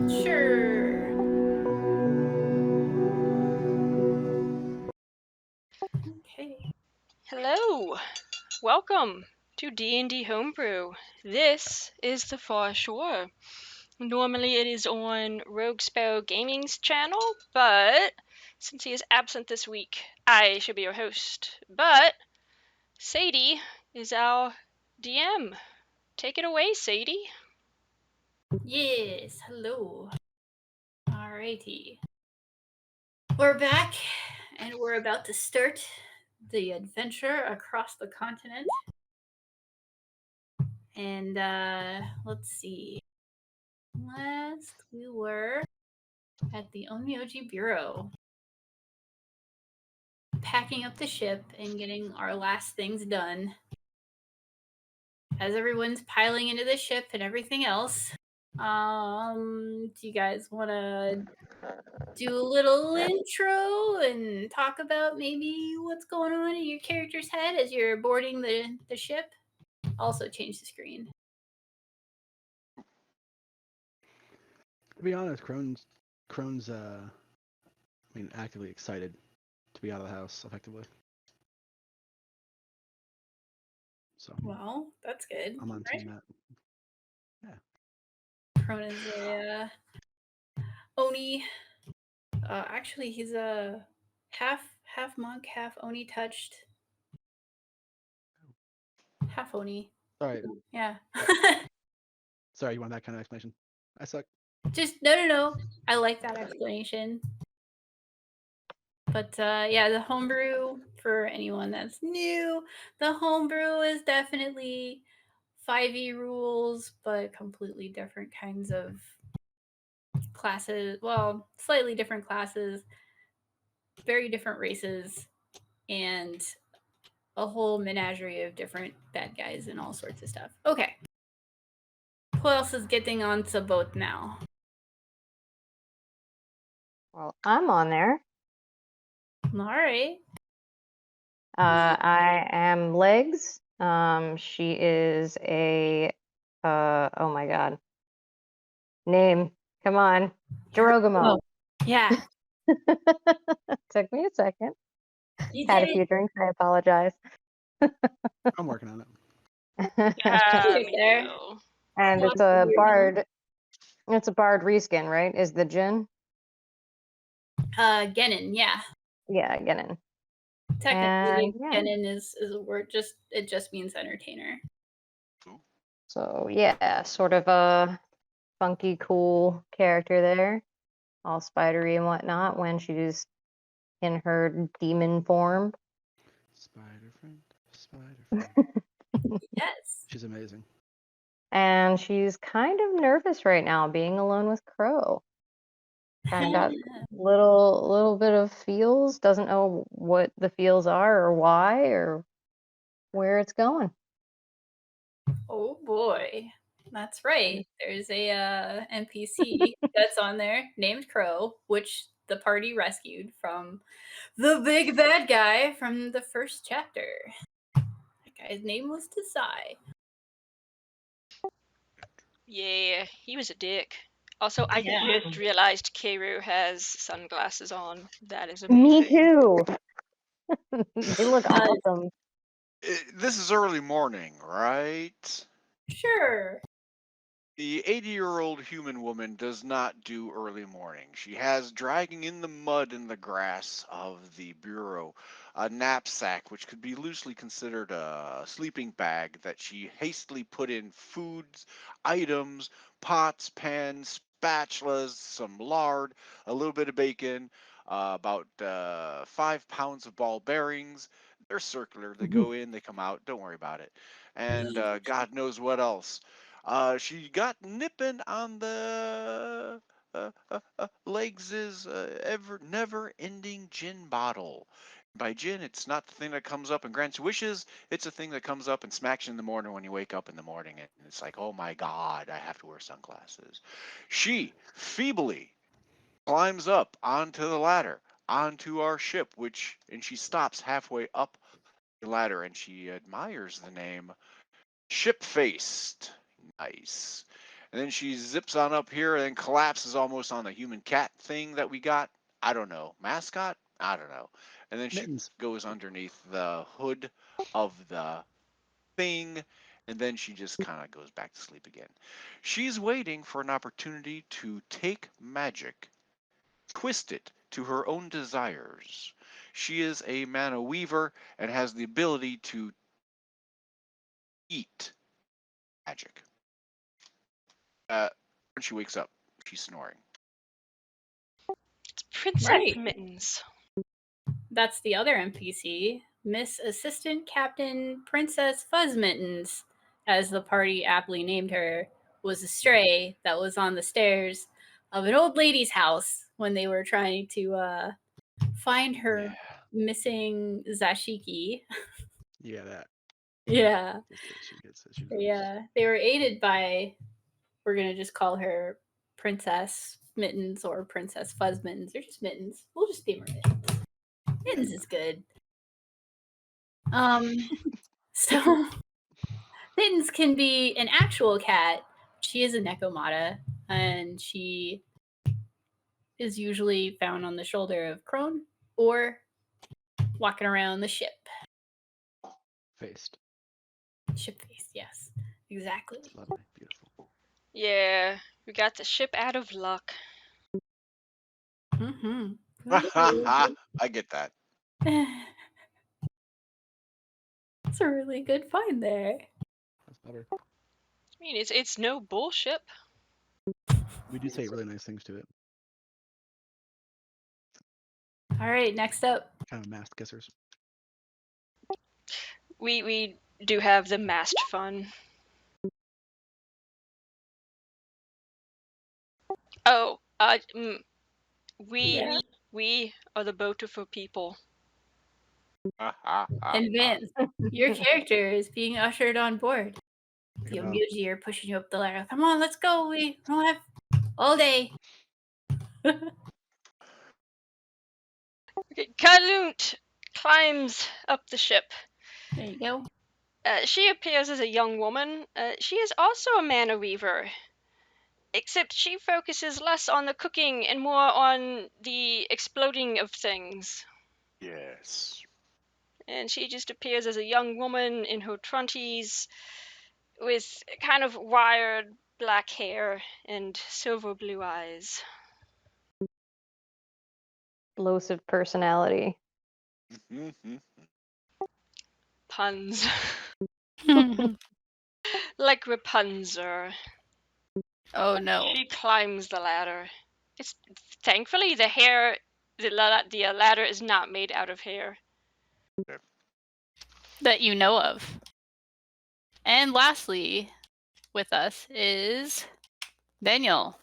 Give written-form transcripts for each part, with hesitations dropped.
Sure. Okay. Hello, welcome to D&D Homebrew. This is the Far Shore. Normally it is on Rogue Sparrow Gaming's channel, but since he is absent this week, I should be your host. But Sadie is our DM. Take it away, Sadie. Yes, hello. Alrighty. We're back, and we're about to start the adventure across the continent. And let's see. Last we were at the Onmyoji Bureau, packing up the ship and getting our last things done. As everyone's piling into the ship and everything else, do you guys want to do a little intro and talk about maybe what's going on in your character's head as you're boarding the ship? Also change the screen. To be honest, Crone's actively excited to be out of the house effectively. So Well, that's good. I'm on right? team that. Cronin's a Oni. Actually, he's a half monk, half Oni touched. Half Oni. Sorry, Yeah. sorry, you want that kind of explanation? I suck. Just no. I like that explanation. But yeah, the homebrew, for anyone that's new, the homebrew is definitely 5e rules, but completely different kinds of classes. Well, slightly different classes, very different races, and a whole menagerie of different bad guys and all sorts of stuff. Okay. Who else is getting onto boat now? Well, I'm on there. All right. I am Legs. She is a, oh my God. Name. Come on. Jerogamo. Oh, yeah. Took me a second. You Had a did few drinks. I apologize. I'm working on it. it. There. No. And it's a bard. It's a bard reskin, right? Is the Jin? Genin, yeah. Yeah, Genin. Technically, And, yeah. Genin is a word. It just means entertainer. So yeah, sort of a funky, cool character there, all spidery and whatnot when she's in her demon form. Spider friend. Yes. She's amazing. And she's kind of nervous right now, being alone with Crow. Kind of got little bit of feels. Doesn't know what the feels are or why or where it's going. Oh boy, that's right. There's a NPC that's on there named Crow, which the party rescued from the big bad guy from the first chapter. That guy's name was Desai. Yeah, he was a dick. Also, I just realized Keiru has sunglasses on. That is amazing. Me too. They look awesome. This is early morning, right? Sure. The 80-year-old human woman does not do early morning. She has dragging in the mud and the grass of the bureau a knapsack, which could be loosely considered a sleeping bag that she hastily put in foods, items, pots, pans, spatulas, some lard, a little bit of bacon, about 5 pounds of ball bearings. They're circular. They go in, they come out. Don't worry about it. And God knows what else. She got nipping on the Legs' ever never-ending gin bottle. By gin, it's not the thing that comes up and grants you wishes. It's a thing that comes up and smacks you in the morning when you wake up in the morning, and it's like, oh my God, I have to wear sunglasses. She feebly climbs up onto the ladder, onto our ship, and she stops halfway up the ladder, and she admires the name Ship-faced. Nice. And then she zips on up here and then collapses almost on the human cat thing that we got. I don't know. Mascot? I don't know. And then she Mittens. goes underneath the hood of the thing, and then she just kind of goes back to sleep again. She's waiting for an opportunity to take magic, twist it to her own desires. She is a mana weaver and has the ability to eat magic. When she wakes up, she's snoring. It's Princess Right. Mittens. That's the other NPC, Miss Assistant Captain Princess Fuzzmittens, as the party aptly named her, was a stray that was on the stairs of an old lady's house when they were trying to find her missing Zashiki. Yeah, that. Yeah. She gets it. She Yeah. They were aided by, we're going to just call her Princess Mittens or Princess Fuzzmittens, or just Mittens. We'll just name her Mittens. Mittens is good. So Mittens can be an actual cat. She is a Nekomata, and she is usually found on the shoulder of Crone or walking around the ship. Faced. Ship face, yes. Exactly. Lovely. Beautiful. Yeah, we got the ship out of luck. Mm-hmm. I get that. That's a really good find there. That's better. I mean, it's no bullshit. We do say really nice things to it. All right, next up. Kind of masked kissers. We do have the masked fun. Oh, we are the beautiful people. And Vince, your character is being ushered on board. The Wow. Omuji are pushing you up the ladder. Come on, let's go. We don't have all day. Okay, Kalunt climbs up the ship. There you go. She appears as a young woman. She is also a mana weaver, except she focuses less on the cooking and more on the exploding of things. Yes. And she just appears as a young woman in her 20s with kind of wired black hair and silver blue eyes. Explosive personality. Puns. Like Rapunzel. Oh no. She climbs the ladder. It's thankfully the ladder is not made out of hair. That you know of. And lastly, with us is Daniel.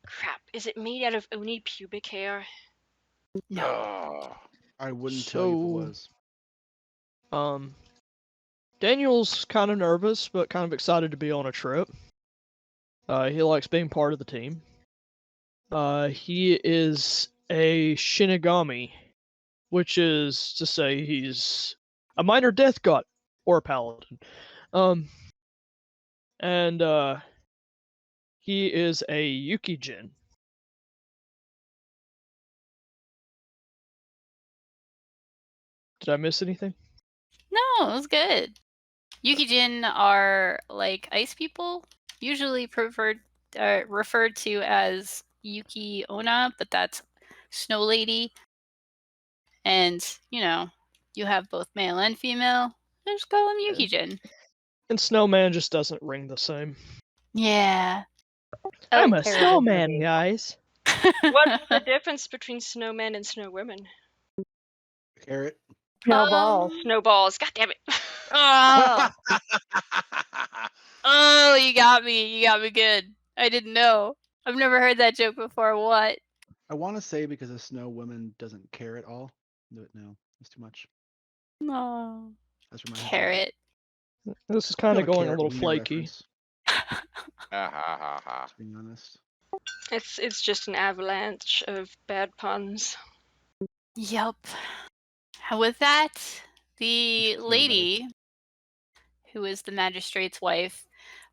Crap, is it made out of only pubic hair? No. I wouldn't tell you if it So- was. Daniel's kind of nervous, but kind of excited to be on a trip. He likes being part of the team. He is a Shinigami, which is to say he's a minor death god or a paladin. And he is a Yukijin. Did I miss anything? No, it was good. Yukijin are like ice people, usually referred to as Yuki Onna, but that's Snow Lady. And, you have both male and female. Just call them Yukijin. And Snowman just doesn't ring the same. Yeah. I'm a terrible snowman, movie. guys. What's the difference between snowmen and snowwomen? Carrot. Snowball. Snowballs. God damn it. Oh. Oh, you got me. You got me good. I didn't know. I've never heard that joke before. What? I want to say because a snow woman doesn't care at all. But no, it's too much. No. That's where my head Carrot. This is went. kind Got of going a Carrot little Wiener flaky. reference, to being honest. It's just an avalanche of bad puns. Yup. With that, You the should know better. lady who is the magistrate's wife,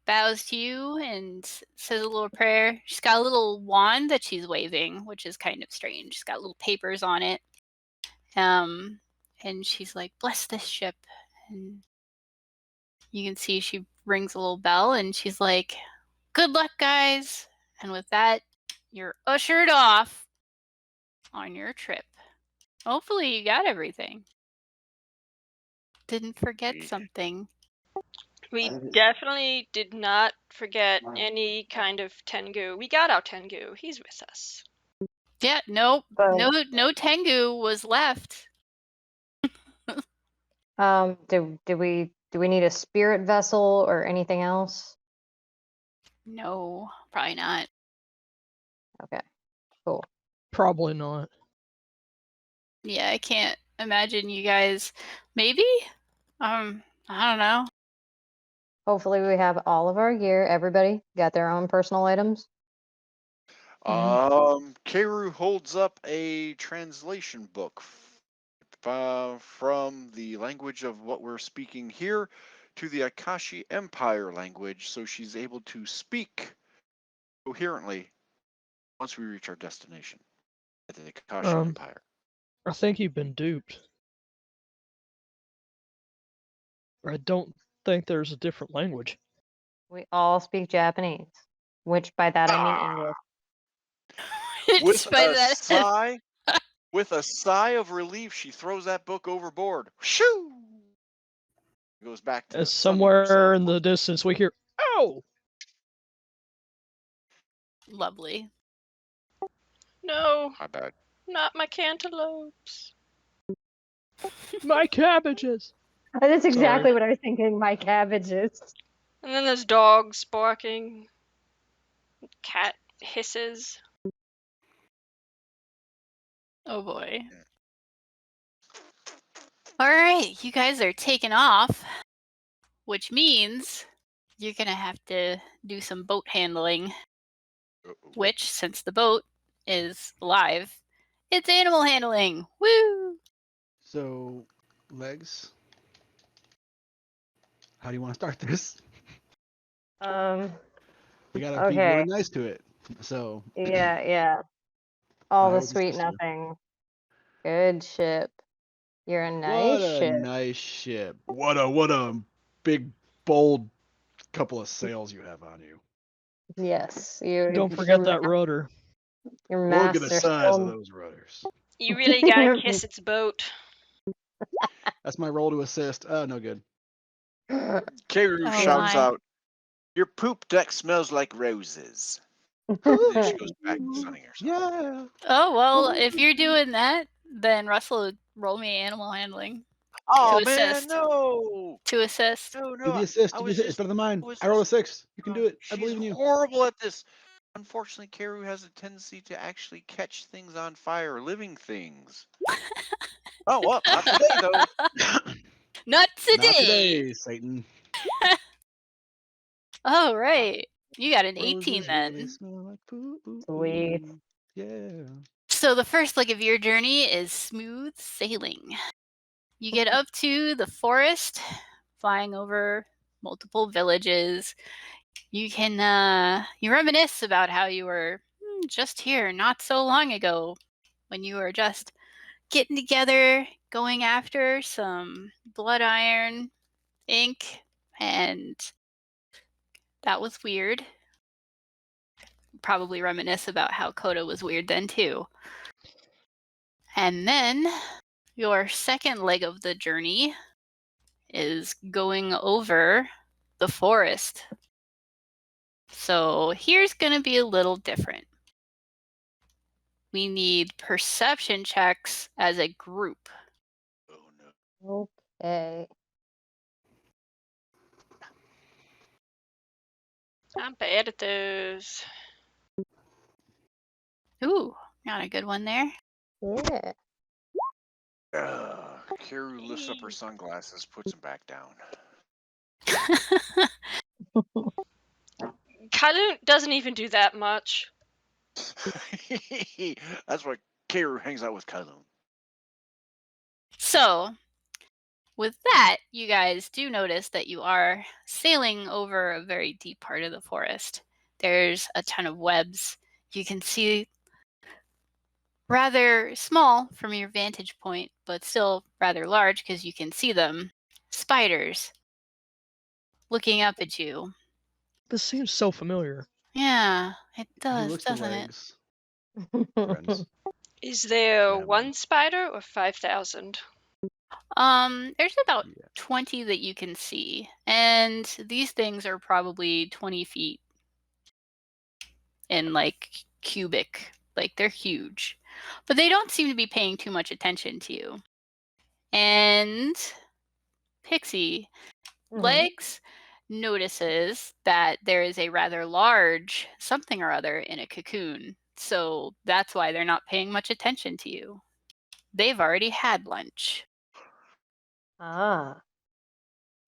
bows to you and says a little prayer. She's got a little wand that she's waving, which is kind of strange. She's got little papers on it. And she's like, bless this ship. And you can see she rings a little bell and she's like, good luck, guys. And with that, you're ushered off on your trip. Hopefully you got everything. Didn't forget something. We definitely did not forget any kind of Tengu. We got our Tengu. He's with us. Yeah, nope. But No Tengu was left. do we need a spirit vessel or anything else? No, probably not. Okay, cool. Probably not. Yeah, I can't imagine you guys. Maybe? I don't know. Hopefully we have all of our gear. Everybody got their own personal items. Keru holds up a translation book from the language of what we're speaking here to the Akashi Empire language, so she's able to speak coherently once we reach our destination at the Akashi Empire. I think you've been duped. I don't think there's a different language. We all speak Japanese, which by that I mean English. With a sigh of relief, she throws that book overboard. Shoo! Goes back to As somewhere in the distance we hear, "Oh!" Lovely. No, My bad. not my cantaloupes. My cabbages. That's exactly what I was thinking. My cabbages. And then there's dogs barking. Cat hisses. Oh boy. All right, you guys are taking off, which means you're gonna have to do some boat handling. Which, since the boat is alive, it's animal handling. Woo! So, Legs, how do you want to start this? We gotta be really nice to it. So. Yeah. All the sweet nothing. Good ship. You're a nice ship. What a nice ship. What a big, bold couple of sails you have on you. Yes. Don't forget that rudder. Your Look at the master size still... of those rudders. You really gotta kiss its boat. That's my roll to assist. Oh, no good. Keru shouts out, your poop deck smells like roses. Then she goes back to sunning herself. Yeah. Oh, well, if you're doing that, then Russell, roll me animal handling. Oh, to man, assist. No. To assist. No. Do the assist. It's better than mine. I rolled a 6. You can do it. I believe in you. She's horrible at this. Unfortunately, Keru has a tendency to actually catch things on fire, living things. Oh, well, not today, though. Not today. Not today, Satan. Oh, right. You got an Roses 18 then. Really smell like poop. Sweet. Yeah. So the first leg of your journey is smooth sailing. You get up to the forest, flying over multiple villages. You can you reminisce about how you were just here not so long ago, when you were just getting together, going after some blood iron ink, and that was weird. Probably reminisce about how Coda was weird then too. And then your second leg of the journey is going over the forest. So here's going to be a little different. We need perception checks as a group. Oh, no. Okay. I'm bad at those. Ooh, got a good one there. Yeah. Keru lifts up her sunglasses, puts them back down. Kailu doesn't even do that much. That's why Keru hangs out with Kailu. So, with that, you guys do notice that you are sailing over a very deep part of the forest. There's a ton of webs. You can see rather small from your vantage point, but still rather large because you can see them. Spiders looking up at you. This seems so familiar. Yeah, it He does, looks the doesn't it? legs. Friends. Is there Yeah, one man. spider or 5,000? There's about Yeah. 20 that you can see, and these things are probably 20 feet in like cubic. Like they're huge, but they don't seem to be paying too much attention to you. And Pixie Legs notices that there is a rather large something or other in a cocoon. So that's why they're not paying much attention to you. They've already had lunch. Ah,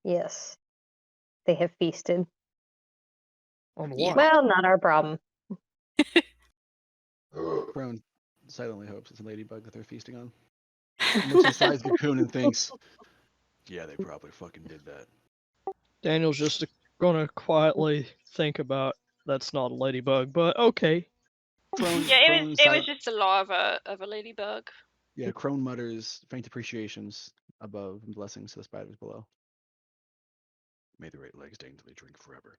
yes. They have feasted. On Yeah. what? Well, not our problem. Crone silently hopes it's a ladybug that they're feasting on. Looks inside the cocoon and thinks, yeah, they probably fucking did that. Daniel's just gonna quietly think about that's not a ladybug, but okay. Crone, Yeah, Crone, it was silent, just the larva of a ladybug. yeah, Crone mutters faint appreciations above and blessings to the spiders below. May the great legs daintily drink forever.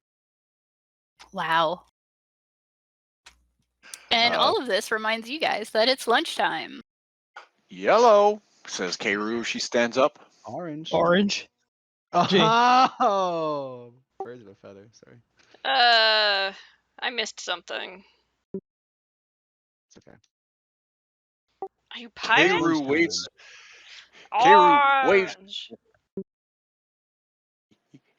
Wow. And Uh, all of this reminds you guys that it's lunchtime. Yellow, says Keiru. She stands up. Orange. Orange. Gee. Oh, birds of a feather. Sorry, I missed something. it's okay. Are you pirates? Keiru Lunchtime. waves. Keiru waves. Orange.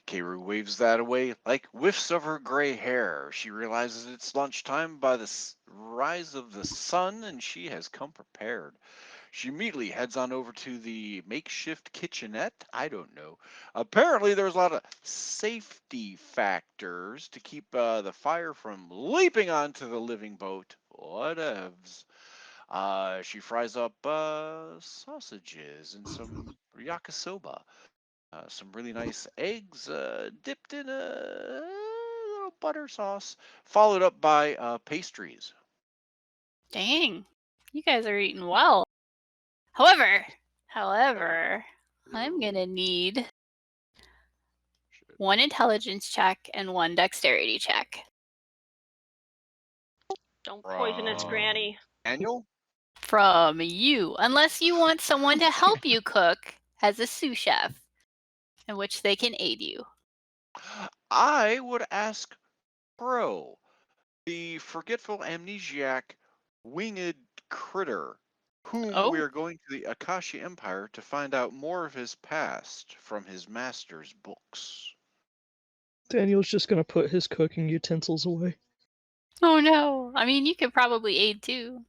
Keiru waves that away like whiffs of her gray hair. She realizes it's lunchtime by the rise of the sun, and she has come prepared. She immediately heads on over to the makeshift kitchenette. I don't know. Apparently, there's a lot of safety factors to keep the fire from leaping onto the living boat. Whatevs. She fries up sausages and some yakisoba. Some really nice eggs dipped in a little butter sauce, followed up by pastries. Dang. You guys are eating well. However, I'm going to need Shit. one intelligence check and one dexterity check. Don't poison its granny. Daniel? From you, unless you want someone to help you cook as a sous chef, in which they can aid you. I would ask Crow, the forgetful amnesiac winged critter, whom we Oh, are going to the Akashi Empire to find out more of his past from his master's books. Daniel's just gonna put his cooking utensils away. oh no. I mean, you could probably aid too.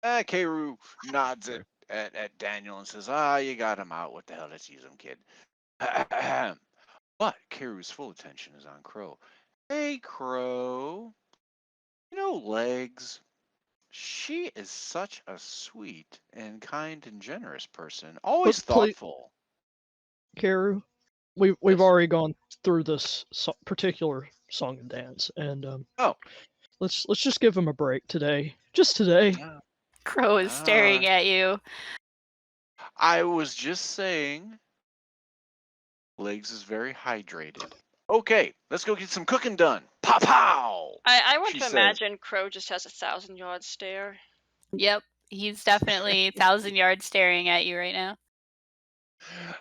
Keiru nods Sure. at Daniel and says, you got him out. What the hell? Let's use him, kid. But Keiru's full attention is on Crow. Hey, Crow. You know Legs? She is such a sweet and kind and generous person. Always But please, thoughtful. Karu, we've Yes. already gone through this particular song and dance, and Oh. let's just give him a break today. Just today. Crow is staring at you. I was just saying, Legs is very hydrated. Okay, let's go get some cooking done. Pow pow! I want She to says. imagine Crow just has a 1,000-yard stare. Yep, he's definitely 1,000 yards staring at you right now.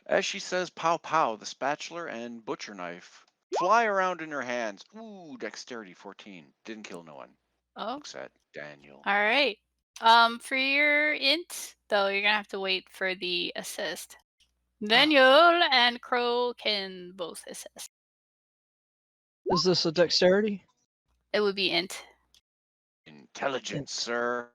As she says pow pow, the spatula and butcher knife fly around in her hands. Ooh, dexterity 14. Didn't kill no one. Oh, Looks at Daniel. all right. For your int, though, you're gonna have to wait for the assist. Daniel and Crow can both assist. Is this a dexterity? It would be int. Intelligence, sir.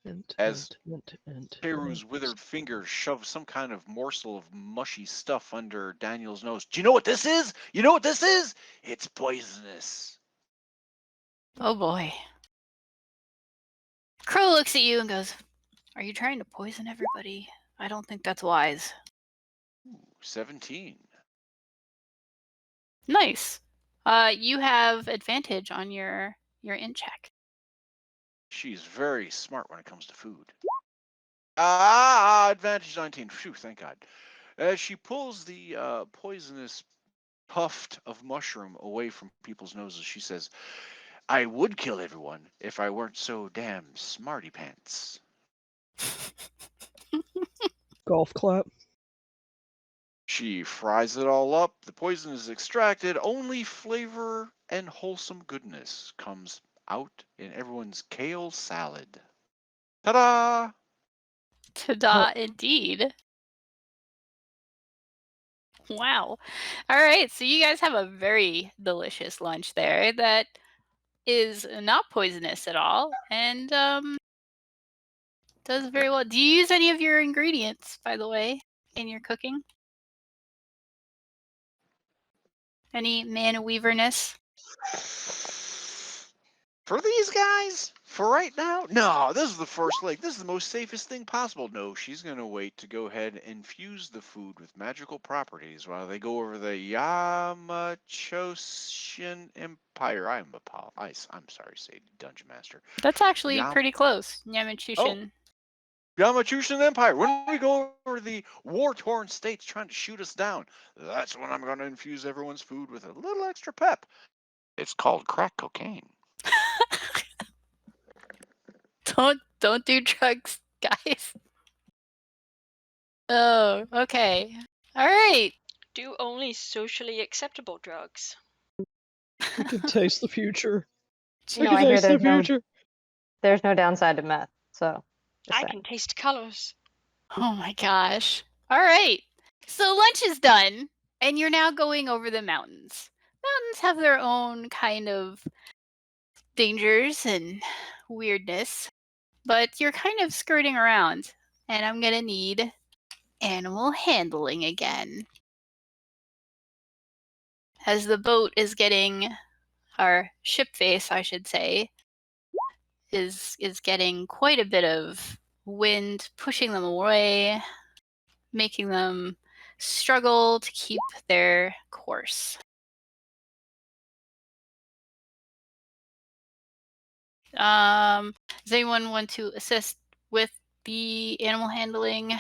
Int, As int. Keiru's withered fingers shove some kind of morsel of mushy stuff under Daniel's nose. Do you know what this is? You know what this is? It's poisonous. Oh boy. Crow looks at you and goes, "Are you trying to poison everybody I don't think that's wise. Ooh, 17. Nice. You have advantage on your int check. She's very smart when it comes to food. Advantage 19. Phew, thank God. As she pulls the poisonous tuft of mushroom away from people's noses, she says, I would kill everyone if I weren't so damn smarty pants. Golf clap. She fries it all up. The poison is extracted. Only flavor and wholesome goodness comes out in everyone's kale salad. Ta-da! Ta-da, indeed. Wow. All right, so you guys have a very delicious lunch there that is not poisonous at all and does very well. Do you use any of your ingredients, by the way, in your cooking? Any man-weaverness? For these guys, for right now, no, this is the first leg. This is the most safest thing possible. No, she's going to wait to go ahead and infuse the food with magical properties while they go over the Yamachosian Empire. I'm sorry, say Dungeon Master. That's actually Yam- pretty close. Oh, Yamachushin. Yamachosian Empire. When we go over the war-torn states trying to shoot us down, that's when I'm going to infuse everyone's food with a little extra pep. It's called crack cocaine. Don't do drugs, guys. Oh, okay. All right. Do only socially acceptable drugs. We can taste the future. You We know, can I hear taste the future. there's no downside to meth, so just I saying. can taste colors. Oh my gosh. All right. So lunch is done, and you're now going over the mountains. Mountains have their own kind of dangers and weirdness, but you're kind of skirting around, and I'm going to need animal handling again. As the boat is getting, our ship face, I should say, is getting quite a bit of wind pushing them away, making them struggle to keep their course. Does anyone want to assist with the animal handling?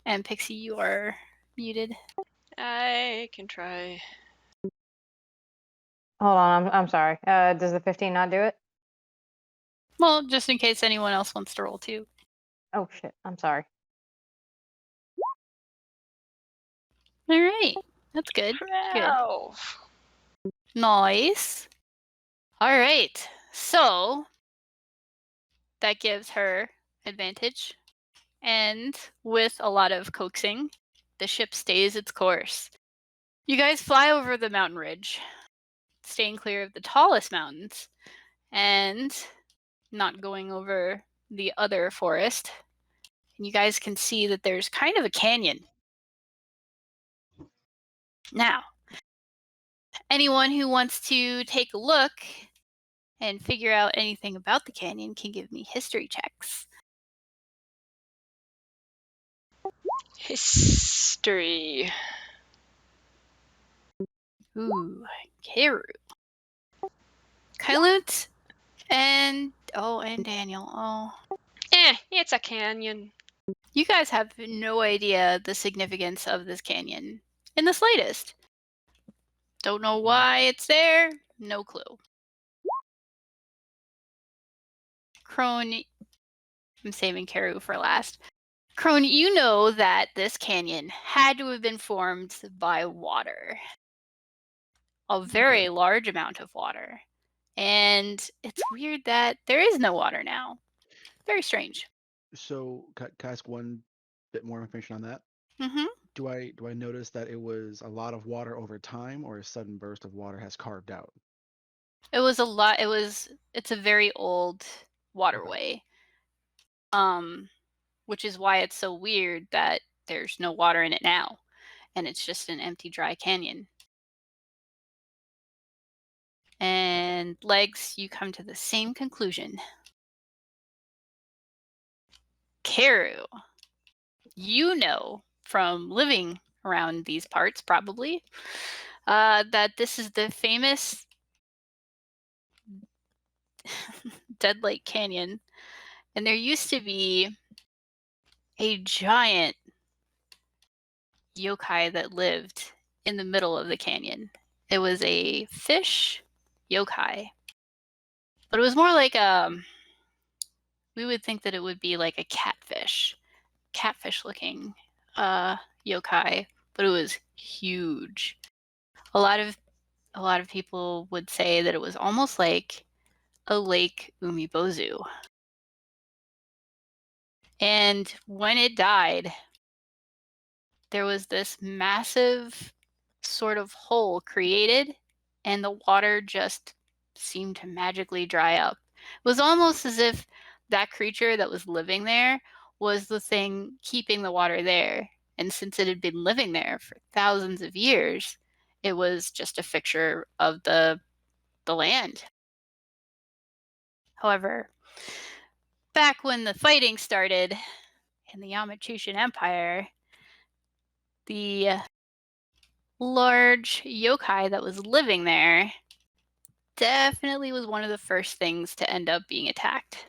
And Pixie, you are muted. I can try. Hold on, I'm sorry. Does the 15 not do it? Well, just in case anyone else wants to roll too. Oh shit, I'm sorry. All right, that's good. Good. 12. Nice. All right, so that gives her advantage, and with a lot of coaxing, the ship stays its course. You guys fly over the mountain ridge, staying clear of the tallest mountains, and not going over the other forest. And you guys can see that there's kind of a canyon. Now, anyone who wants to take a look and figure out anything about the canyon can give me history checks. History. Ooh, Keru. Kailut and Daniel. Oh, It's a canyon. you guys have no idea the significance of this canyon in the slightest. Don't know why it's there. No clue. Crone, I'm saving Keru for last. Crone, you know that this canyon had to have been formed by water. A very large amount of water. And it's weird that there is no water now. Very strange. So, can I ask one bit more information on that? Mm-hmm. Do I notice that it was a lot of water over time, or a sudden burst of water has carved out? It was a lot. It's a very old waterway. Which is why it's so weird that there's no water in it now. And it's just an empty, dry canyon. And Legs, you come to the same conclusion. Karu, you know from living around these parts probably that this is the famous Dead Lake Canyon, and there used to be a giant yokai that lived in the middle of the canyon. It was a fish yokai, but it was more like we would think that it would be like a catfish looking yokai, but it was huge. A lot of people would say that it was almost like a Lake Umibozu. And when it died, there was this massive sort of hole created, and the water just seemed to magically dry up. It was almost as if that creature that was living there was the thing keeping the water there. And since it had been living there for thousands of years, it was just a fixture of the land. However, back when the fighting started in the Yamachushin Empire, the large yokai that was living there definitely was one of the first things to end up being attacked.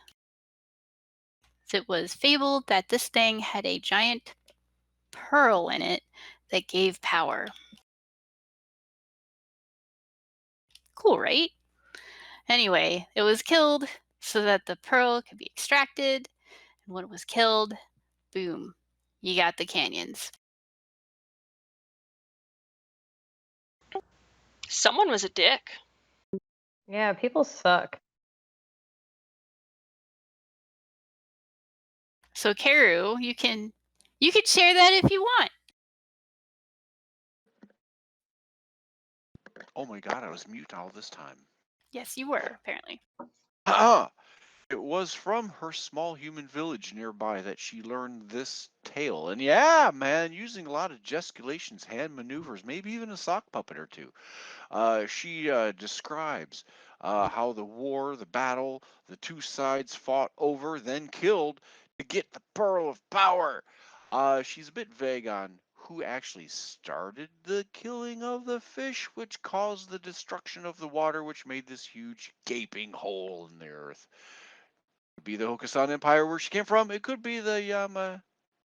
It was fabled that this thing had a giant pearl in it that gave power. Cool, right? Anyway, it was killed so that the pearl could be extracted, and when it was killed, boom, you got the canyons. Someone was a dick. Yeah, people suck. So Karu, you can share that if you want. Oh my god, I was mute all this time. Yes, you were, apparently. It was from her small human village nearby that she learned this tale. And yeah, man, using a lot of gesticulations, hand maneuvers, maybe even a sock puppet or two. She describes how the war, the battle, the two sides fought over, then killed to get the Pearl of Power. She's a bit vague on who actually started the killing of the fish, which caused the destruction of the water, which made this huge gaping hole in the earth. Could be the Hokusan Empire where she came from. It could be the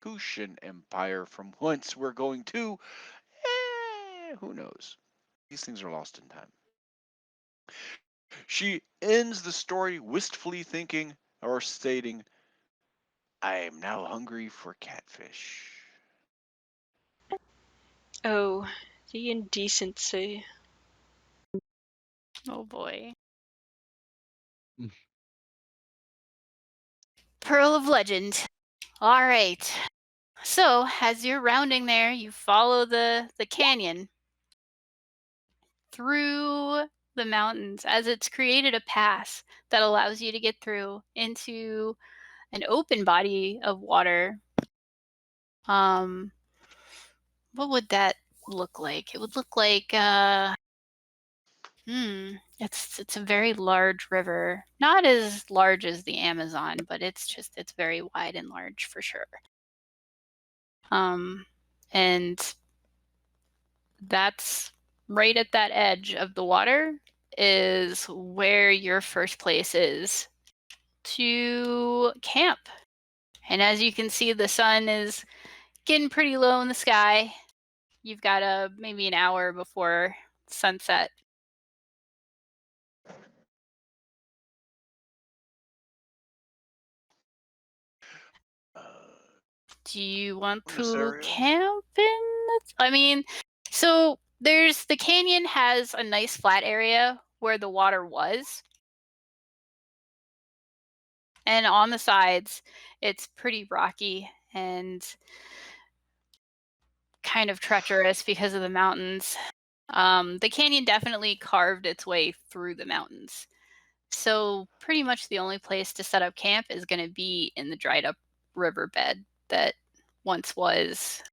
Yamakushin Empire from whence we're going to. Who knows? These things are lost in time. She ends the story wistfully thinking or stating, I am now hungry for catfish. Oh, the indecency. Oh boy. Mm. Pearl of Legend. All right. So, as you're rounding there, you follow the canyon through the mountains as it's created a pass that allows you to get through into an open body of water. What would that look like? It would look like it's a very large river. Not as large as the Amazon, but it's very wide and large for sure. And that's right at that edge of the water is where your first place is to camp. And as you can see, the sun is getting pretty low in the sky. You've got maybe an hour before sunset. Do you want This to area? camp in? I mean, so the canyon has a nice flat area where the water was. And on the sides, it's pretty rocky and kind of treacherous because of the mountains. The canyon definitely carved its way through the mountains. So pretty much the only place to set up camp is going to be in the dried up riverbed that once was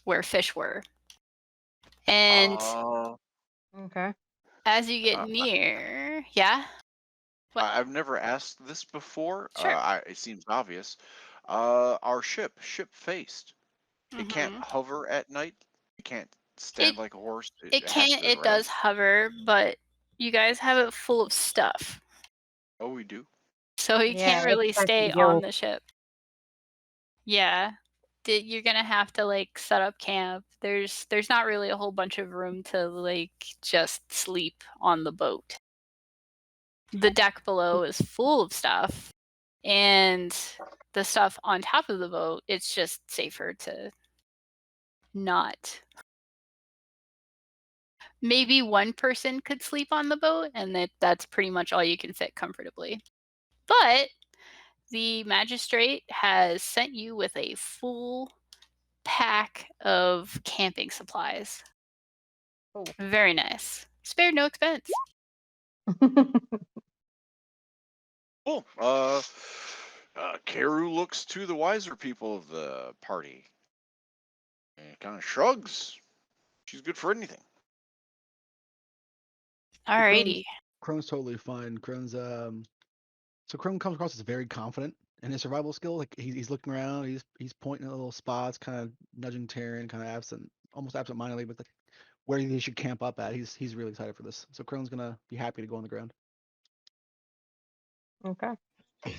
where fish were. And Okay. as you get near, yeah? What? I've never asked this before. Sure. It seems obvious. Our ship faced. It can't Mhm. hover at night. It can't stand like a horse. It has can't. to It rest. does hover, but you guys have it full of stuff, Oh, we do. so you Yeah, can't it's really starting stay to get on the ship. Yeah, you're gonna have to like set up camp. There's not really a whole bunch of room to like just sleep on the boat. The deck below is full of stuff, and the stuff on top of the boat, it's just safer to not. Maybe one person could sleep on the boat, and that's pretty much all you can fit comfortably. But the magistrate has sent you with a full pack of camping supplies. Oh. Very nice. Spared no expense. Cool. Karu looks to the wiser people of the party and kind of shrugs. She's good for anything. Alrighty. Crone's totally fine. Crone's so Crone comes across as very confident in his survival skill. Like he's looking around, he's pointing at little spots, kind of nudging Taryn, kind of almost absent-mindedly, but like where he should camp up at. He's really excited for this. So Crone's gonna be happy to go on the ground. Okay. He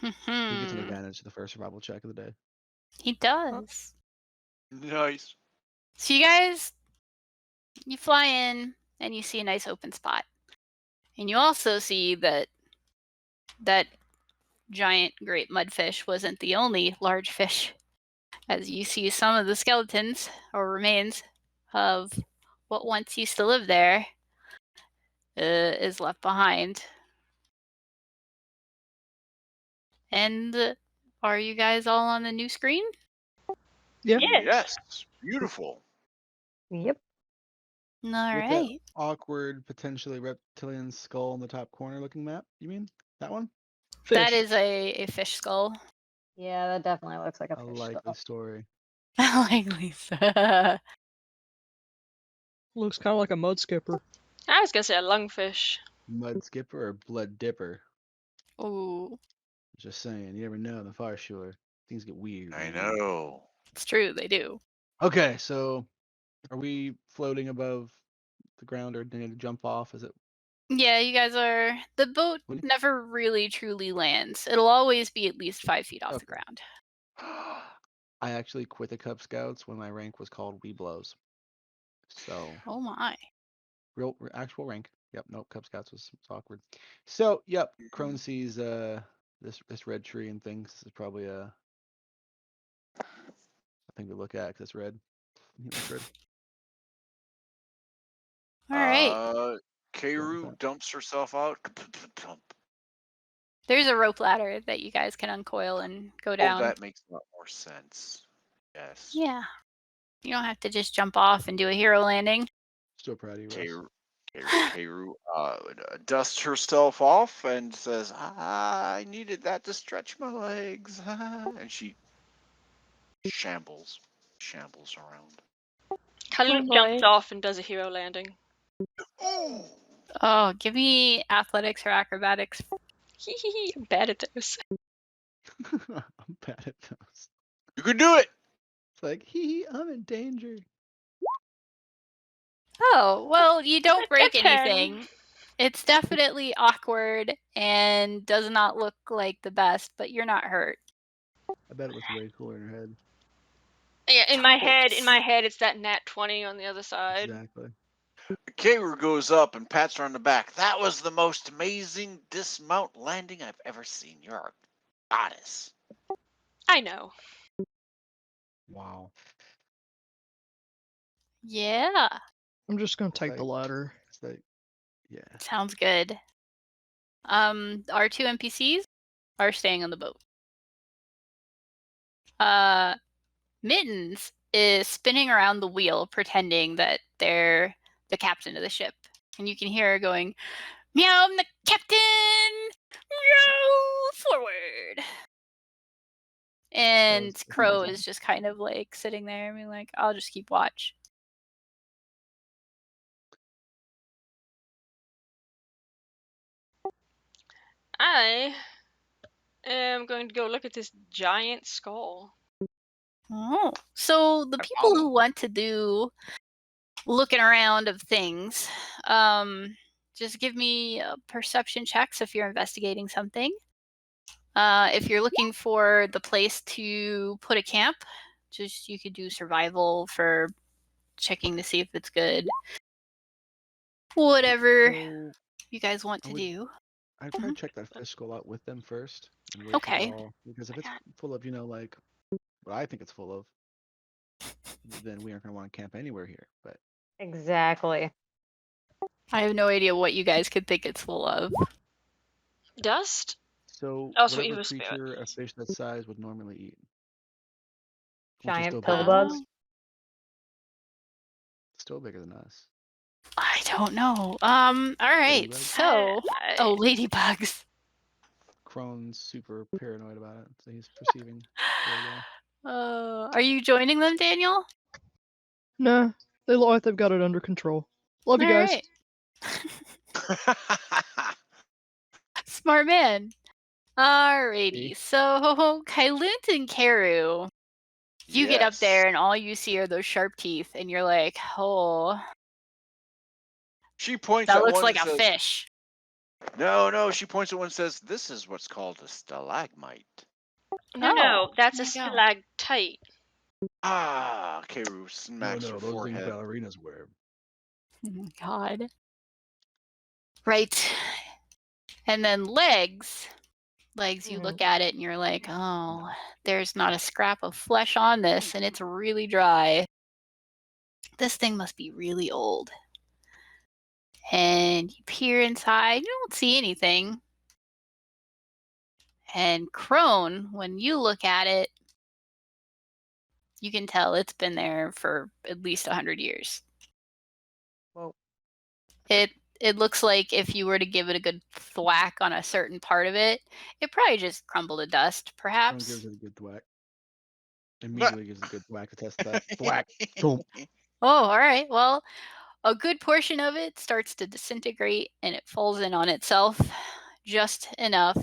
gets an Hmm. advantage to the first survival check of the day. He does. Nice. So you guys, you fly in and you see a nice open spot. And you also see that giant great mudfish wasn't the only large fish, as you see some of the skeletons or remains of what once used to live there is left behind. And are you guys all on the new screen? Yeah. Yes. Beautiful. Yep. All With that right. awkward, potentially reptilian skull in the top corner looking map, you mean? That one? Fish. That is a fish skull. Yeah, that definitely looks like a A fish likely skull. story. Likely so. Looks kind of like a mud skipper. I was gonna say a lungfish. Mud skipper or blood dipper? Ooh, Just saying, you never know on the far shore. Things get weird. I man. know. it's true, they do. Okay, so are we floating above the ground or do we need to jump off? Is it Yeah, you guys are. The boat What never really truly lands. It'll always be at least 5 feet off the Okay. ground. I actually quit the Cub Scouts when my rank was called Weeblos. So Oh my. actual rank. Yep, nope, Cub Scouts was awkward. So yep, Crone sees this red tree and thinks this is probably a thing to look at because it's red. He likes red. All right. Go with Karu that. dumps herself out. There's a rope ladder that you guys can uncoil and go Oh, down. that makes a lot more sense. Yes. Yeah. You don't have to just jump off and do a hero landing. Still proud of you, Russ. Karu dusts herself off and says, I needed that to stretch my legs. And she shambles around. Kalu boy. jumps off and does a hero landing. Ooh. Oh, give me athletics or acrobatics. Hee, I'm bad at those. I'm bad at those. You can do it. It's like, I'm in danger. Oh, well, you don't break A 10. anything. It's definitely awkward and does not look like the best, but you're not hurt. I bet it looks way cooler in her head. Yeah, in my head, it's that nat 20 on the other side. Exactly. Karu goes up and pats her on the back. That was the most amazing dismount landing I've ever seen. You're a goddess. I know. Wow. Yeah, I'm just gonna take the Like- ladder. It's like, yeah. sounds good. Our two NPCs are staying on the boat. Mittens is spinning around the wheel pretending that they're the captain of the ship. And you can hear her going, meow, I'm the captain! Meow, forward! And it's Crow amazing. is just kind of like sitting there and being like, I'll just keep watch. I am going to go look at this giant skull. Oh, so the people who want to do looking around of things, just give me perception checks if you're investigating something. If you're looking for the place to put a camp, just you could do survival for checking to see if it's good. Whatever So you guys want I to would- do. I'd probably check that fish skull out with them first and wait Okay. for it all. Because if it's full of, like what I think it's full of, then we aren't going to want to camp anywhere here. But Exactly. I have no idea what you guys could think it's full of. Dust? so Also whatever evil spirit. creature a fish that size would normally eat. Which is Giant still pill bigger than bugs. us. Still bigger than us. I don't know. All right. Ladybugs? So, oh, ladybugs. Crone's super paranoid about it, so he's perceiving very well. Are you joining them, Daniel? Nah, they look like they've got it under control. Love you guys. Alright. Smart man. Alrighty. So, Kailunt and Karu, you get up there and all you see are those sharp teeth, and you're like, oh. She points That at looks one like and a says, fish. No, she points at one and says, this is what's called a stalagmite. No, that's a there you go. stalactite. Ah, Keru smacks her those forehead. things ballerinas wear. Oh my god. Right. And then legs. Legs, you look at it and you're like, oh, there's not a scrap of flesh on this, and it's really dry. This thing must be really old. And you peer inside, you don't see anything. And Crone, when you look at it, you can tell it's been there for at least 100 years. Whoa. It looks like if you were to give it a good thwack on a certain part of it, it probably just crumbled to dust, perhaps. Crone gives it a good thwack. Immediately gives it a good thwack to test that. Thwack. Boom. Oh, all right. Well, a good portion of it starts to disintegrate and it falls in on itself just enough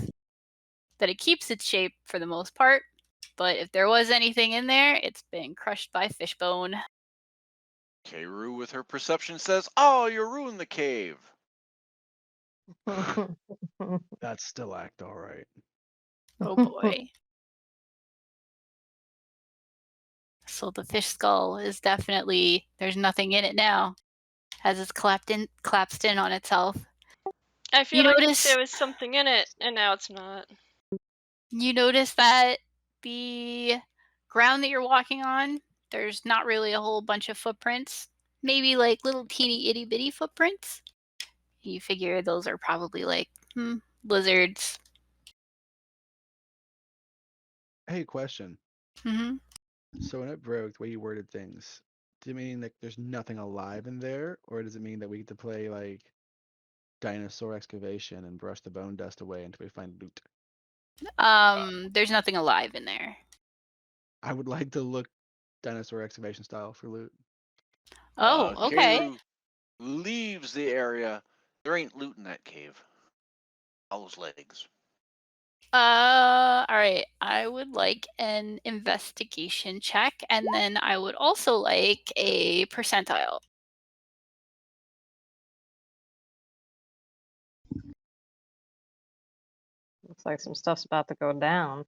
that it keeps its shape for the most part. But if there was anything in there, it's been crushed by fishbone. Keru, with her perception, says, oh, you ruined the cave. That's still act all right. Oh boy. So the fish skull is definitely, there's nothing in it now, as it's collapsed in on itself. I feel You like notice- there was something in it, and now it's not. You notice that the ground that you're walking on, there's not really a whole bunch of footprints. Maybe like little teeny itty bitty footprints. You figure those are probably like lizards. Hey, question. Mm-hmm. So when it broke, the way you worded things, does it mean like there's nothing alive in there, or does it mean that we get to play like dinosaur excavation and brush the bone dust away until we find loot? There's nothing alive in there. I would like to look dinosaur excavation style for loot. Oh, okay. Keru leaves the area. There ain't loot in that cave. All those legs. All right. I would like an investigation check, and then I would also like a percentile. Looks like some stuff's about to go down.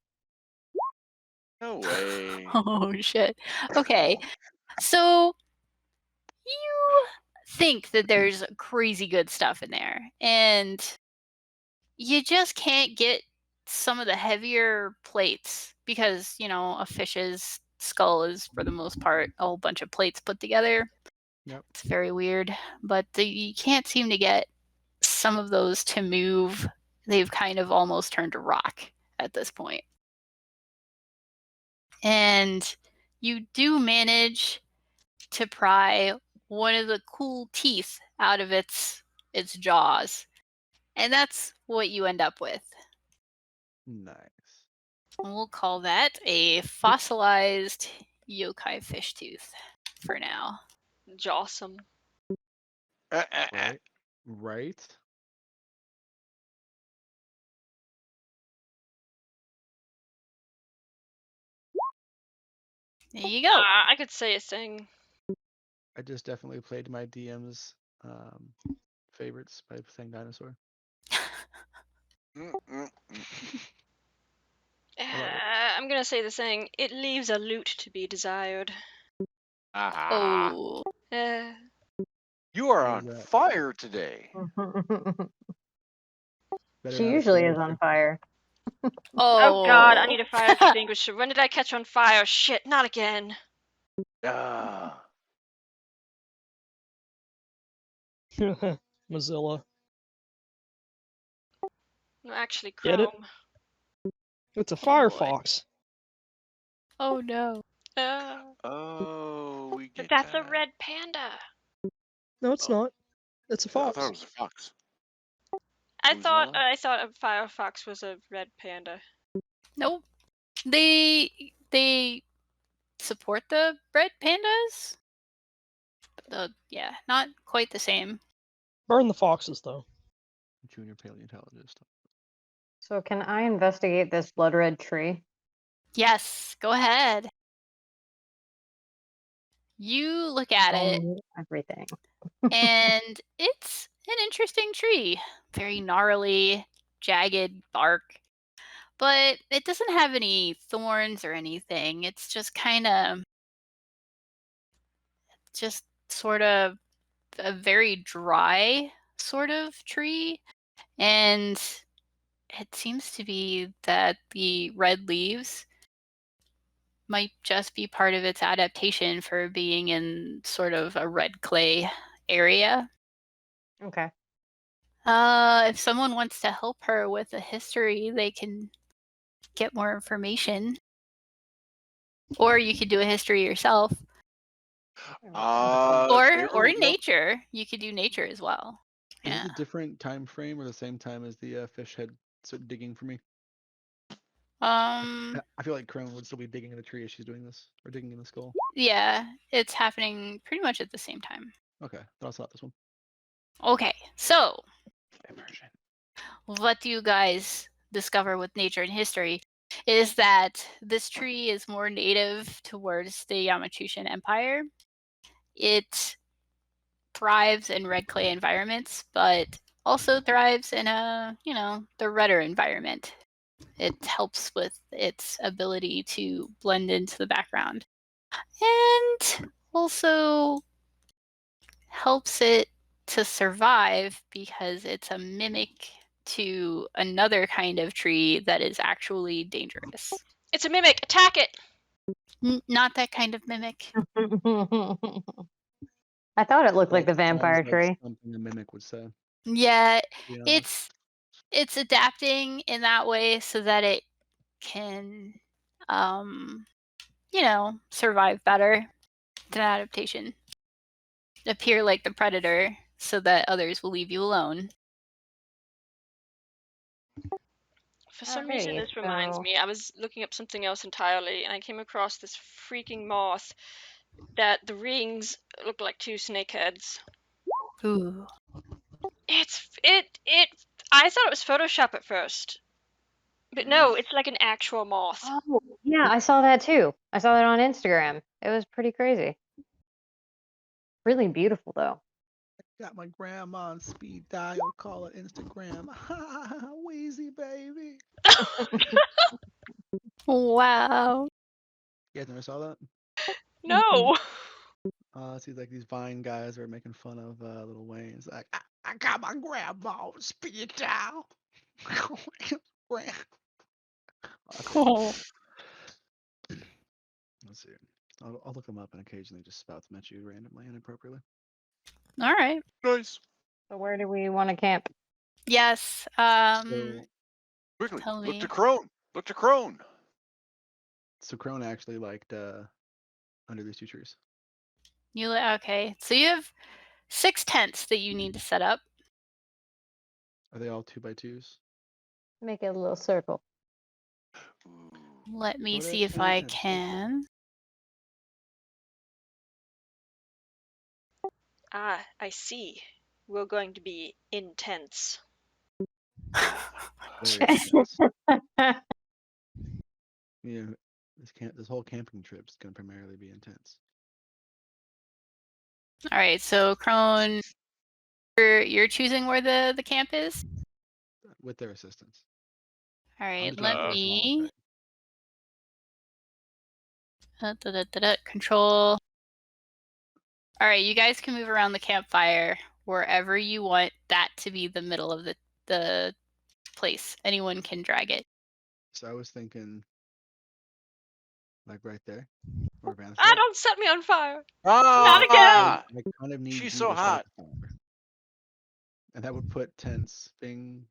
No way. Oh shit. Okay. So you think that there's crazy good stuff in there, and you just can't get some of the heavier plates because, a fish's skull is for the most part a whole bunch of plates put together. Yep. It's very weird, but you can't seem to get some of those to move. They've kind of almost turned to rock at this point. And you do manage to pry one of the cool teeth out of its jaws. And that's what you end up with. Nice. And we'll call that a fossilized yokai fish tooth for now. Jawsome. Right. Right. There you go. I could say a thing. I just definitely played my DM's favorites by saying dinosaur. I love it. I'm gonna say the thing. It leaves a loot to be desired. Oh. You are What is on that? fire today. Better She not usually is extinguish on it. fire. Oh god, I need a fire extinguisher. When did I catch on fire? Shit, not again. Mozilla. No, actually, Get it? Chrome. It's a Oh, boy. Firefox. Oh no. Oh, we But get that's a that. red panda. No, it's Oh. not. It's a I thought fox. it was a fox. I Mozilla? thought a Firefox was a red panda. Nope. They support the red pandas. Yeah, not quite the same. Burn the foxes, though. Junior paleontologist. So can I investigate this blood red tree? Yes, go ahead. You look at Tell it, me everything. and it's an interesting tree. Very gnarly, jagged bark. But it doesn't have any thorns or anything. It's just kind of just sort of a very dry sort of tree. And it seems to be that the red leaves might just be part of its adaptation for being in sort of a red clay area. Okay. If someone wants to help her with a history, they can get more information. Or you could do a history yourself. There Or we go. nature. You could do nature as well. Is Yeah. it a different time frame or the same time as the fish head digging for me? I feel like Crone would still be digging in the tree as she's doing this, or digging in the skull. Yeah, it's happening pretty much at the same time. Okay, then I'll stop this one. Okay, so Immersion. what do you guys discover with nature and history is that this tree is more native towards the Yamatushan Empire. It thrives in red clay environments, but also thrives in the redder environment. It helps with its ability to blend into the background. And also helps it to survive because it's a mimic to another kind of tree that is actually dangerous. It's a mimic. Attack it. Not that kind of mimic. I thought it looked like the That sounds vampire like tree. something a mimic would say. Yeah, To be honest. it's adapting in that way so that it can survive better. It's an adaptation. Appear like the predator so that others will leave you alone. For some reason, Alrighty, this reminds so- me. I was looking up something else entirely, and I came across this freaking moth that the rings look like two snake heads. Ooh. I thought it was Photoshop at first. But no, it's like an actual moth. Oh, yeah, I saw that too. I saw that on Instagram. It was pretty crazy. Really beautiful though. Got my grandma on speed dial, call it Instagram. Wheezy baby. Wow. You guys never saw that? No. See, like these Vine guys are making fun of Lil Wayne. It's like, I got my grandma on speed dial. Oh. Let's see. I'll look them up and occasionally just spout them at you randomly and inappropriately. All right. Nice. So where do we want to camp? Yes. So Quickly, Tell look to me. Crone. Look to Crone. So Crone actually liked under these two trees. Okay. So you have 6 tents that you need to set up. Are they all 2x2s? Make it a little circle. Ooh. Let me Put see it if I in a can. Ah, I see. We're going to be intense. Very intense. Yeah, This whole camping trip is going to primarily be intense. All right, so Crone, you're choosing where the camp is. With their assistance. All I'm right, just doing let a first model me check. control. All right, you guys can move around the campfire wherever you want that to be the middle of the place. Anyone can drag it. So I was thinking, like right there, or Vanessa. Ah, don't set me on fire! Ah, again! I kind of need She's you so to start hot. the fire. And that would put tents, bing,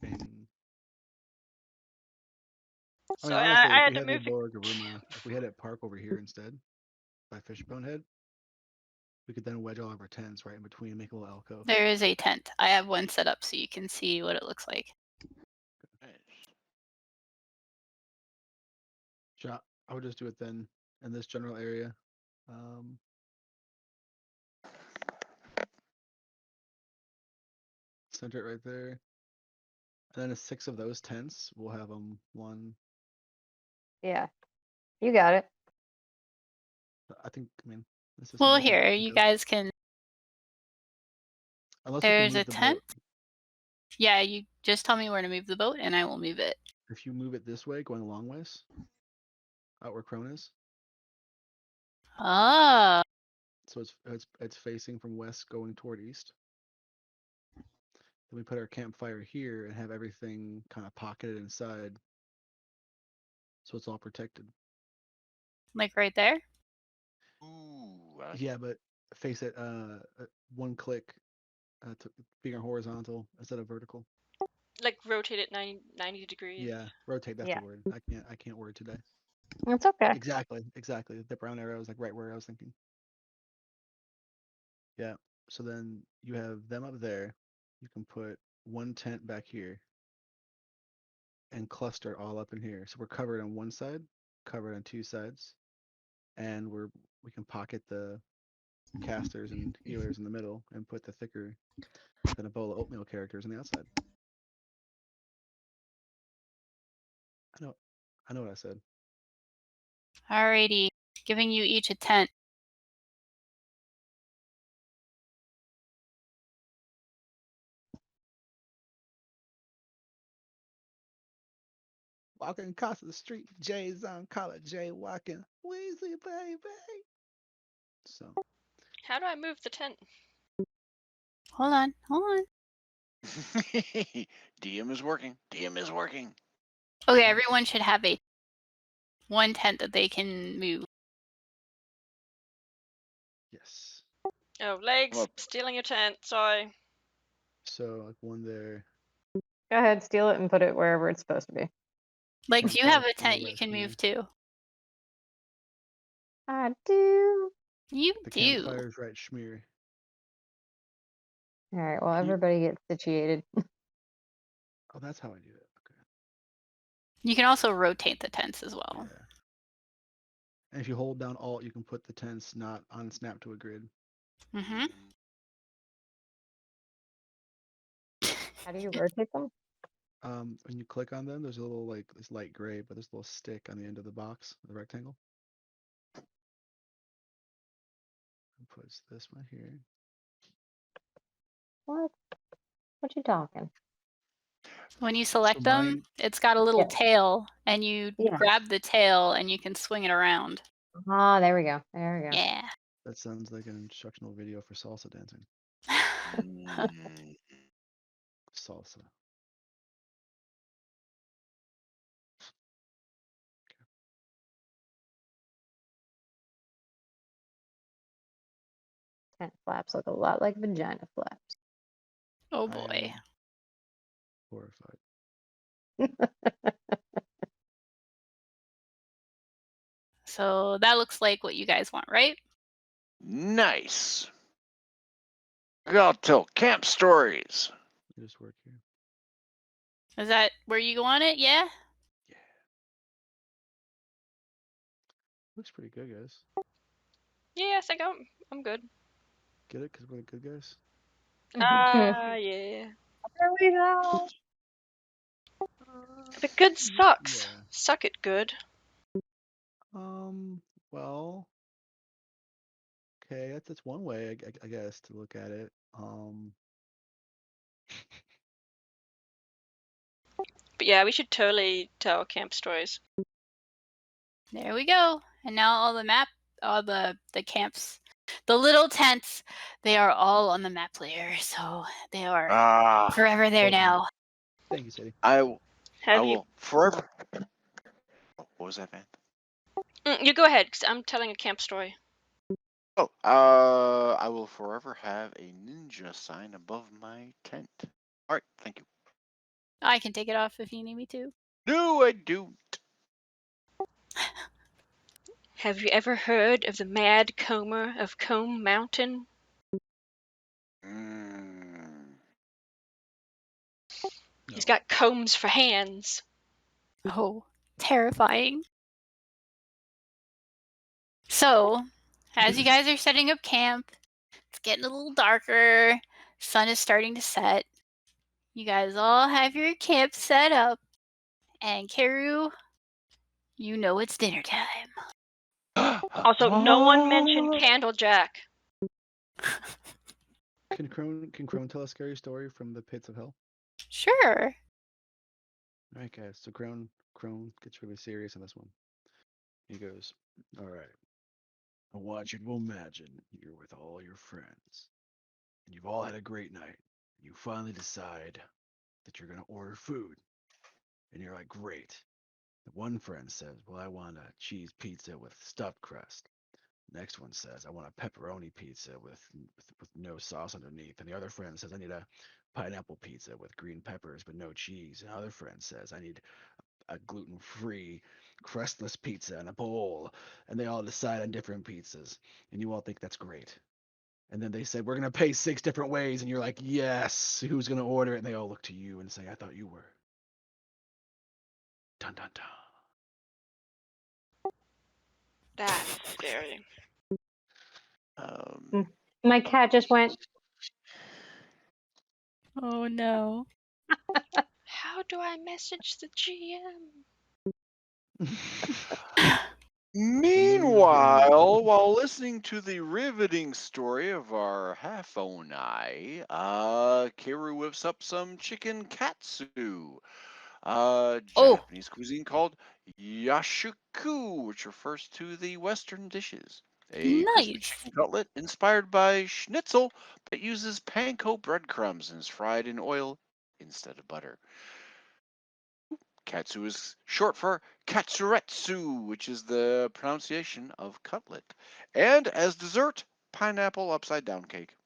bing. I mean, So honestly, I if had we to had the move. Borgaruma, if we had it park over here instead, by Fishbone Head, we could then wedge all of our tents right in between and make a little alcove. There is a tent. I have one set up so you can see what it looks like. Sure, I would just do it then in this general area. Center it right there. And then 6 of those tents, we'll have them one. Yeah, you got it. I mean, this is. Well, here, you guys can. Unless we can There's move a the tent. boat. Yeah, you just tell me where to move the boat and I will move it. If you move it this way, going a long ways, out where Crone is. Ah, So it's facing from west going toward east. Then we put our campfire here and have everything kind of pocketed inside, so it's all protected. like right there? Ooh, Yeah, but face it one click to being horizontal instead of vertical. Like rotate it 90 degrees. Yeah, rotate. That's Yeah. the word. I can't word today. It's okay. Exactly. The brown arrow is like right where I was thinking. Yeah. So then you have them up there. You can put one tent back here and cluster it all up in here. So we're covered on one side, covered on 2 sides, and we can pocket the casters and healers in the middle and put the thicker than a bowl of oatmeal characters on the outside. I know what I said. Alrighty, giving you each a tent. Walking across the street, Jay's on collar, Jay walking, Weezy baby. So How do I move the tent? Hold on. DM is working. Okay, everyone should have one tent that they can move. yes. Oh, legs, Well- stealing your tent, sorry. So like one there. Go ahead, steal it and put it wherever it's supposed to be. Like, you Campfire have a to the tent you west can here. move too. I do. You The do. campfire's right schmear. All right, well, Can you- everybody gets situated. Oh, that's how I do it. Okay. You can also rotate the tents as well. Yeah. And if you hold down Alt, you can put the tents not on snap to a grid. Mm-hmm. How do you rotate them? When you click on them, there's a little like this light gray, but there's a little stick on the end of the box, the rectangle. And puts this one here. What? What you talking? When you select So them, mine- it's got a little Yeah. tail, and you Yeah. grab the tail and you can swing it around. Ah, there we go. There we go. Yeah. That sounds like an instructional video for salsa dancing. Mm. Salsa. Tent flaps look a lot like vagina flaps. Oh I boy. am horrified. So that looks like what you guys want, right? Nice. I'll tell camp stories. You just work here. Is that where you want it? Yeah? Yeah. Looks pretty good, guys. Yeah, I think I'm good. Get it? Because we're the good guys? Yeah. There we go. The good sucks. Yeah. Suck it good. Well, okay, that's one way, I guess, to look at it. But yeah, we should totally tell camp stories. There we go. And now all the camps, the little tents, they are all on the map layer. So they are forever there Thank you. now. Thank you, Sadie. I Have you? will forever. What was that, man? You go ahead, because I'm telling a camp story. Oh, I will forever have a ninja sign above my tent. All right, thank you. I can take it off if you need me to. No, I don't. Have you ever heard of the Mad Comer of Comb Mountain? He's got combs for hands. Oh, terrifying. So, as you guys are setting up camp, it's getting a little darker. Sun is starting to set. You guys all have your camp set up. And Karu, you know it's dinner time. Also, no one mentioned Candlejack. Can Crone tell a scary story from the pits of hell? Sure. All right, guys. So Crone gets really serious in this one. He goes, "All right. I want you to imagine you're with all your friends, and you've all had a great night. You finally decide that you're gonna order food, and you're like, great. The one friend says, well, I want a cheese pizza with stuffed crust. Next one says, I want a pepperoni pizza with no sauce underneath. And the other friend says, I need a pineapple pizza with green peppers but no cheese. And another friend says, I need a gluten-free crustless pizza in a bowl. And they all decide on different pizzas. And you all think that's great. And then they say, we're going to pay 6 different ways. And you're like, yes, who's going to order it? And they all look to you and say, I thought you were. Dun, dun, dun. That's scary. My cat just went. Oh no. How do I message the GM? Meanwhile, while listening to the riveting story of our half-onai, Kiru whips up some chicken katsu, Japanese cuisine called yashuku, which refers to the Western dishes. A crispy Nice. chicken cutlet inspired by schnitzel that uses panko breadcrumbs and is fried in oil instead of butter. Katsu is short for katsuretsu, which is the pronunciation of cutlet. And as dessert, pineapple upside down cake.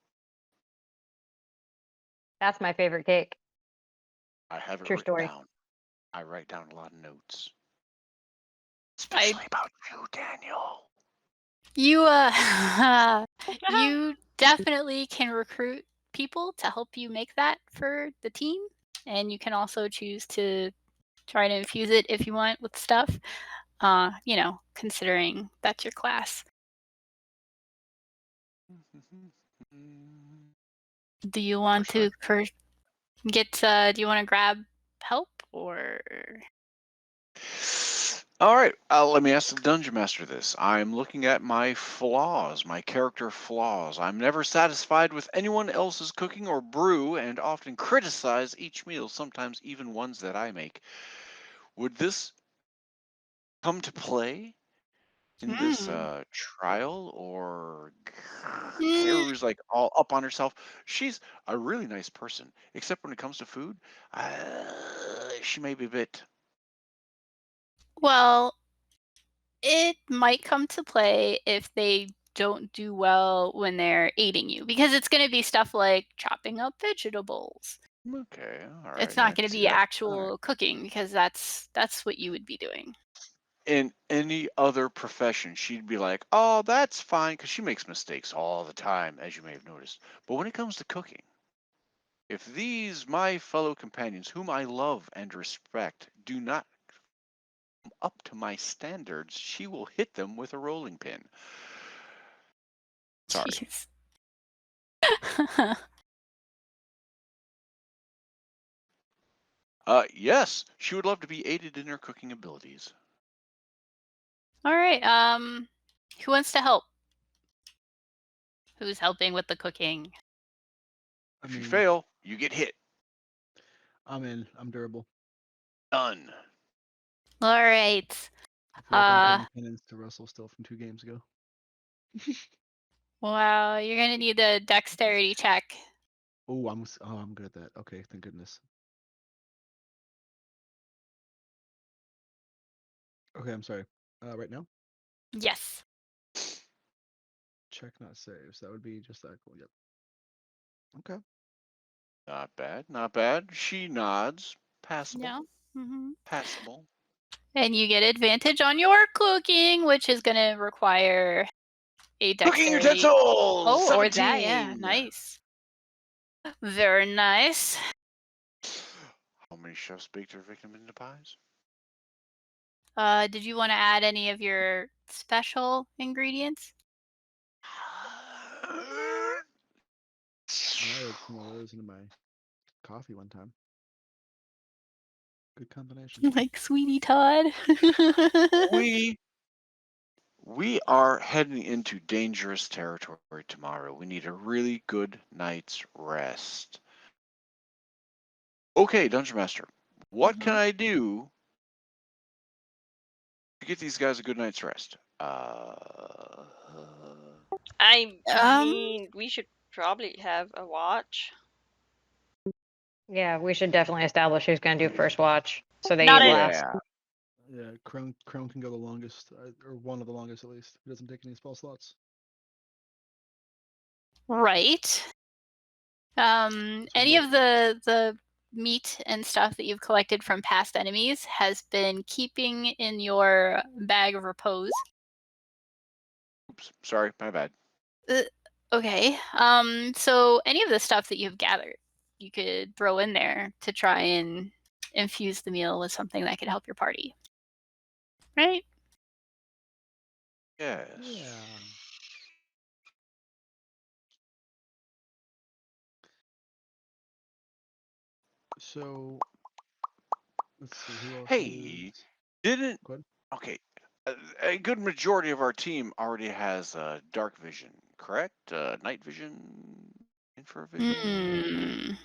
That's my favorite cake. I have it True written story. down. I write down a lot of notes. Especially about you, Daniel. You you definitely can recruit people to help you make that for the team, and you can also choose to try to infuse it if you want with stuff. Considering that's your class. Do you want to get do you want to grab help or All right, let me ask the Dungeon Master this. I'm looking at my flaws, my character flaws. I'm never satisfied with anyone else's cooking or brew and often criticize each meal, sometimes even ones that I make. Would this come to play in this trial, or Karu's like all up on herself? She's a really nice person, except when it comes to food, she may be a bit. Well, it might come to play if they don't do well when they're aiding you, because it's going to be stuff like chopping up vegetables. Okay, all right. It's not going to be All right. actual cooking, because that's what you would be doing. In any other profession, she'd be like, "Oh, that's fine," because she makes mistakes all the time, as you may have noticed. But when it comes to cooking, if these my fellow companions, whom I love and respect, do not come up to my standards, she will hit them with a rolling pin. Sorry. Yes, she would love to be aided in her cooking abilities. All right. Who wants to help? Who's helping with the cooking? If you fail, you get hit. I'm in. I'm durable. Done. All right. I feel like I'm paying penance to Russell still from 2 games ago. Wow, you're gonna need a dexterity check. Oh, I'm good at that. Okay, thank goodness. Okay, I'm sorry. Right now? Yes. Check not save. So that would be just that. Cool. Yep. Okay. Not bad. Not bad. She nods. Passable. Yeah. Mm-hmm. Passable. And you get advantage on your cooking, which is gonna require a Cooking dexterity. utensils. Oh, 17. or that, yeah, nice. Very nice. How many chefs baked their victim into pies? Did you want to add any of your special ingredients? I added some of those into my coffee one time. Good combination. Like Sweetie Todd. We are heading into dangerous territory tomorrow. We need a really good night's rest. Okay, Dungeon Master, what can I do to get these guys a good night's rest? I Um, mean, we should probably have a watch. Yeah, we should definitely establish who's going to do first watch so they Not eat a- last. Yeah, Crone can go the longest, or one of the longest at least. He doesn't take any spell slots. right. Any of the meat and stuff that you've collected from past enemies has been keeping in your bag of repose. Oops, sorry, my bad. Okay. So any of the stuff that you've gathered, you could throw in there to try and infuse the meal with something that could help your party. Right? Yes. Yeah. So let's see who else. Hey, Go ahead. okay. A good majority of our team already has dark vision, correct? Night vision, infrared vision.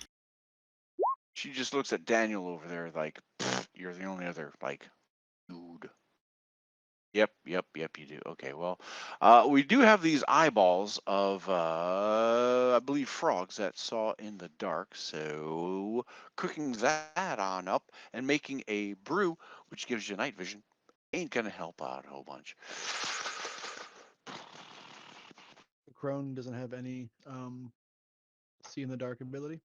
She just looks at Daniel over there like, you're the only other like dude. Yep, you do. Okay, well, we do have these eyeballs of, I believe, frogs that saw in the dark. So cooking that on up and making a brew, which gives you night vision, ain't gonna help out a whole bunch. Crone doesn't have any see in the dark ability.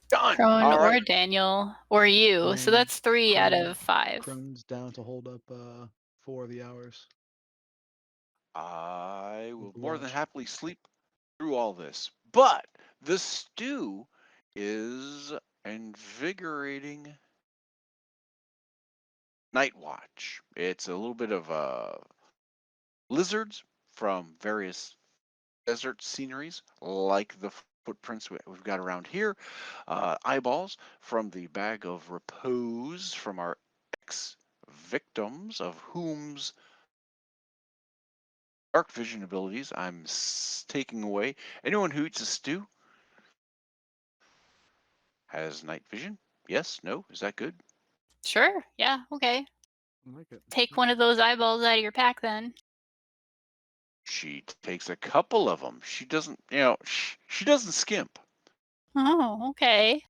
Done. Crone All or right. Daniel or you. So that's 3 out of 5. Crone's down to hold up 4 of the hours. I will more than Watch. happily sleep through all this. But the stew is invigorating night watch. It's a little bit of lizards from various desert sceneries, like the footprints we've got around here, eyeballs from the bag of repose from our ex-victims, of whom's dark vision abilities I'm taking away. Anyone who eats a stew has night vision. Yes? No? Is that good? Sure. Yeah. Okay. I like it. Take one of those eyeballs out of your pack then. She takes a couple of them. She doesn't, she doesn't skimp. Oh, okay.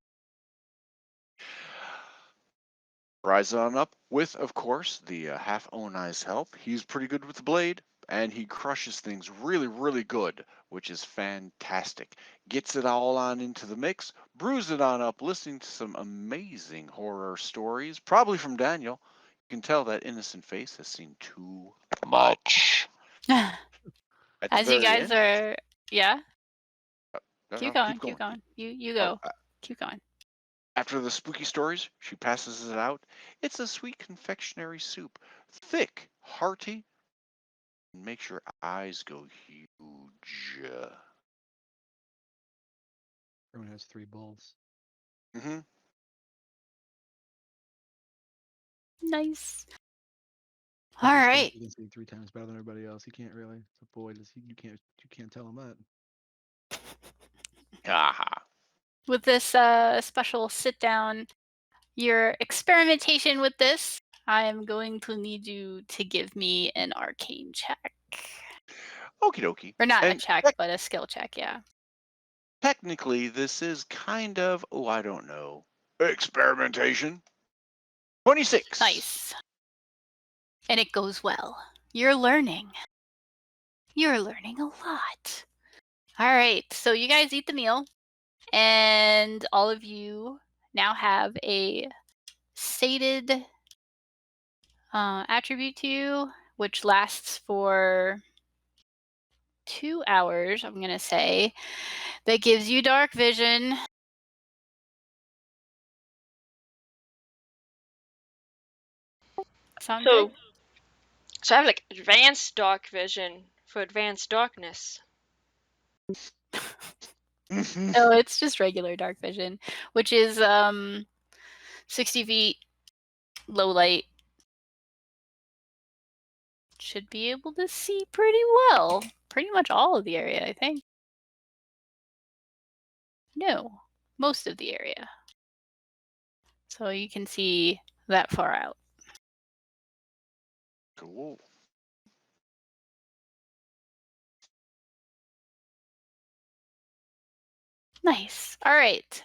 Rise on up with, of course, the half Onai's help. He's pretty good with the blade, and he crushes things really, really good, which is fantastic. Gets it all on into the mix, brews it on up, listening to some amazing horror stories, probably from Daniel. You can tell that innocent face has seen too much. At the As you very guys end, are, yeah. keep Keep going. going. You Oh, go. Keep going. after the spooky stories, she passes it out. It's a sweet confectionery soup, thick, hearty, and makes your eyes go huge. Crone has 3 bowls. Nice. All His right. You can see 3 times better than everybody else. He can't really. It's a boy. You can't tell him that. Haha. With this special sit down, your experimentation with this, I am going to need you to give me an arcane check. Okie dokie. Or not a And check, but a skill check, yeah. technically, this is kind of, I don't know, experimentation. 26. Nice. And it goes well. You're learning. You're learning a lot. All right, so you guys eat the meal, and all of you now have a sated attribute to you, which lasts for 2 hours, I'm going to say, that gives you dark vision. Sound good? So I have like advanced dark vision for advanced darkness. No, it's just regular dark vision, which is 60 feet, low light. Should be able to see pretty well. Pretty much all of the area, I think. No, most of the area. So you can see that far out. Cool. Nice. All right.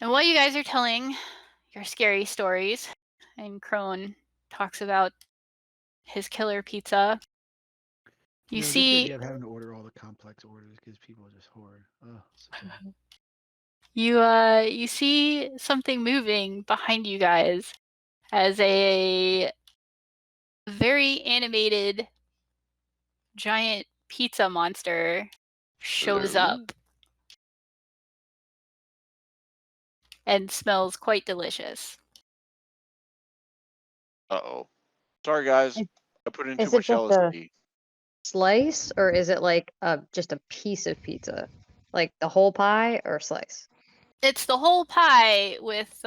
And while you guys are telling your scary stories, and Crone talks about his killer pizza, you Just the see idea of having to order all the complex orders gives people just horror. Oh, so bad. you see something moving behind you guys as a very animated giant pizza monster shows Hello? up and smells quite delicious. Uh-oh. Sorry, guys. Is- I put in too Is it much just a LSD. slice, or is it like just a piece of pizza? Like the whole pie or slice? It's the whole pie with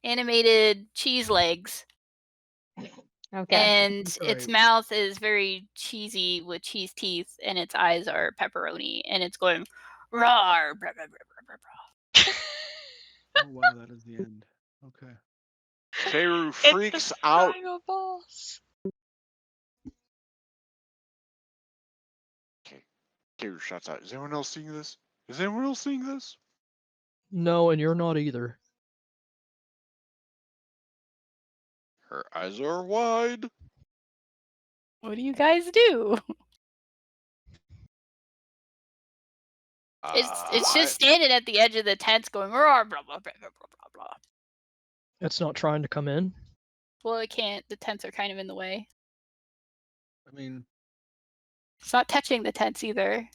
animated cheese legs. Okay. And Sorry. its mouth is very cheesy with cheese teeth, and its eyes are pepperoni, and it's going roar. Blah, blah, blah, blah, blah. Oh wow, that is the end. Okay. Keru It's freaks the out. final boss. Keru shouts out, is anyone else seeing this? Is anyone else seeing this? No, and you're not either. Her eyes are wide. What do you guys do? It's just standing at the edge of the tents going roar, blah, blah, blah, blah, blah, blah. It's not trying to come in. Well, it can't. The tents are kind of in the way. I mean, It's not touching the tents either.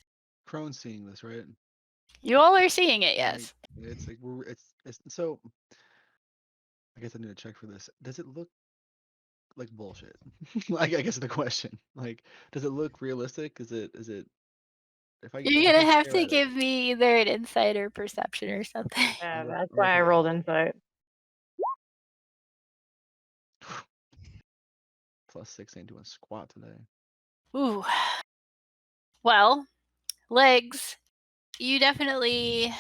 Crone's seeing this, right? You all are seeing it, Like, yes. it's like it's so. I guess I need to check for this. Does it look like bullshit? Like, I guess the question. Like, does it look realistic? Is it? If I You're gonna take a have stare to at it- give me either an insight or perception or something. Yeah, I'll that's roll why I for rolled insight. +6 ain't doing squat today. Ooh. Well, legs. You definitely.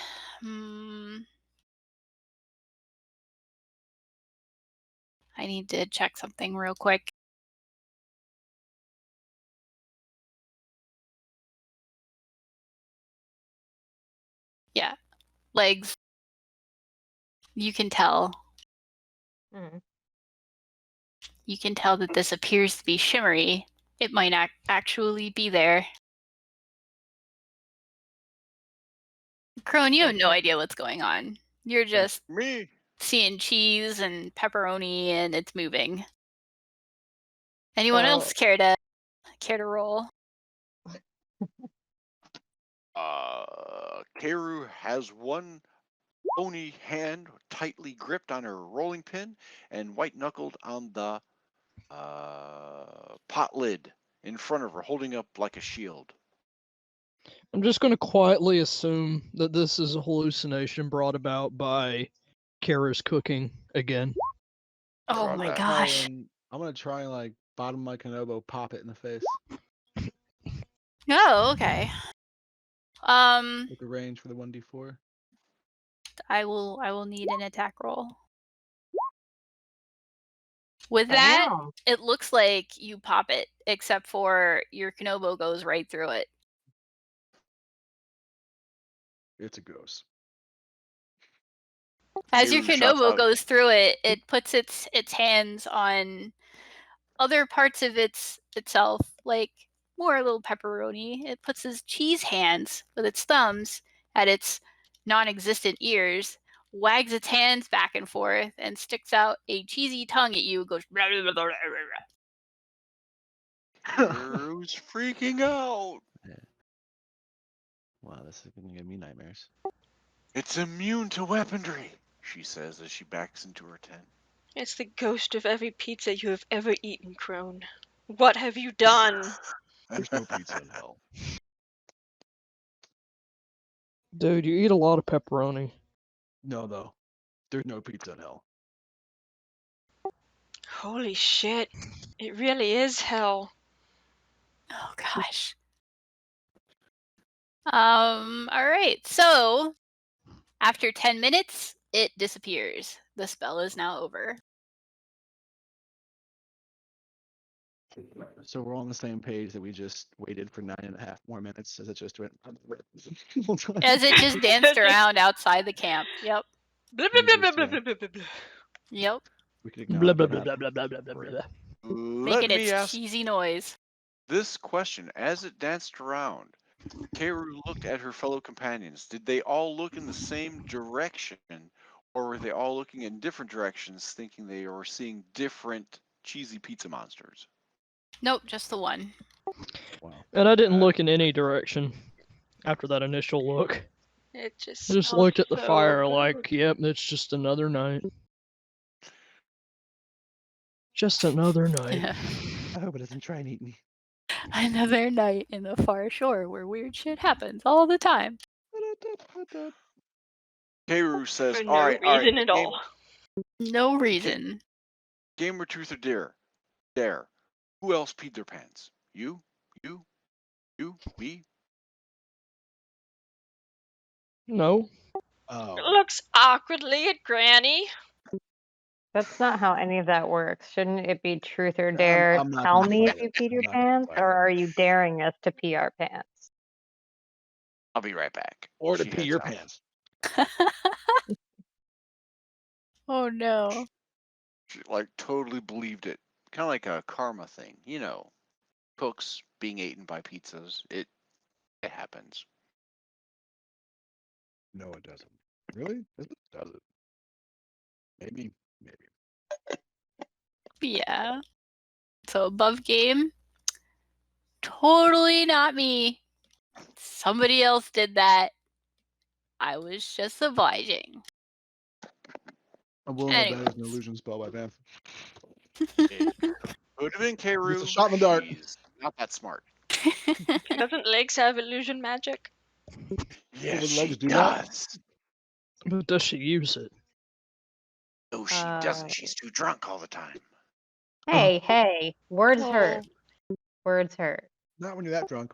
I need to check something real quick. Yeah, legs. You can tell. Mhm. You can tell that this appears to be shimmery. It might not actually be there. Crone, you have no idea what's going on. You're just Me? seeing cheese and pepperoni, and it's moving. Anyone else care to roll? Keru has one bony hand tightly gripped on her rolling pin and white knuckled on the pot lid in front of her, holding up like a shield. I'm just going to quietly assume that this is a hallucination brought about by Kara's cooking again. Oh Roger my that. gosh. I'm gonna try and like bottom of my Kenobo, pop it in the face Oh, okay. with the range for the 1d4. I will need an attack roll. With that, Damn. it looks like you pop it, except for your Kenobo goes right through it. It's a ghost. As your Keiru shouts Kenobo out, goes through it, it puts its hands on other parts of itself, like more a little pepperoni. It puts its cheese hands with its thumbs at its non-existent ears, wags its hands back and forth, and sticks out a cheesy tongue at you. Goes. Keiru's freaking out. Wow, this is gonna give me nightmares. It's immune to weaponry, she says as she backs into her tent. It's the ghost of every pizza you have ever eaten, Crone. What have you done? There's no pizza in hell. Dude, you eat a lot of pepperoni. No, though. There's no pizza in hell. Holy shit. It really is hell. Oh gosh. All right. So after 10 minutes, it disappears. The spell is now over. So we're all on the same page that we just waited for 9.5 more minutes as it just went. As it just danced around outside the camp. Yep. Blah, blah, blah, blah, blah, blah, blah, blah, blah. Yep. We could Blah acknowledge blah what blah blah happened. blah blah blah blah blah. Let Making me its ask cheesy noise. this question. As it danced around, Keiru looked at her fellow companions. Did they all look in the same direction, or were they all looking in different directions, thinking they were seeing different cheesy pizza monsters? Nope, just the one. Wow. And I didn't look in any direction after that initial look. It just I just smells looked at the so fire good. like, yep, it's just another night. Just another night. I hope it doesn't try and eat me. Another night in the far shore where weird shit happens all the time. Keiru says, For all no right, reason at all. No reason. Game or truth or dare? Dare. Who else peed their pants? You? Me? No. Oh. Looks awkwardly at Granny. That's not how any of that works. Shouldn't it be truth or dare? I'm not Tell gonna me fight if you it. peed your I'm not gonna pants, fight or it. are you daring us to pee our pants? I'll be right back. Or to She pee heads your out. pants. Oh no. She like totally believed it. Kind of like a karma thing, you know. Cooks being eaten by pizzas. It happens. No, it doesn't. Really? Does it? Maybe. Yeah. So above game. Totally not me. Somebody else did that. I was just obliging. I'm willing to bet it's an Anyways. illusion spell by Beth. It could have been Keiru. It's a shot in the dark. She's not that smart. Doesn't Legs have illusion magic? Yes, Would she Legs do that? does. But does she use it? No, she doesn't. She's too drunk all the time. Hey, words hurt. Oh. Words hurt. Not when you're that drunk.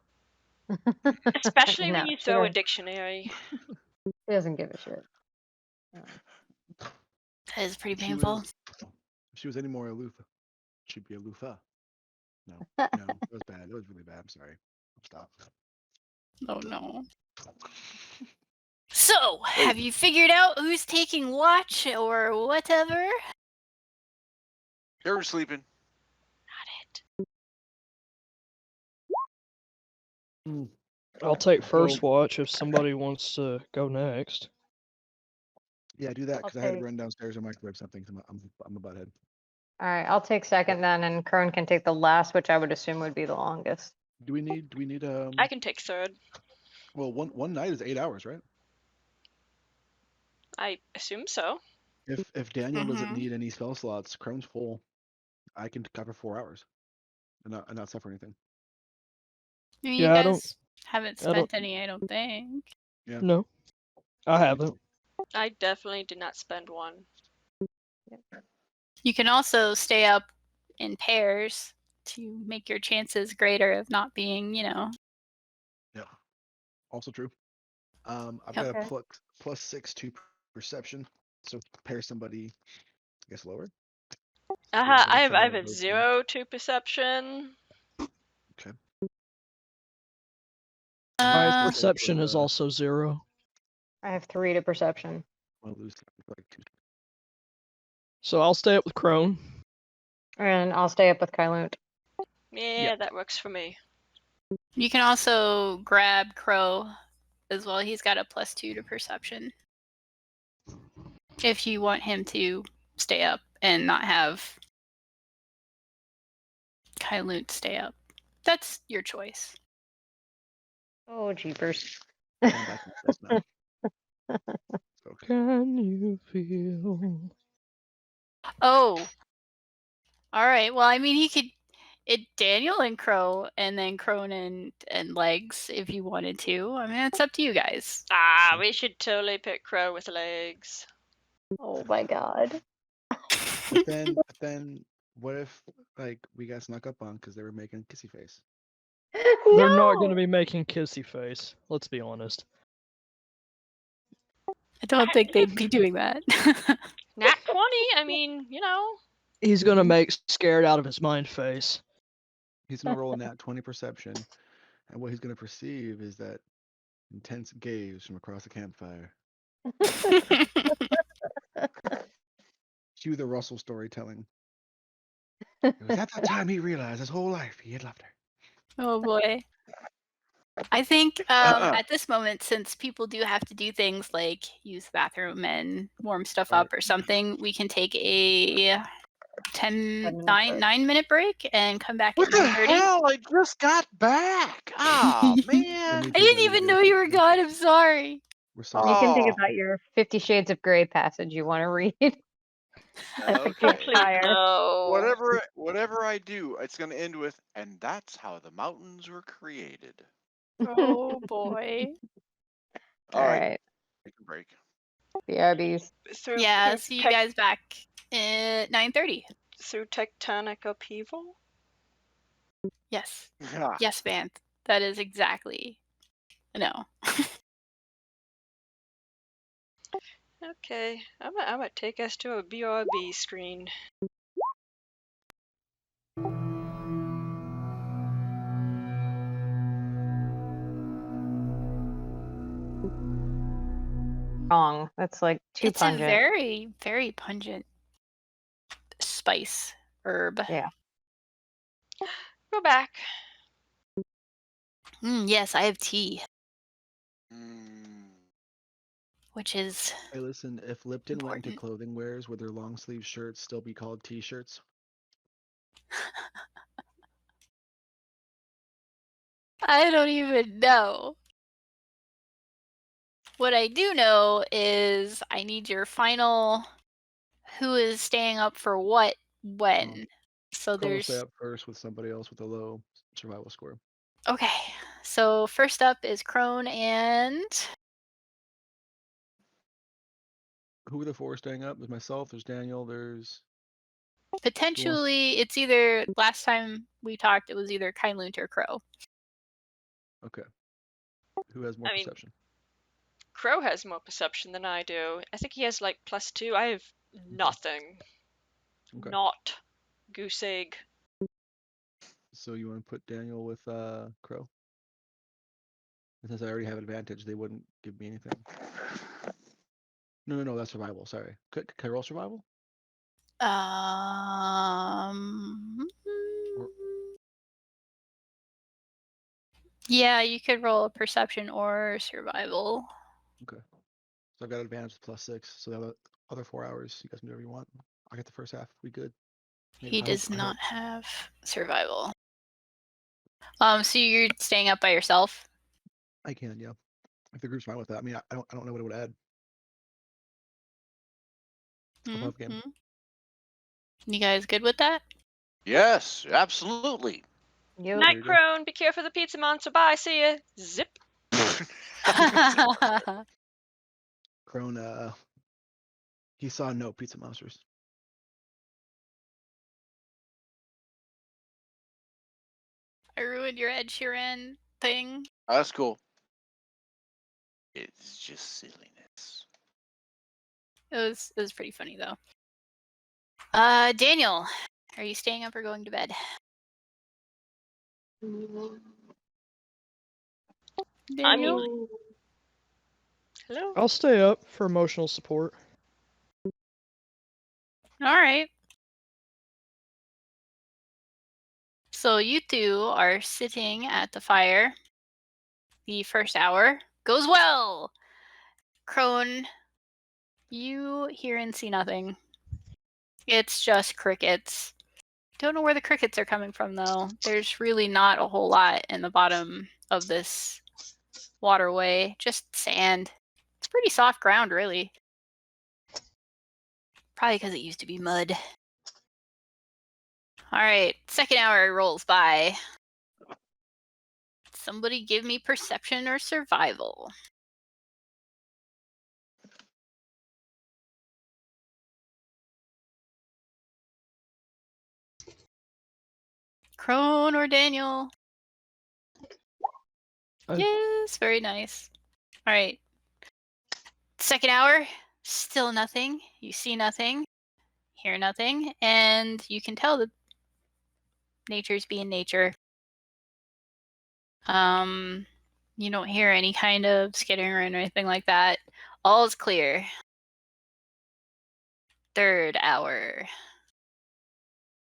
Especially No, when you she throw a doesn't- dictionary. She doesn't give a shit. That is pretty If she painful. was- If she was any more aloof, she'd be aloofa. No, it was bad. It was really bad. I'm sorry. Stop. Oh no. So, have you figured out who's taking watch or whatever? Keiru's sleeping. Not it. I'll take first Well- watch if somebody wants to go next. Yeah, do that I'll because I had to take- run downstairs and microwave something. So I'm a butthead. All right, I'll take second then, and Crone can take the last, which I would assume would be the longest. Do we need I can take third. Well, one night is 8 hours, right? I assume so. If Daniel doesn't Mhm. need any spell slots, Chrome's full. I can cover 4 hours and not suffer anything. You Yeah, I don't- guys haven't I don't- spent any, I don't think. Yeah. No. I haven't. I definitely did not spend one. You can also stay up in pairs to make your chances greater of not being, Yeah. Also true. I've got Okay. a +6 to perception. So pair somebody, I guess, lower. I have Somebody a low 0 to perception. Okay. My Uh, perception is also 0. I have 3 to perception. I'll lose like 2. So I'll stay up with Crone. And I'll stay up with Kylunt. Yeah, that works for me. you can also grab Crow as well. He's got a +2 to perception. If you want him to stay up and not have Kylunt stay up. That's your choice. Oh, jeepers. I'm back in this now. So, Can you feel? Oh. All right. Well, I mean, he could Daniel and Crow, and then Crone and Legs if you wanted to. I mean, it's up to you guys. Ah, we should totally pick Crow with legs. Oh my god. but then, what if like we got snuck up on because they were making kissy face? They're not going to No! be making kissy face. Let's be honest. I don't think they'd be doing that. Nat 20, I mean, He's going to make scared out of his mind face. He's gonna roll in that 20 perception, and what he's gonna perceive is that intense gaze from across the campfire. Cue the Russell storytelling. It was at that time he realized his whole life he had loved her. Oh boy. I think at this moment, since people do have to do things like use the bathroom and warm stuff Right. up or something, we can take a 10-minute 9-minute break and come back What at the 9:30. hell? I just got back. Oh Me man. too, I didn't buddy. even know you were gone. I'm sorry. We're You sorry. can think Oh. about your 50 Shades of Grey passage you want to read at the Okay. campfire. no. Whatever I do, it's gonna end with, and that's how the mountains were created. Oh boy. All right, Alright. take a break. BRBs. Through, Yeah, through see you tec- guys back at 9:30. through tectonic upheaval? Yes. Ah, Yes, Van. That is exactly. No. Okay, I'm gonna take us to a BRB screen. Wrong. That's like too It's pungent. a very, very pungent spice herb. Yeah. Go back. Yes, I have tea, mm. which is Hey, listen, if Lipton went into important. clothing wears, would their long sleeve shirts still be called t-shirts? I don't even know. What I do know is I need your final who is staying up for what when. So Crow will stay there's up first with somebody else with a low survival score. okay. So first up is Crone and Who are the 4 staying up? There's myself, there's Daniel, there's potentially it's either last time we talked it was either Kylunt or Crow. okay. Who has more I mean, perception? Crow has more perception than I do. I think he has like +2. I have nothing. Okay. Not goose egg. So you want to put Daniel with Crow? And since I already have advantage, they wouldn't give me anything. No, that's survival. Sorry. Can I roll survival? Or- Yeah, you could roll a perception or survival. Okay. So I've got advantage with +6. So the other 4 hours, you guys can do whatever you want. I get the first half. We good. He I does hope- not have survival. So you're staying up by yourself? I can, yeah. If the group's fine with that. I mean, I don't know what it would add. Above game. Mhm. You guys good with that? Yes, absolutely. Yep. Night you go. Crone, be careful of the pizza monster. Bye, see ya. Zip. Crone, he saw no pizza monsters. I ruined your Ed Sheeran thing. That's cool. It's just silliness. It was pretty funny though. Daniel, are you staying up or going to bed? Daniel? Hello? I'll stay up for emotional support. All right. So you two are sitting at the fire. The first hour goes well. Crone, you hear and see nothing. It's just crickets. Don't know where the crickets are coming from though. There's really not a whole lot in the bottom of this waterway. Just sand. It's pretty soft ground, really. Probably because it used to be mud. All right, second hour rolls by. Somebody give me perception or survival. Crone or Daniel? Yes, very nice. All right. Second hour, still nothing. You see nothing, hear nothing, and you can tell that nature's being nature. You don't hear any kind of skittering or anything like that. All is clear. Third hour.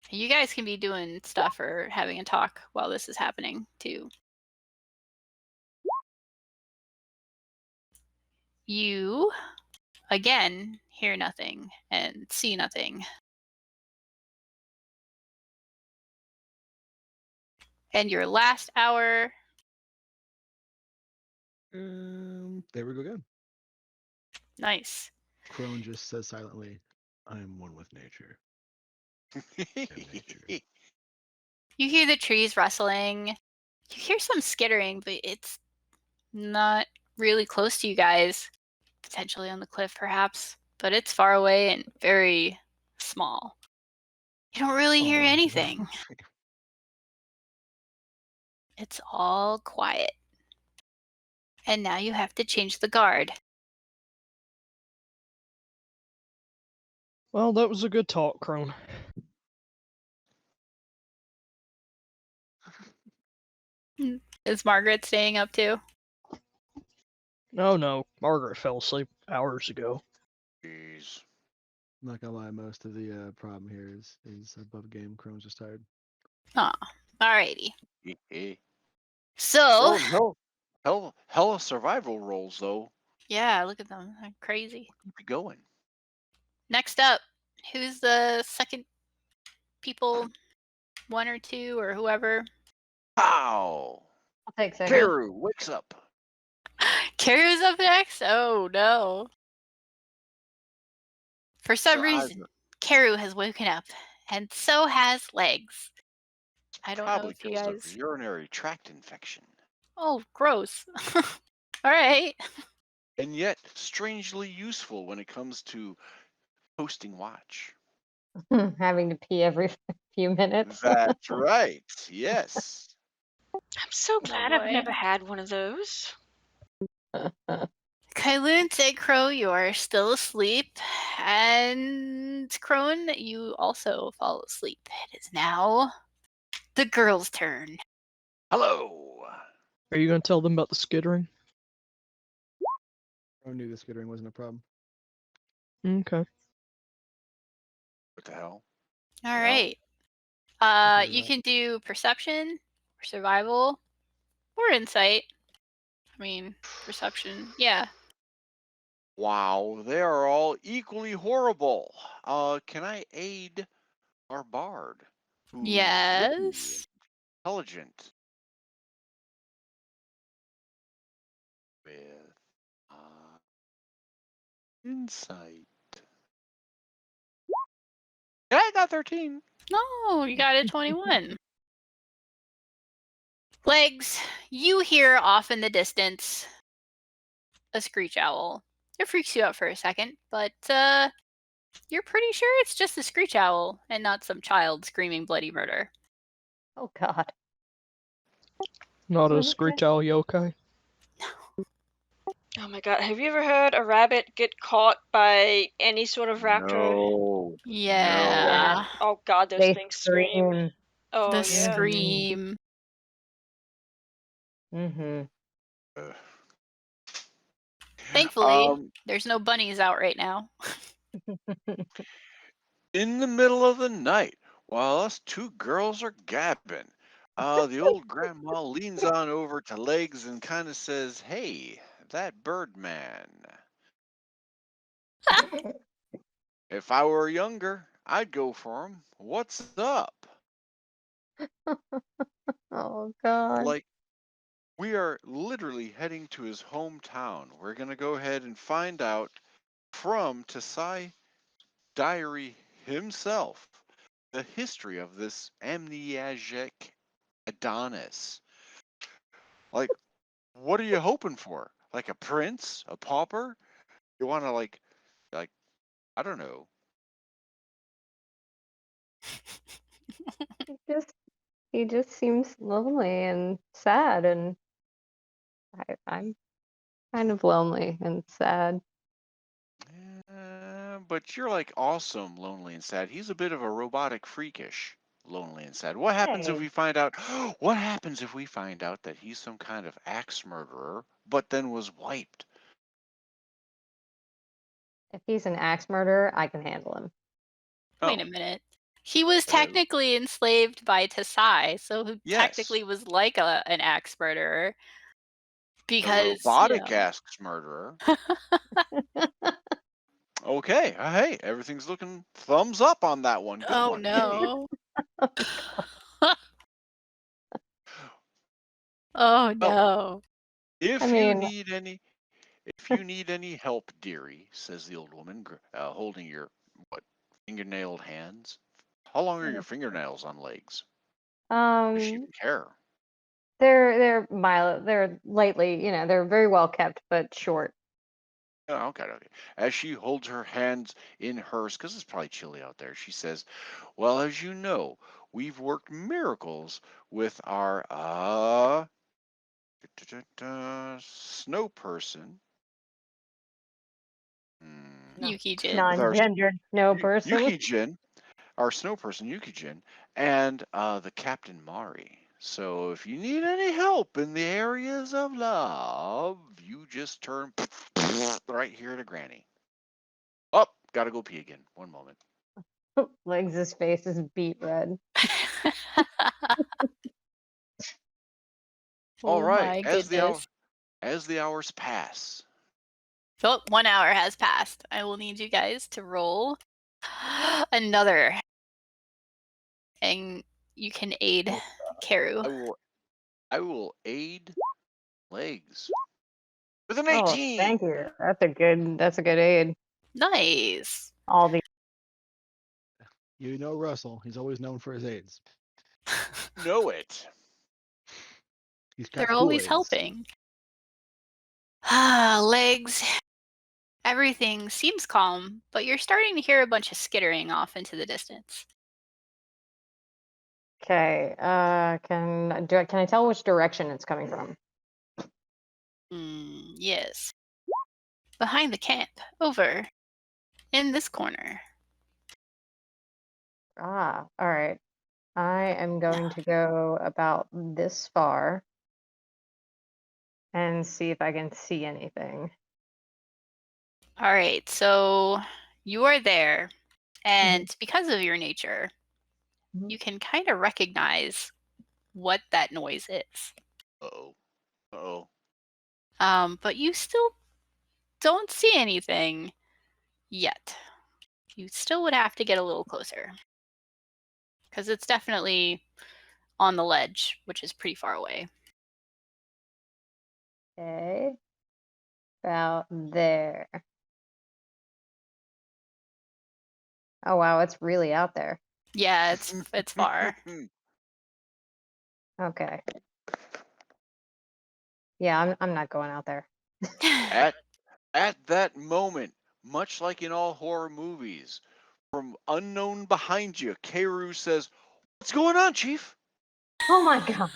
You guys can be doing stuff or having a talk while this is happening too. You, again, hear nothing and see nothing. And your last hour. There we go again. Nice. Crone just says silently, "I am one with nature." nature. You hear the trees rustling. You hear some skittering, but it's not really close to you guys. Potentially on the cliff, perhaps. But it's far away and very small. You don't really hear anything. It's all quiet. And now you have to change the guard. Well, that was a good talk, Crone. Is Margaret staying up too? No, Margaret fell asleep hours ago. Jeez. I'm not gonna lie, most of the problem here is above game. Crone's just tired. Aw, alrighty. Well, So, hella survival rolls though. yeah, look at them. They're crazy. Keep it going. Next up, who's the second people? One or two or whoever? Pow! I'll take second. Karu wakes up. Karu's up next? Oh no. For some Her eyes reason, are Karu has woken up, and so has Legs. I don't know probably if you because guys. of urinary tract infection. Oh, gross. All right. And yet strangely useful when it comes to posting watch. Having to pee every few minutes. That's right. Yes. I'm so glad I've boy. never had one of those. Kylun and Crow, you are still asleep. And Crone, you also fall asleep. It is now the girl's turn. Hello. Are you going to tell them about the skittering? Crone knew the skittering wasn't a problem. Okay. What the hell? All Well, right. Okay, You that. can do perception, or survival, or insight. I mean, perception. Yeah. Wow, they are all equally horrible. Can I aid our bard? Who's witty Yes. and intelligent. With insight. Yeah, I got 13. No, you got a 21. Legs, you hear off in the distance a screech owl. It freaks you out for a second, but you're pretty sure it's just a screech owl and not some child screaming bloody murder. Oh God. Not a screech owl yokai. Oh my god, have you ever heard a rabbit get caught by any sort of raptor? No. Yeah. Oh god, those They things scream. scream. Oh The yeah. scream. Mm-hmm. No. Thankfully, there's no bunnies out right now. In the middle of the night, while us two girls are gabbing, the old grandma leans on over to Legs and kind of says, "Hey, that Birdman. If I were younger, I'd go for him. What's up?" Oh God. Like, we are literally heading to his hometown. We're going to go ahead and find out from Tasai Diary himself the history of this amnesiac Adonis. Like, what are you hoping for? Like a prince? A pauper? You want to like, I don't know. He just seems lonely and sad, and I'm kind of lonely and sad. But you're like awesome, lonely and sad. He's a bit of a robotic freakish, lonely and sad. What happens if Hey. we find out? What happens if we find out that he's some kind of axe murderer, but then was wiped? If he's an axe murderer, I can handle him. Wait Oh, a minute. He was hello. technically enslaved by Tasai, so who Yes. technically was like an axe murderer. A Because robotic axe murderer. Okay, hey, everything's looking thumbs up on that one. Good oh one. Yay. no. Oh no. If I you mean, need any, if you need any help, dearie, says the old woman, holding your fingernailed hands. How long are your fingernails on Legs? Does she even care? they're mild, they're lightly, they're very well kept, but short. Oh, okay. As she holds her hands in hers, because it's probably chilly out there, she says, "Well, as you know, we've worked miracles with our snow person." Yuki-jin. With our Non-gendered snow person. Yuki-jin, our snow person, Yuki-jin, and the Captain Mari. So if you need any help in the areas of love, you just turn right here to Granny. Oh, gotta go pee again. One moment. Legs' face is beet red. All Oh right. my goodness. As the hours pass. So 1 hour has passed. I will need you guys to roll another. And you can aid Karu. I will aid Legs with an Oh, 18. thank you. That's a good aid. Nice. All the You know Russell. He's always known for his aids. Know it. He's got They're always Kool-Aids. helping. Legs. Everything seems calm, but you're starting to hear a bunch of skittering off into the distance. Okay. Can I tell which direction it's coming from? Yes. Behind the camp. Over. In this corner. All right. I am going to go about this far and see if I can see anything. All right, so you are there, and because of your nature, you can kind of recognize what that noise is. Uh-oh. But you still don't see anything yet. You still would have to get a little closer. Because it's definitely on the ledge, which is pretty far away. Okay. About there. Oh wow, it's really out there. Yeah, it's far. Okay. Yeah, I'm not going out there. At that moment, much like in all horror movies, from unknown behind you, Karu says, "What's going on, Chief?" Oh my god.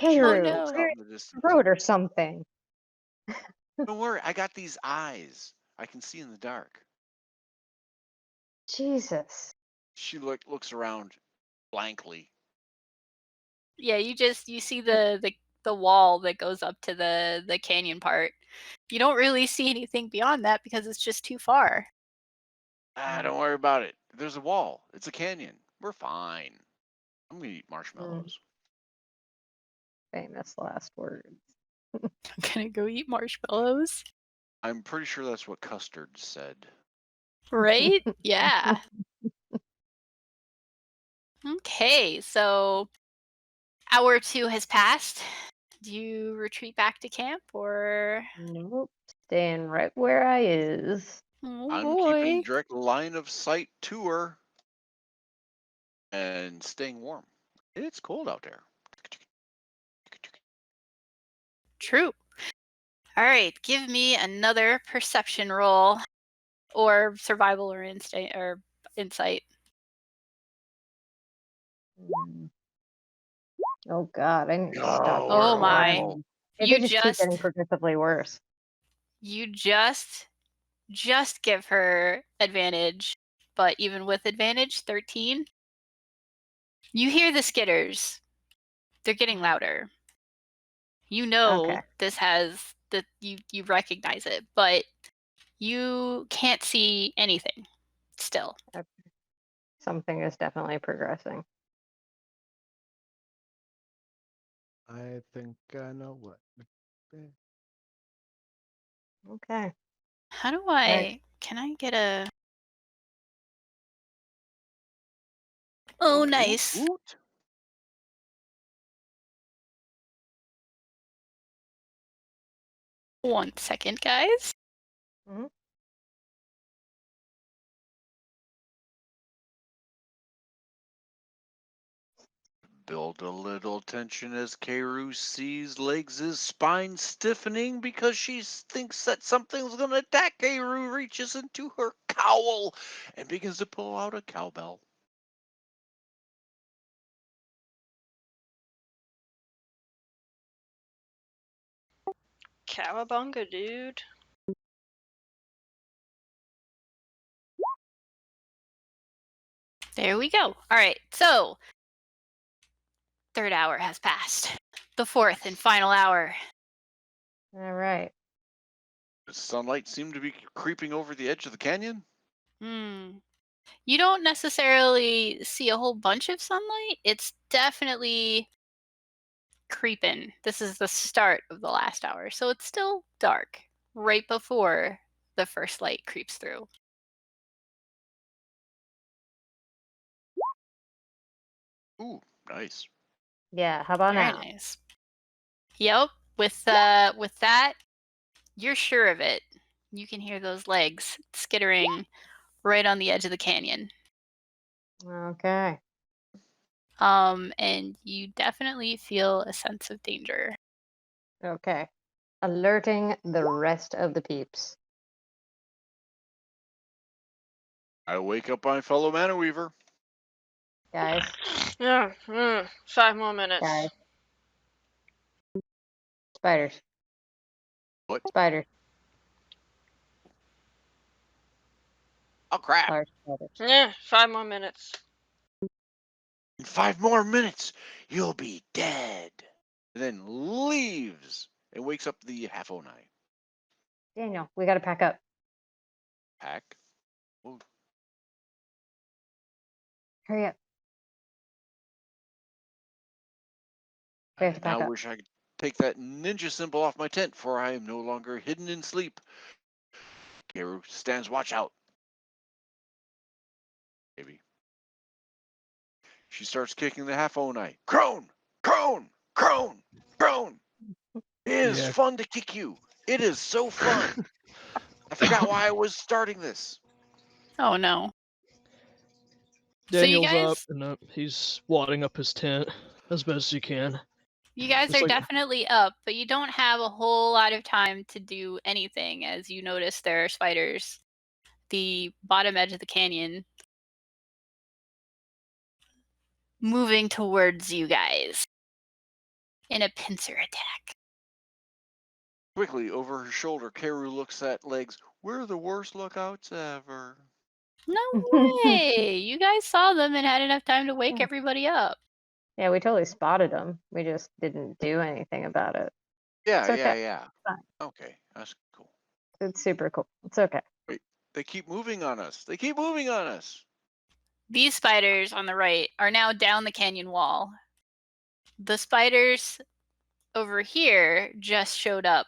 Kairu, no. Out clear in the your distance. throat or something. Don't worry, I got these eyes. I can see in the dark. Jesus. She looks around blankly. Yeah, you see the wall that goes up to the canyon part. You don't really see anything beyond that because it's just too far. Don't worry about it. There's a wall. It's a canyon. We're fine. I'm gonna eat marshmallows. Famous last words. I'm gonna go eat marshmallows. I'm pretty sure that's what Custard said. Right? Yeah. Okay, so hour 2 has passed. Do you retreat back to camp or? Nope. Staying right where I is. Oh I'm keeping boy. direct line of sight to her and staying warm. It's cold out there. True. All right, give me another perception roll, or survival or instinct or insight. Mm. Oh God, I need to stop. Oh, these Oh we're my. awful. They just keep getting progressively worse. You just give her advantage, but even with advantage, 13. You hear the skitters. They're getting louder. You know Okay. this has that you recognize it, but you can't see anything still. Something is definitely progressing. I think I know what. Okay. How do Right. can I get a Oh, nice. Oot. 1 second, guys. Mhm. Build a little tension as Kairu sees Legs' spine stiffening because she thinks that something's going to attack. Kairu reaches into her cowl and begins to pull out a cowbell. Cowabunga, dude. There we go. All right, so 3rd hour has passed. The 4th and final hour. All right. The sunlight seemed to be creeping over the edge of the canyon. You don't necessarily see a whole bunch of sunlight. It's definitely creeping. This is the start of the last hour, so it's still dark right before the first light creeps through. Ooh, nice. Yeah. How about Very now? nice. Yep. With that, you're sure of it. You can hear those legs skittering right on the edge of the canyon. Okay. And you definitely feel a sense of danger. Okay. Alerting the rest of the peeps. I wake up my fellow Mana Weaver. Guys. Yeah, 5 more minutes. Guys. Spiders. What? Spiders. Oh, crap. Large spiders. Yeah, 5 more minutes. In 5 more minutes, you'll be dead. And then leaves and wakes up the Half-Onai. Daniel, we got to pack up. Pack. Ooh. Hurry up. We have to Now pack up. wish I could take that ninja symbol off my tent, for I am no longer hidden in sleep. Kairu stands watch out. Maybe. She starts kicking the Half-Onai. Crone! Crone! Crone! Crone! It is Yeah. fun to kick you. It is so fun. I forgot why I was starting this. Oh no. Daniel's so you up guys, and he's wadding up his tent as best as he can. you guys Just are like- definitely up, but you don't have a whole lot of time to do anything as you notice there are spiders. The bottom edge of the canyon moving towards you guys. in a pincer attack. Quickly, over her shoulder, Karu looks at Legs. We're the worst lookouts ever. No way! You guys saw them and had enough time to wake Yeah. everybody up. Yeah, we totally spotted them. We just didn't do anything about it. Yeah, It's okay. yeah. Fine. Okay, that's cool. It's super cool. It's okay. Wait, they keep moving on us. They keep moving on us. These spiders on the right are now down the canyon wall. The spiders over here just showed up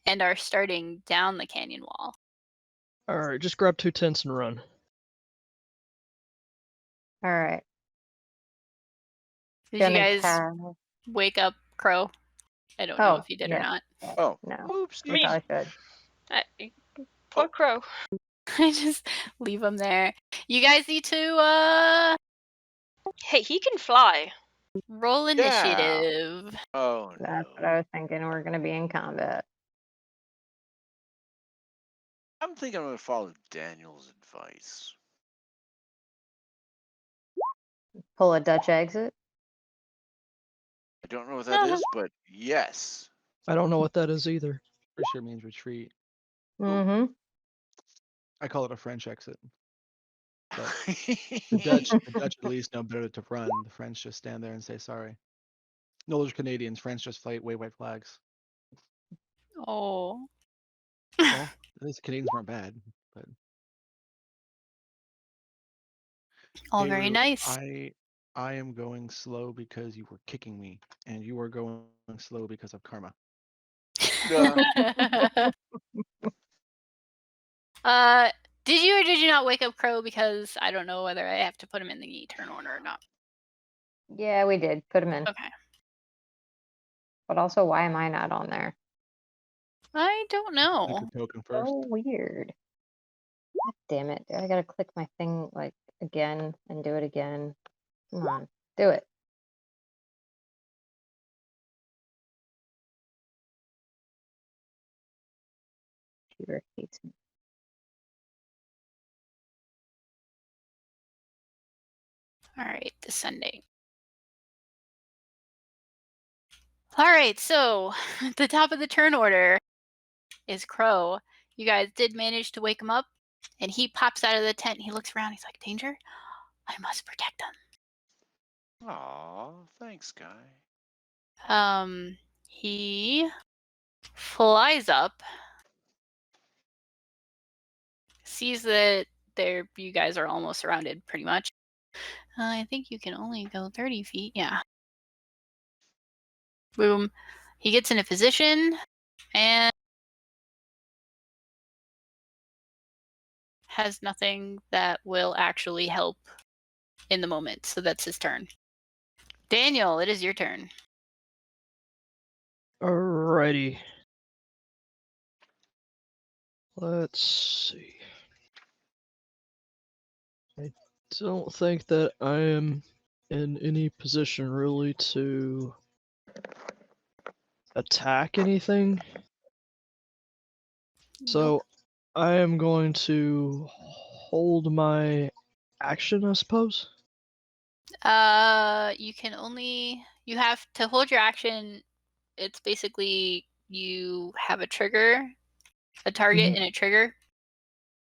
and are starting down the canyon wall. All right, just grab 2 tents and run. All right. Did Gonna you guys cast. wake up Crow? I don't know Oh, if you did or yeah. not. Oh, No, oops. we probably should. Poor Crow. I just leave them there. You guys need to Hey, he can fly. roll initiative. Oh, That's no. what I was thinking. We're gonna be in combat. I'm thinking I'm going to follow Daniel's advice. Pull a Dutch exit. I don't know what that is, but yes. I don't know what that is either. For sure means retreat. Mm-hmm. I call it a French exit. But the Mm-hmm. Dutch at least know better to run. The French just stand there and say sorry. No, those are Canadians. French just wave white flags. Oh. Well, at least Canadians weren't bad, but All very Karu, nice. I am going slow because you were kicking me, and you are going slow because of karma. Did you or did you not wake up Crow? Because I don't know whether I have to put him in the turn order or not. Yeah, we did put him in. Okay. But also, why am I not on there? I don't know. Click the token first. So weird. God damn it! I gotta click my thing like again and do it again. Come on, do it. Computer hates me. All right, descending. All right, so the top of the turn order is Crow. You guys did manage to wake him up, and he pops out of the tent. He looks around. He's like, "Danger! I must protect him." Aw, thanks, Guy. He flies up, sees that you guys are almost surrounded, pretty much. I think you can only go 30 feet. Yeah. Boom. He gets in a position and has nothing that will actually help in the moment. So that's his turn. Daniel, it is your turn. Alrighty. Let's see. I don't think that I am in any position really to attack anything. So I am going to hold my action, I suppose. You have to hold your action. It's basically you have a trigger, a target and a trigger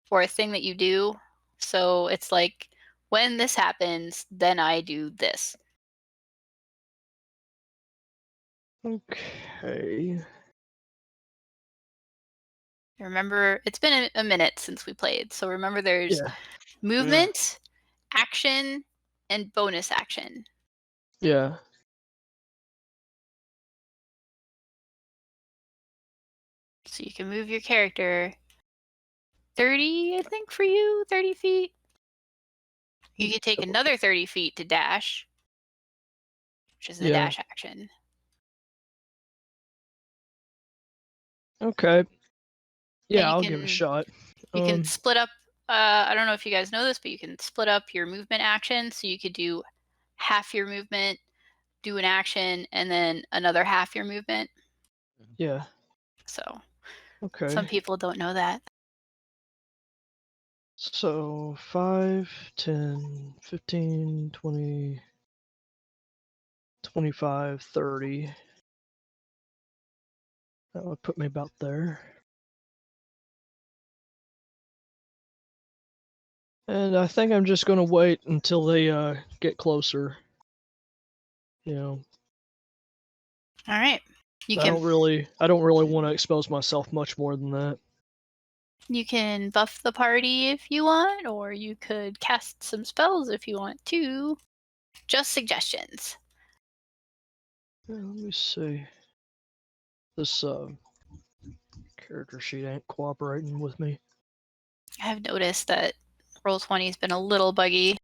for a thing that you do. So it's like, when this happens, then I do this. Okay. Remember, it's been a minute since we played. So remember, there's movement, action, and bonus action. Yeah. So you can move your character 30, I think, for you, 30 feet. You can take another 30 feet to dash, which is the dash action. Okay. Yeah, I'll can, give it a shot. You can split up. I don't know if you guys know this, but you can split up your movement action. So you could do half your movement, do an action, and then another half your movement. Yeah. So Okay. some people don't know that. So 5, 10, 15, 20, 25, 30. That would put me about there. And I think I'm just going to wait until they get closer. You know, All right. I don't really want to expose myself much more than that. You can buff the party if you want, or you could cast some spells if you want to. Just suggestions. Yeah, let me see. This character sheet ain't cooperating with me. I have noticed that Roll20 has been a little buggy.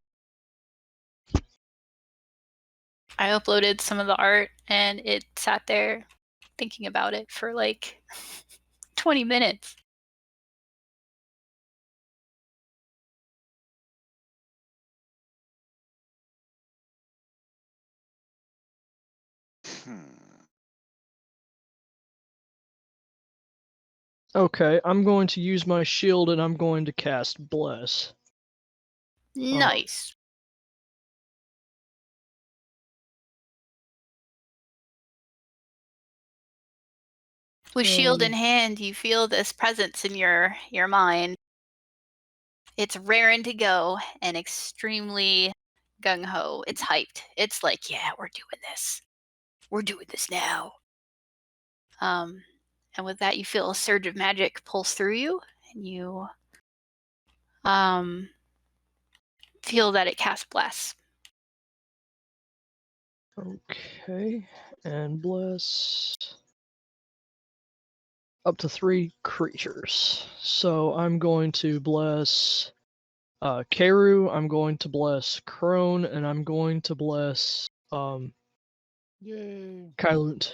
I uploaded some of the art and it sat there thinking about it for like 20 minutes. Okay, I'm going to use my shield and I'm going to cast Bless. Nice. With shield in hand, you feel this presence in your mind. It's raring to go and extremely gung-ho. It's hyped. It's like, yeah, we're doing this. We're doing this now. And with that, you feel a surge of magic pulse through you, and you feel that it casts Bless. Okay, and Bless up to 3 creatures. So I'm going to bless Keru, I'm going to bless Crone, and I'm going to bless Yay. Kylunt.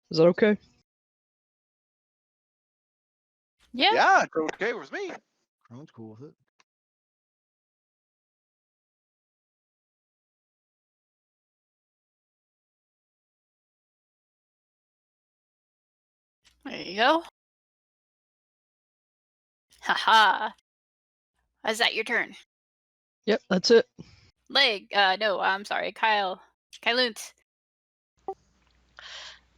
Is that okay? Yeah, it's okay with me. Crone's cool with it. There you go. Haha. Is that your turn? Yep, that's it. No, I'm sorry, Kylunt.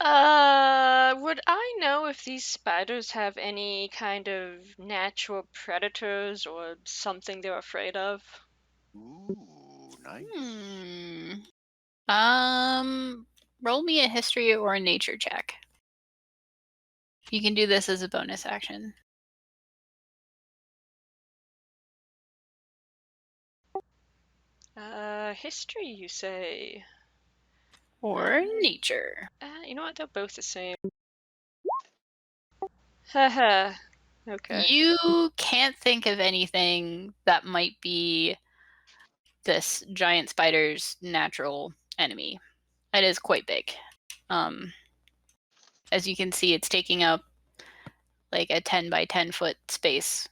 Would I know if these spiders have any kind of natural predators or something they're afraid of? Ooh, nice. Roll me a history or a nature check. You can do this as a bonus action. History, you say? Or nature. You know what? They're both the same. Haha. Okay. You can't think of anything that might be this giant spider's natural enemy. It is quite big. As you can see, it's taking up like a 10 by 10 foot space.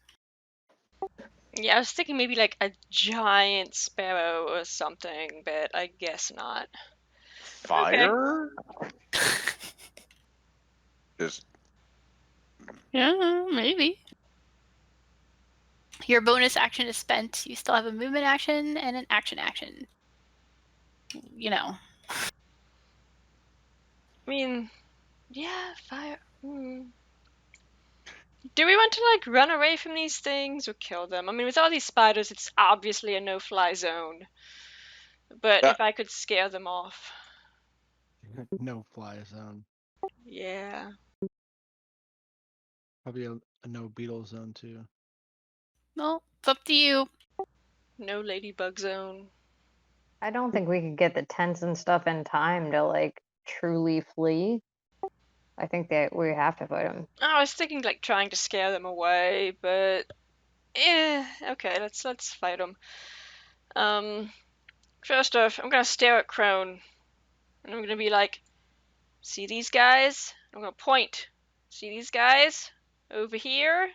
Yeah, I was thinking maybe like a giant sparrow or something, but I guess not. Fire? Just Yeah, maybe. Your bonus action is spent. You still have a movement action and an action. You know. I mean, yeah, fire. Do we want to like run away from these things or kill them? I mean, with all these spiders, it's obviously a no-fly zone. But if I could scare them off. No fly zone. Yeah. Probably a no beetle zone too. Well, it's up to you. No ladybug zone. I don't think we could get the tents and stuff in time to like truly flee. I think that we have to fight them. I was thinking like trying to scare them away, but okay, let's fight them. First off, I'm gonna stare at Crone, and I'm gonna be like, see these guys? I'm gonna point. See these guys over here?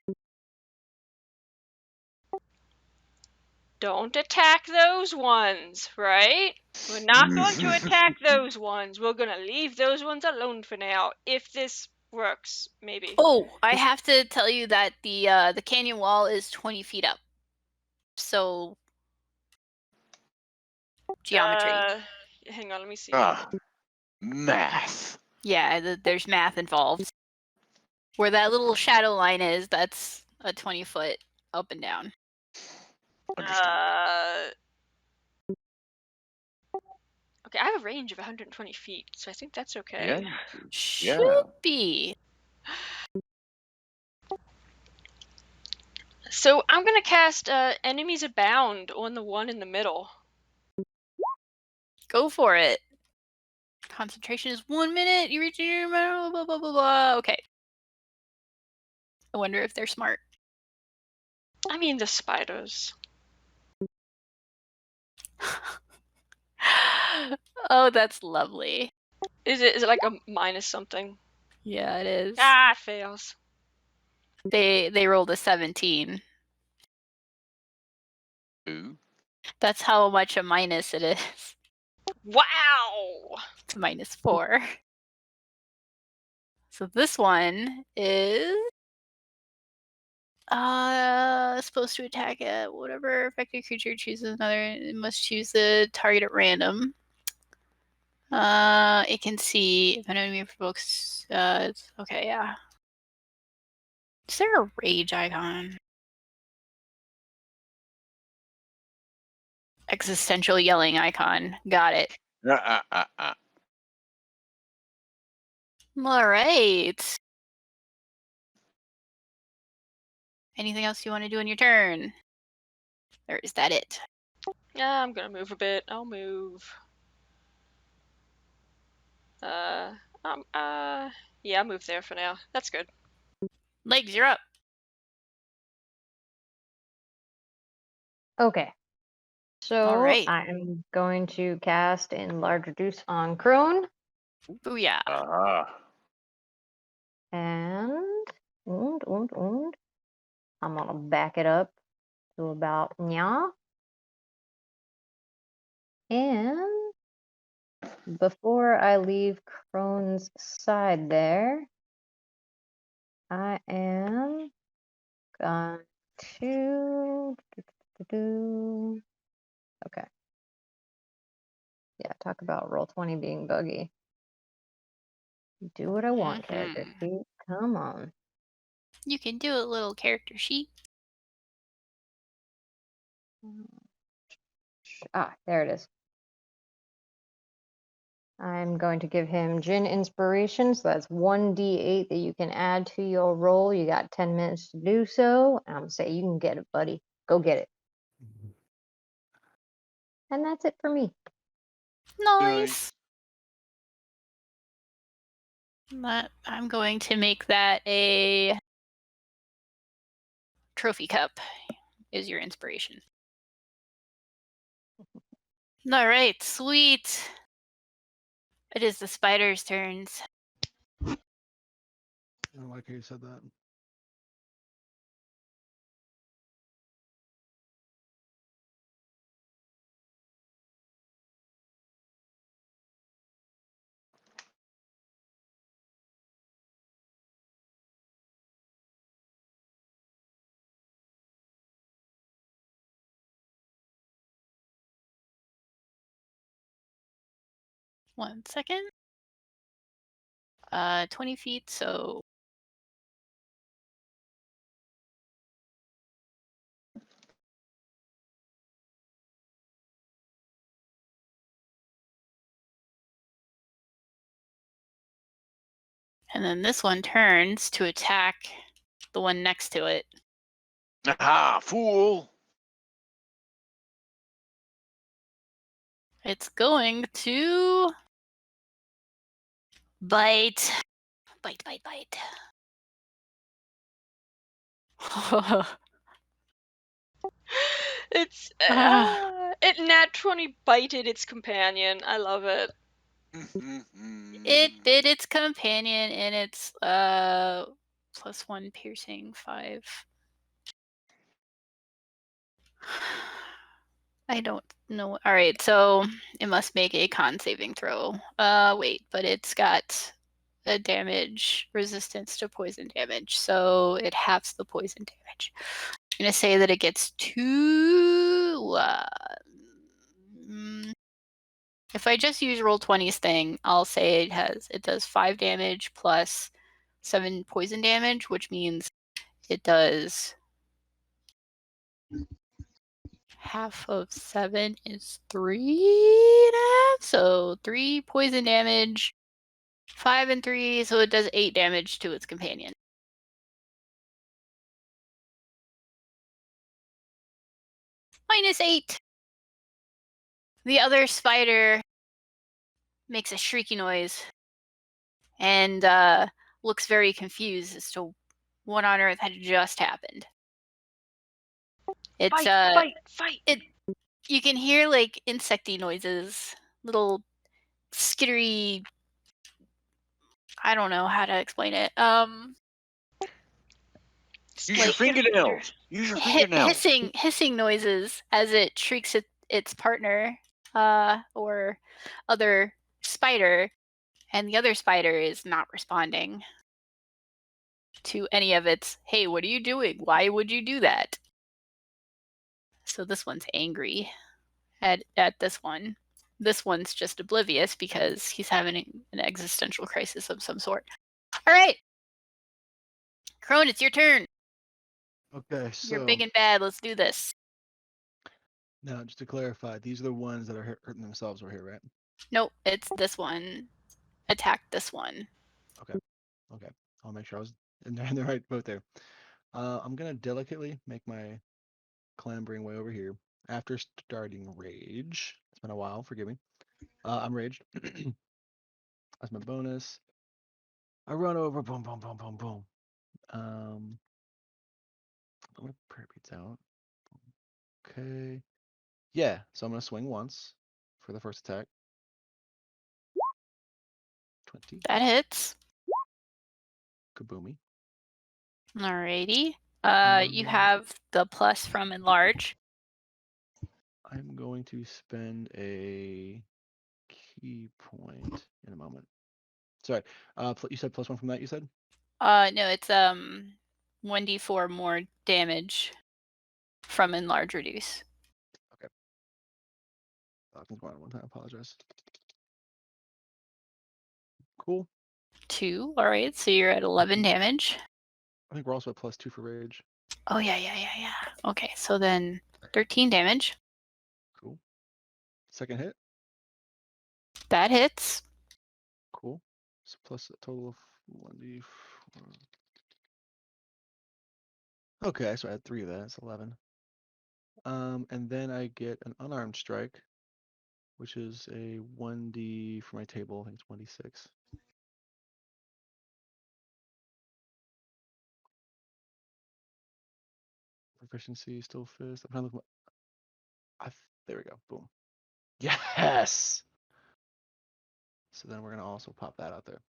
Don't attack those ones, right? We're not going to attack those ones. We're gonna leave those ones alone for now. If this works, maybe. Oh, I have to tell you that the canyon wall is 20 feet up. so geometry. Hang on, let me see. Math. Yeah, there's math involved. Where that little shadow line is, that's a 20-foot up and down. Understood. Okay, I have a range of 120 feet, so I think that's okay. Yeah. Should be. So I'm gonna cast Enemies Abound on the one in the middle. Go for it. Concentration is 1 minute. You reach your blah blah blah blah blah. Okay. I wonder if they're smart. I mean, the spiders. Oh, that's lovely. Is it like a minus something? Yeah, it is. Ah, it fails. They rolled a 17. Ooh. That's how much a minus it is. Wow! It's -4. So this one is supposed to attack at whatever affected creature chooses another. It must choose the target at random. It can see if an enemy provokes. Okay, yeah. Is there a rage icon? Existential yelling icon. Got it. All right. Anything else you want to do on your turn? Or is that it? Yeah, I'm gonna move a bit. I'll move. Yeah, I'll move there for now. That's good. Legs, you're up. Okay. So Alright. I am going to cast Enlarge Reduce on Crone. Booyah. And I'm gonna back it up to about nya. And before I leave Crone's side there, I am going to okay. Yeah, talk about Roll20 being buggy. Do what I want, character sheet. Come on. You can do a little character sheet. Ah, there it is. I'm going to give him Gin Inspiration, so that's 1d8 that you can add to your roll. You got 10 minutes to do so. I'm going to say you can get it, buddy. Go get it. And that's it for me. Nice. I'm going to make that a trophy cup is your inspiration. All right, sweet. It is the spider's turns. I don't like how you said that. One second. 20 feet, so and then this one turns to attack the one next to it. Aha, fool! It's going to bite. Bite, bite, bite. It's it nat 20 bited its companion. I love it. It bit its companion and it's +1 piercing 5. I don't know. All right, so it must make a con saving throw. Wait, but it's got a damage resistance to poison damage, so it halves the poison damage. I'm going to say that it gets 2... if I just use Roll20's thing, I'll say it does 5 damage plus 7 poison damage, which means it does half of 7 is 3.5, so 3 poison damage, 5 and 3, so it does 8 damage to its companion. -8. The other spider makes a shrieky noise and looks very confused as to what on earth had just happened. It's Fight! you can hear like insecty noises, little skittery. I don't know how to explain it. Use your fingernails. Use your fingernails. Hissing noises as it shrieks at its partner, or other spider, and the other spider is not responding to any of its, "Hey, what are you doing? Why would you do that?" So this one's angry at this one. This one's just oblivious because he's having an existential crisis of some sort. All right, Crone, it's your turn. Okay, so You're big and bad. Let's do this. now just to clarify, these are the ones that are hurting themselves over here, right? Nope, it's this one. Attack this one. Okay. I'll make sure I was in the right boat there. I'm gonna delicately make my clambering way over here after starting rage. It's been a while, forgive me. I'm raged. That's my bonus. I run over, boom, boom, boom, boom, boom. I'm gonna prayer beats out. Okay. Yeah, so I'm gonna swing once for the first attack. 20. That hits. Kaboomy. Alrighty. You Um, have the plus from enlarge. I'm going to spend a key point in a moment. Sorry. You said +1 from that, you said? No, it's 1d4 more damage from enlarge reduce. Okay. I can go on one time. I apologize. Cool. 2. All right, so you're at 11 damage. I think we're also at +2 for rage. Oh yeah. Okay, so then 13 damage. Cool. Second hit. That hits. Cool. So plus a total of 1d4. Okay, so I had 3 of that. That's 11. And then I get an unarmed strike, which is a 1d for my table. I think it's 1d6. Proficiency, still fist. I'm trying to look. There we go. Boom. Yes. So then we're gonna also pop that out there.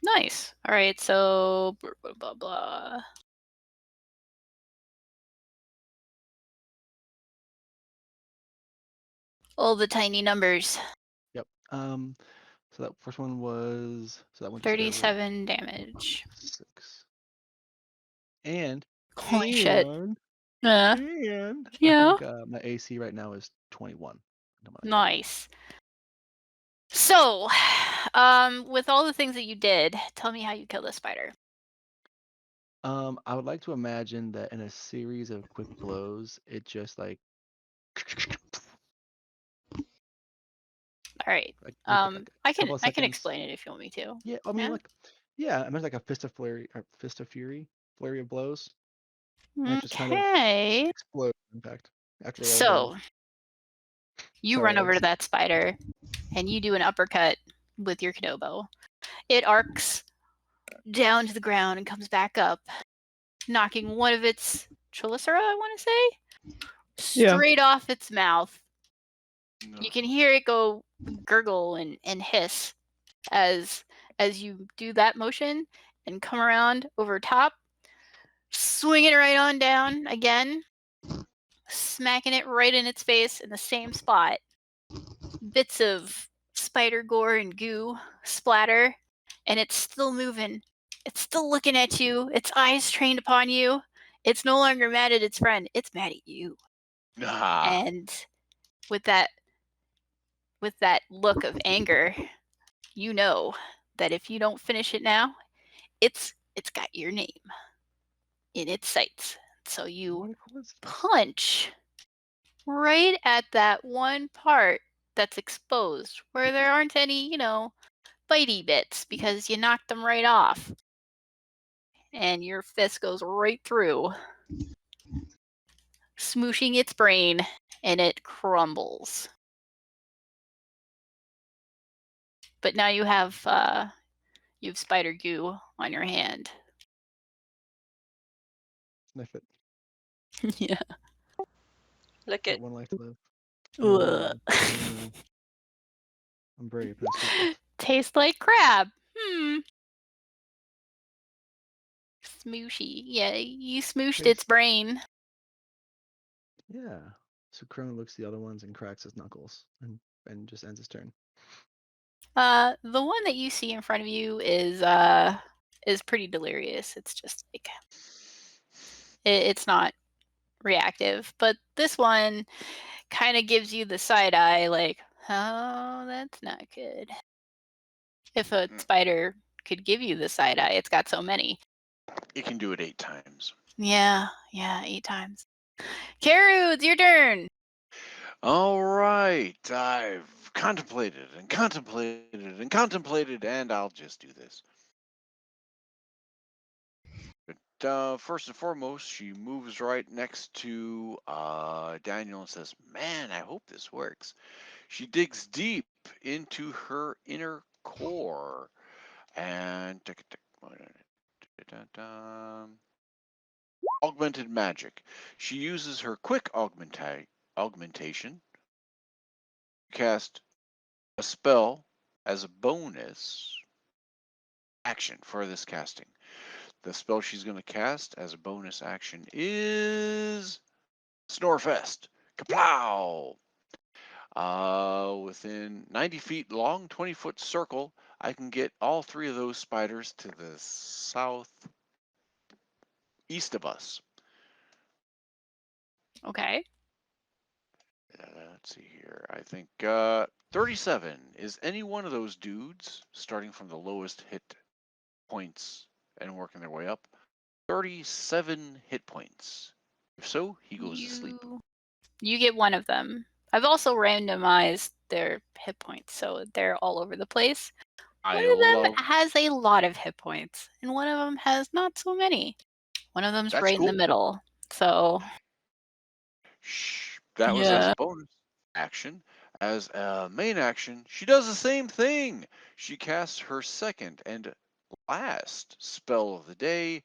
Nice. All right, so blah blah blah. All the tiny numbers. Yep. So that first one was that one. 37 damage. 6. And Holy shit. and Yeah. I think my AC right now is 21. Nice. So, with all the things that you did, tell me how you kill the spider. I would like to imagine that in a series of quick blows, it just like. All right. I can explain it if you want me to. Yeah, I mean, I mean, like a fist of fury, flurry of blows. And it just kind of explodes. In fact, after they're all done. You run over to that spider, and you do an uppercut with your Kenobo. It arcs down to the ground and comes back up, knocking one of its Chelicera, I want to say, straight off its mouth. No. You can hear it go gurgle and hiss as you do that motion and come around over top, swing it right on down again, smacking it right in its face in the same spot. Bits of spider gore and goo splatter, and it's still moving. It's still looking at you. Its eyes trained upon you. It's no longer mad at its friend. It's mad at you. Ah. And with that look of anger, you know that if you don't finish it now, it's got your name in its sights. So you What a coincidence. punch right at that one part that's exposed where there aren't any, bitey bits because you knocked them right off. And your fist goes right through, smooshing its brain, and it crumbles. But now you have spider goo on your hand. Sniff it. Yeah. Lick Got it. one life to live. Ugh. Mm. I'm brave, but I scoop this. Tastes like crab. Smooshy. Yeah, you smooshed its brain. Yeah. So Crone looks at the other ones and cracks his knuckles and just ends his turn. The one that you see in front of you is pretty delirious. It's just like it's not reactive, but this one kind of gives you the side eye, like, oh, that's not good. If a spider could give you the side eye, it's got so many. It can do it 8 times. Yeah, 8 times. Karu, it's your turn. All right. I've contemplated and contemplated and contemplated, and I'll just do this. But first and foremost, she moves right next to Daniel and says, "Man, I hope this works." She digs deep into her inner core and augmented magic. She uses her quick augmentation to cast a spell as a bonus action for this casting. The spell she's going to cast as a bonus action is Snorefest. Kapow! Within 90 feet long, 20-foot circle, I can get all 3 of those spiders to the south east of us. Okay. Let's see here. I think 37 is any one of those dudes, starting from the lowest hit points and working their way up. 37 hit points. If so, he goes to sleep. You get one of them. I've also randomized their hit points, so they're all over the place. One of them has a lot of hit points, and one of them has not so many. One of them's right in the middle. So that was as a bonus action. As a main action, she does the same thing. She casts her second and last spell of the day,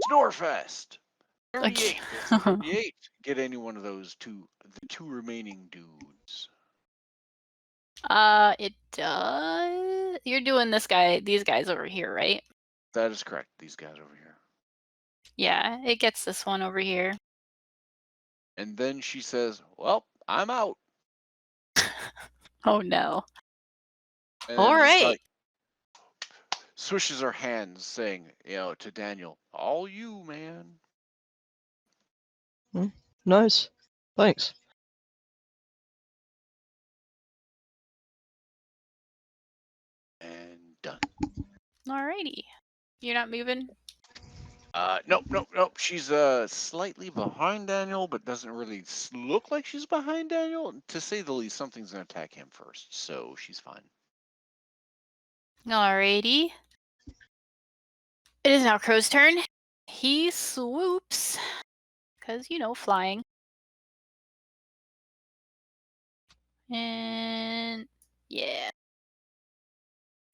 Snorefest. 38. Does 38 get any one of those the 2 remaining dudes? It does. You're doing these guys over here, right? That is correct. These guys over here. Yeah, it gets this one over here. And then she says, "Well, I'm out." Oh no. And all right. Like, swishes her hands, saying, to Daniel, "All you, man." Nice. Thanks. And done. Alrighty. You're not moving? Nope. She's slightly behind Daniel, but doesn't really look like she's behind Daniel. To say the least, something's gonna attack him first, so she's fine. Alrighty. It is now Crow's turn. He swoops, because, flying. And, yeah.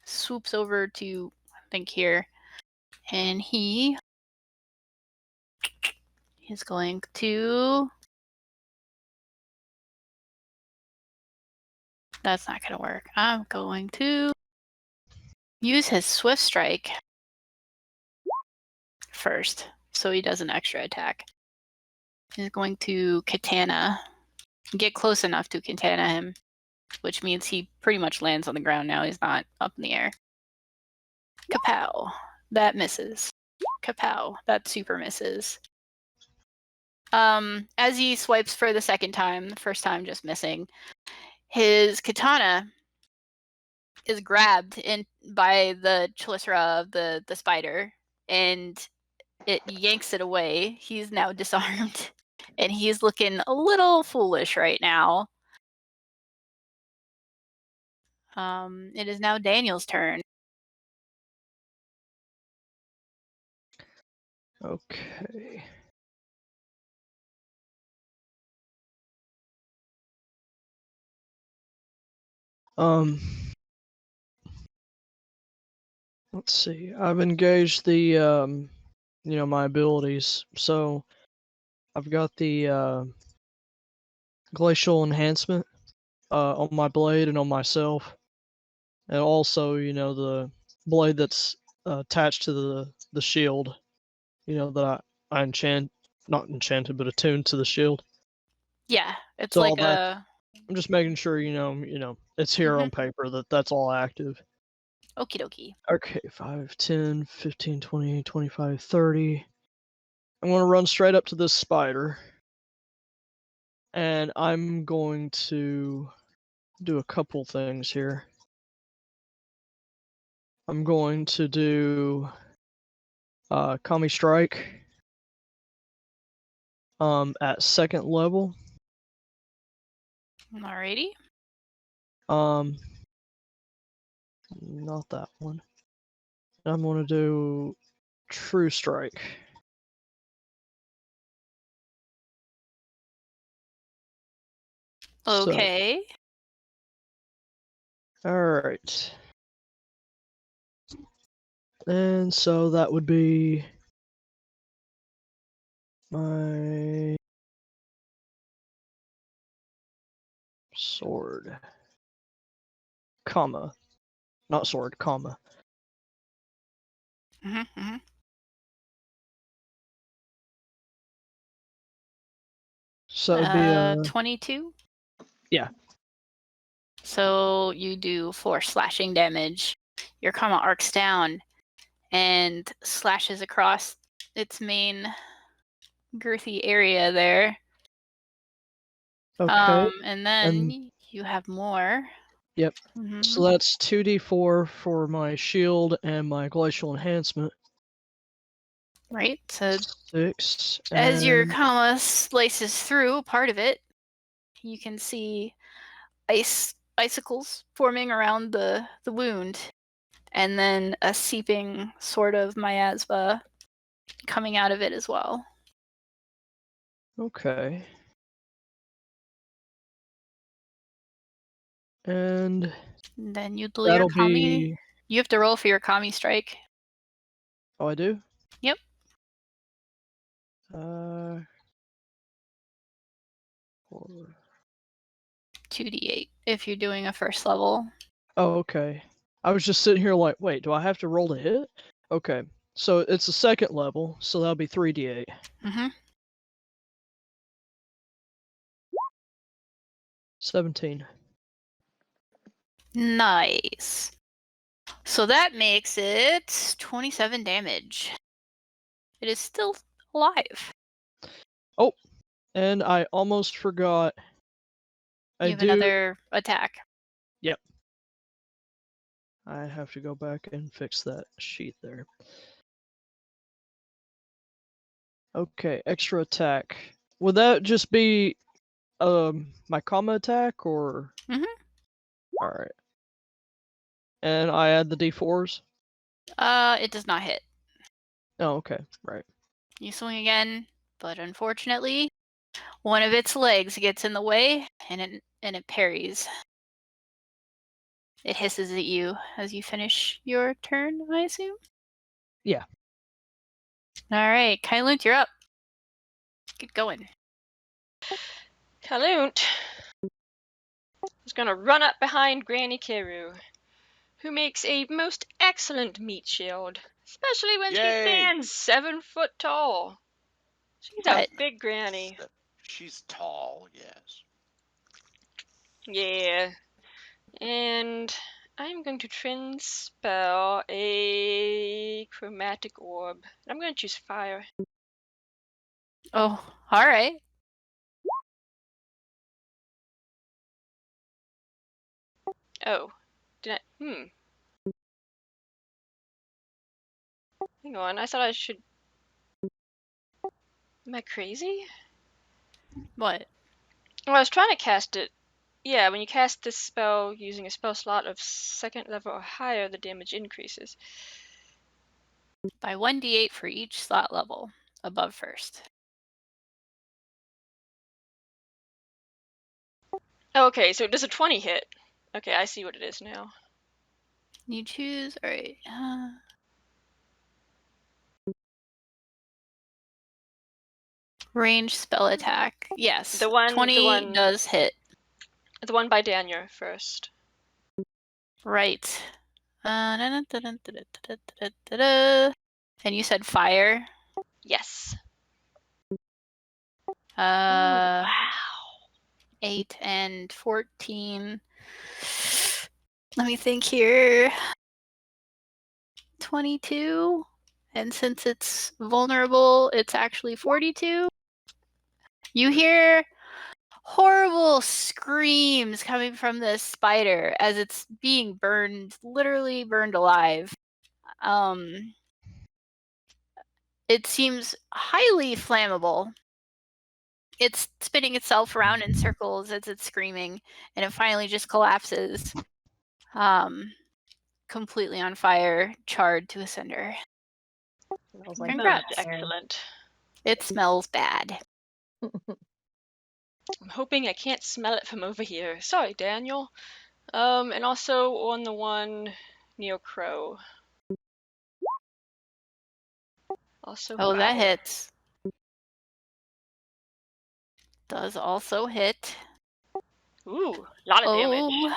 Swoops over to, I think, here. And he is going to... That's not going to work. I'm going to use his Swift Strike first, so he does an extra attack. He's going to Katana. Get close enough to Katana him, which means he pretty much lands on the ground now. He's not up in the air. Kapow. That misses. Kapow. That super misses. As he swipes for the second time, the first time just missing, his katana is grabbed by the chelicera of the spider, and it yanks it away. He's now disarmed, and he's looking a little foolish right now. It is now Daniel's turn. Okay. Let's see. I've engaged the my abilities. So I've got the glacial enhancement on my blade and on myself, and also the blade that's attached to the shield. That I enchant, not enchanted, but attuned to the shield. Yeah, it's So like all that. a. I'm just making sure it's here on paper that's all active. Okie dokie. Okay, 5, 10, 15, 20, 25, 30. I'm going to run straight up to this spider. And I'm going to do a couple things here. I'm going to do Kami Strike at second level. Alrighty. Not that one. I'm going to do True Strike. Okay. Alright. And so that would be my sword, comma, not sword, comma. So it'd be 22. Yeah. So you do 4 slashing damage. Your comma arcs down and slashes across its main girthy area there. Okay. And then you have more. Yep. Mm-hmm. So that's 2d4 for my shield and my glacial enhancement. Right. So 6. as your comma slices through part of it, you can see icicles forming around the wound, and then a seeping sort of miasma coming out of it as well. Okay. And then you do your Kami. You have to roll for your Kami strike. Oh, I do? Yep. 2d8 if you're doing a first level. Oh, okay. I was just sitting here like, wait, do I have to roll to hit? Okay. So it's a second level, so that'll be 3d8. Mm-hmm. 17. Nice. So that makes it 27 damage. It is still alive. Oh, and I almost forgot. You have another attack. Yep. I have to go back and fix that sheet there. Okay, extra attack. Would that just be my comma attack or? Mm-hmm. Alright. And I add the d4s? It does not hit. Oh, okay, right. You swing again, but unfortunately, one of its legs gets in the way, and it parries. It hisses at you as you finish your turn, I assume? Yeah. Alright, Kailunt, you're up. Get going. Kailunt is going to run up behind Granny Kiru, who makes a most excellent meat shield, especially when she stands 7 foot tall. She's a big granny. She's tall, yes. Yeah. And I'm going to spell a chromatic orb. I'm going to choose fire. Oh, all right. Oh, did I? Hang on, I thought I should. Am I crazy? What? Well, I was trying to cast it. Yeah, when you cast this spell using a spell slot of 2nd level or higher, the damage increases. By 1d8 for each slot level above first. Okay, so does a 20 hit? Okay, I see what it is now. You choose. All right. Range spell attack. Yes. The one 20 does hit. The one by Daniel first. Right. And you said fire? Yes. Wow. Wow. 8 and 14. Let me think here. 22. And since it's vulnerable, it's actually 42. You hear horrible screams coming from this spider as it's being burned, literally burned alive. It seems highly flammable. It's spinning itself around in circles as it's screaming, and it finally just collapses, completely on fire, charred to a cinder. Smells like Congrats. Most excellent. It smells bad. I'm hoping I can't smell it from over here. Sorry, Daniel. And also on the one near Crow. Also Oh, that fire. hits. Does also hit. Ooh, a lot of damage. Oh,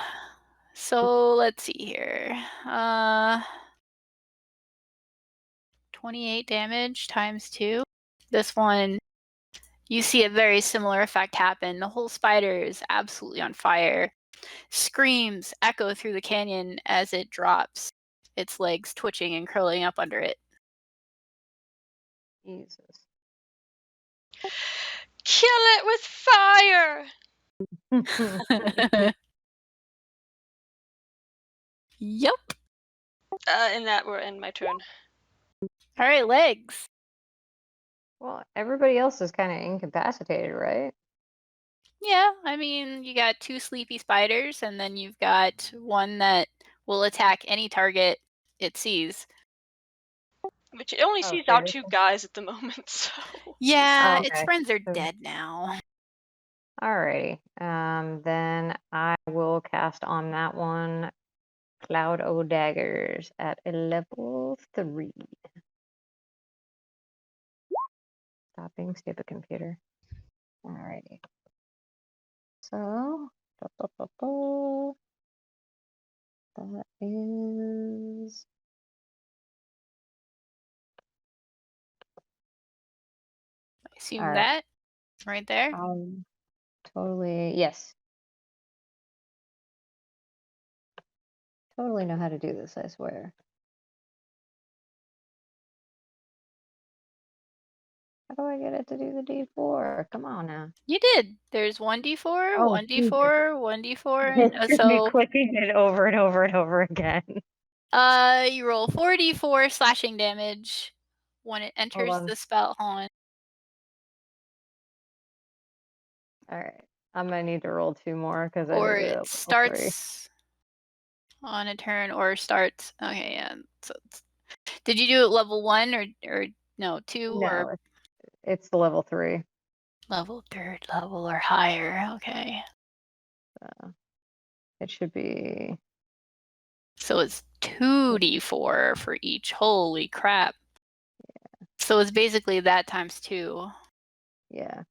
so let's see here. 28 damage times 2. This one, you see a very similar effect happen. The whole spider is absolutely on fire. Screams echo through the canyon as it drops, its legs twitching and curling up under it. Jesus. Kill it with fire! Yep. And that will end my turn. All right, legs. Well, everybody else is kind of incapacitated, right? Yeah, I mean, you got 2 sleepy spiders, and then you've got one that will attack any target it sees. Which it only Oh, sees so our this 2 one- guys at the moment, so. Yeah, Oh, its okay. friends are So- dead now. Alrighty. Then I will cast on that one Cloud O Daggers at a level 3. Stop being stupid, computer. Alrighty. So, that is I assume All right. that right there. Totally, yes. Totally know how to do this, I swear. How do I get it to do the D4? Come on now. You did. There's 1d4, Oh, 1d4, 1d4, It's and just me so clicking it over and over and over again. you roll 4d4 slashing damage when it enters on. the spell. Hold on. All right. I'm gonna need to roll 2 more because I Or did it it at level 3. starts on a turn, or starts. Okay, yeah. So did you do it level 1 or no 2 or No, it's the level 3. level 3rd level or higher? Okay. It should be. So it's 2d4 for each. Holy crap. Yeah. So it's basically that times 2. Yeah.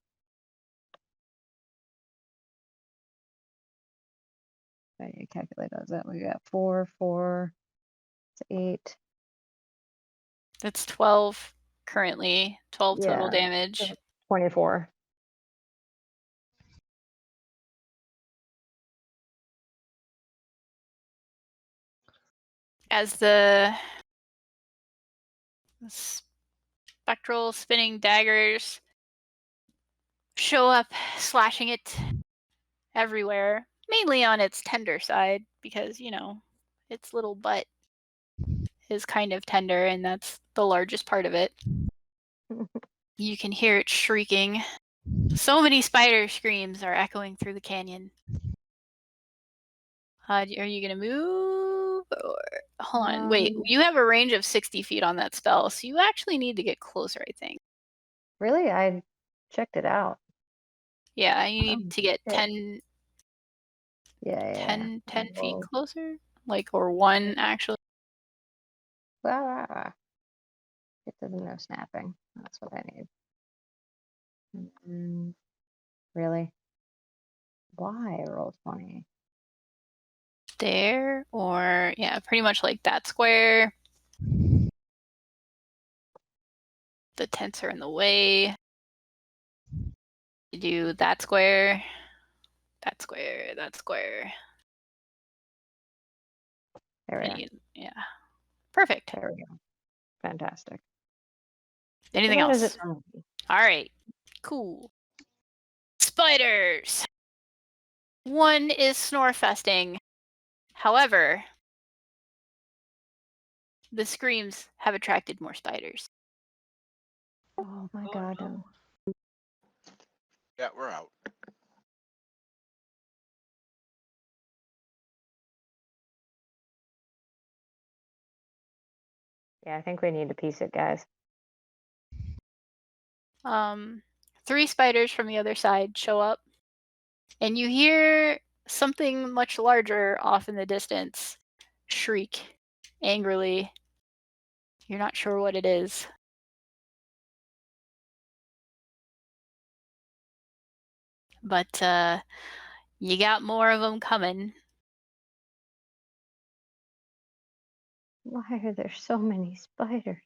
I need to calculate those out. We got 4, 4, 8. That's 12 currently. 12 total Yeah. damage. 24. as the spectral spinning daggers show up, slashing it everywhere, mainly on its tender side, because, you know, its little butt is kind of tender, and that's the largest part of it. You can hear it shrieking. So many spider screams are echoing through the canyon. Are you gonna move? Or hold on, wait. You have a range of 60 feet on that spell, so you actually need to get closer, I think. Really? I checked it out. Yeah, you need to get shit. 10, Yeah. 10 feet Well, closer, like, or one actually. Get to the no snapping. That's what I need. Really? Why roll 20? There, or yeah, pretty much like that square. The tents are in the way. You do that square, that square, that square. There we And are. yeah, perfect. There we go. Fantastic. Anything So that is else? it for me. All right, cool. Spiders. One is snorefesting. However, the screams have attracted more spiders. Oh my god. No. Yeah, we're out. Yeah, I think we need to piece it, guys. 3 spiders from the other side show up, and you hear something much larger off in the distance shriek angrily. You're not sure what it is. But you got more of them coming. Why are there so many spiders?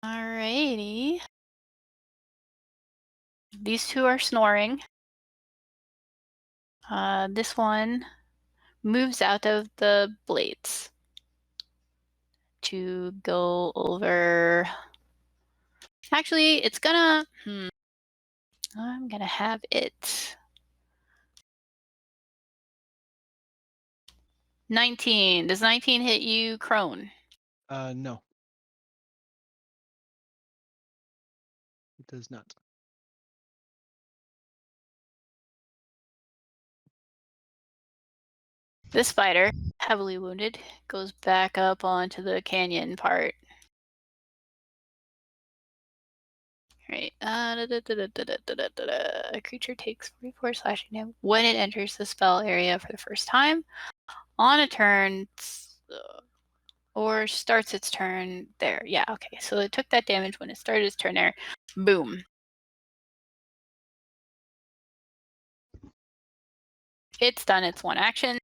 Alrighty. These 2 are snoring. This one moves out of the blades to go over. Actually, it's gonna. I'm gonna have it. 19. Does 19 hit you, Crone? No. It does not. This spider, heavily wounded, goes back up onto the canyon part. Right. A creature takes 44 slashing damage when it enters the spell area for the first time on a turn or starts its turn there. Yeah, okay. So it took that damage when it started its turn there. Boom. It's done its one action.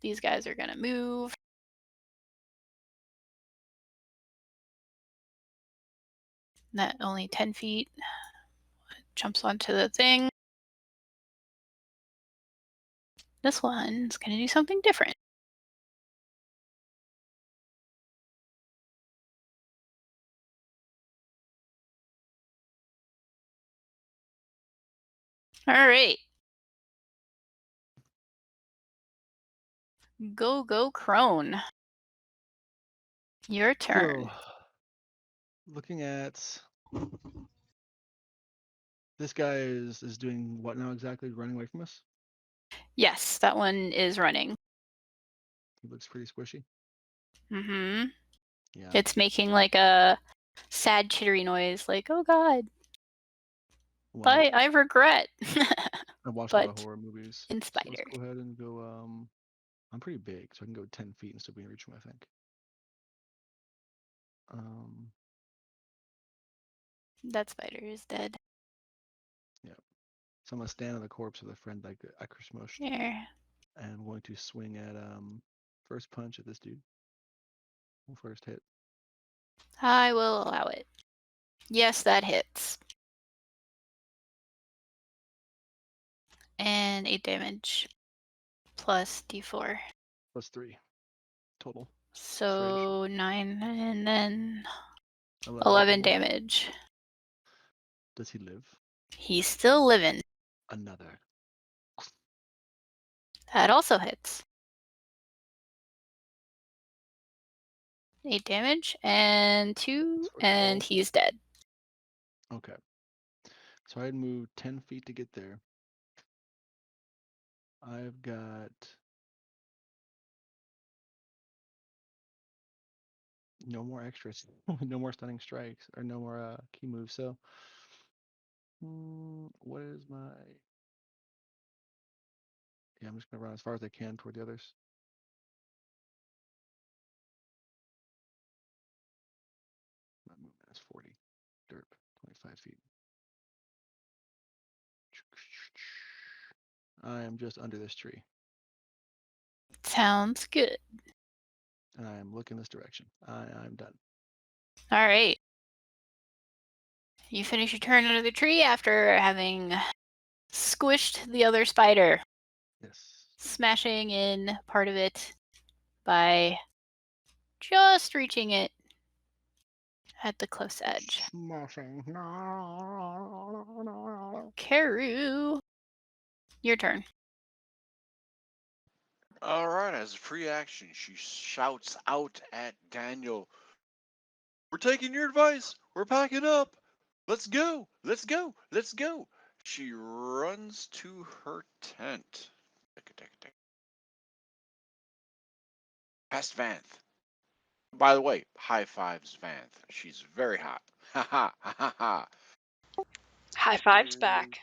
These guys are going to move. That only 10 feet. Jumps onto the thing. This one's going to do something different. All right. Go, Crone. Your turn. So, looking at this guy is doing what now exactly? Running away from us? Yes, that one is running. He looks pretty squishy. Mm-hmm. Yeah. It's making like a sad chittery noise, like, oh god. Well, I regret. I watched a lot of But horror movies. in So let's spider. go ahead and go. I'm pretty big, so I can go 10 feet and still be in reach of him, I think. That spider is dead. Yeah. So I'm gonna stand on the corpse of the friend I smushed. There. And I'm going to swing at first punch at this dude. First hit. I will allow it. Yes, that hits. And 8 damage. Plus D4. plus 3 total. So 9 and then 11 11 total. damage. Does he live? He's still living. Another. That also hits. 8 damage and 2, That's what and falls. he's dead. Okay. So I'd move 10 feet to get there. I've got no more extras, no more stunning strikes, or no more key moves. So, what is my? Yeah, I'm just gonna run as far as I can toward the others. My movement is 40. Derp, 25 feet. I am just under this tree, Sounds good. and I am looking this direction. I'm done. All right. You finish your turn under the tree after having squished the other spider, Yes. smashing in part of it by just reaching it at the close edge. Smashing. No. Karu, your turn. All right, as a free action, she shouts out at Daniel, "We're taking your advice. We're packing up. Let's go. Let's go. Let's go." She runs to her tent. Past Vanth. By the way, high fives, Vanth. She's very hot. Ha ha ha ha ha. High fives back.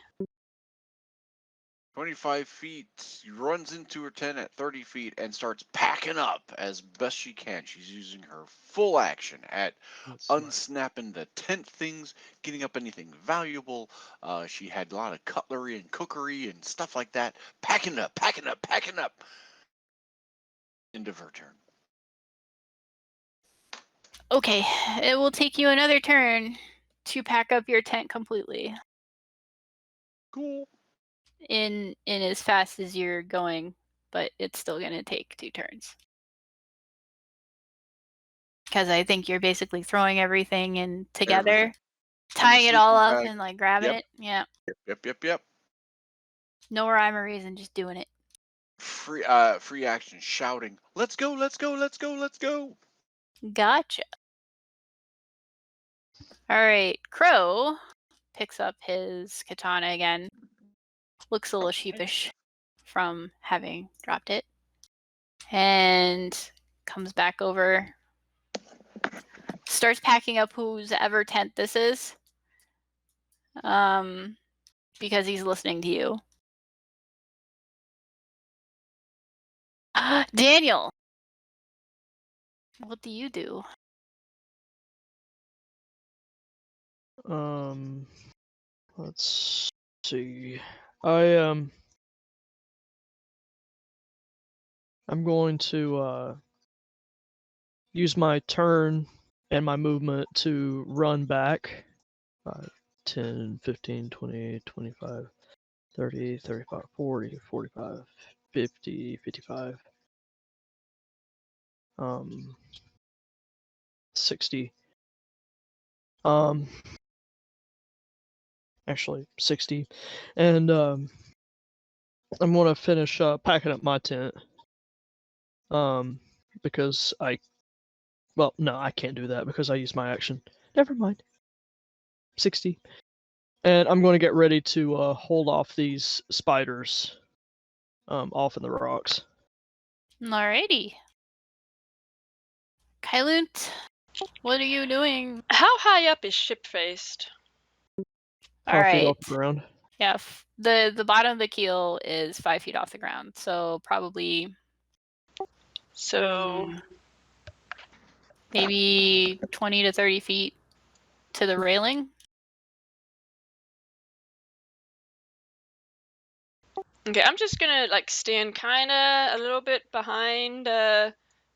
25 feet, runs into her tent at 30 feet and starts packing up as best she can. She's using her full action at That's smart. unsnapping the tent things, getting up anything valuable. She had a lot of cutlery and cookery and stuff like that. Packing up, packing up, packing up. End of her turn. Okay, it will take you another turn to pack up your tent completely. Cool. In as fast as you're going, but it's still going to take 2 turns. Because I think you're basically throwing everything in together, Everything. tying it all sleeping up bag. and like grabbing Yep. it. Yeah. Yep. No rhyme or reason, just doing it. Free action, shouting, "Let's go, let's go, let's go, let's go." Gotcha. All right, Crow picks up his katana again. Looks a little sheepish from having dropped it. And comes back over. Starts packing up whose ever tent this is. Because he's listening to you. Daniel, what do you do? Let's see. I'm going to use my turn and my movement to run back. 10, 15, 20, 25, 30, 35, 40, 45, 50, 55. 60. Actually 60. And I'm gonna finish packing up my tent. Because no, I can't do that because I used my action. Never mind. 60. And I'm going to get ready to hold off these spiders off in the rocks. Alrighty. Kailunt, what are you doing? How high up is ship faced? 5 feet Alright. off the ground. Yeah, the bottom of the keel is 5 feet off the ground, so probably So maybe 20 to 30 feet to the railing. okay, I'm just gonna like stand kind of a little bit behind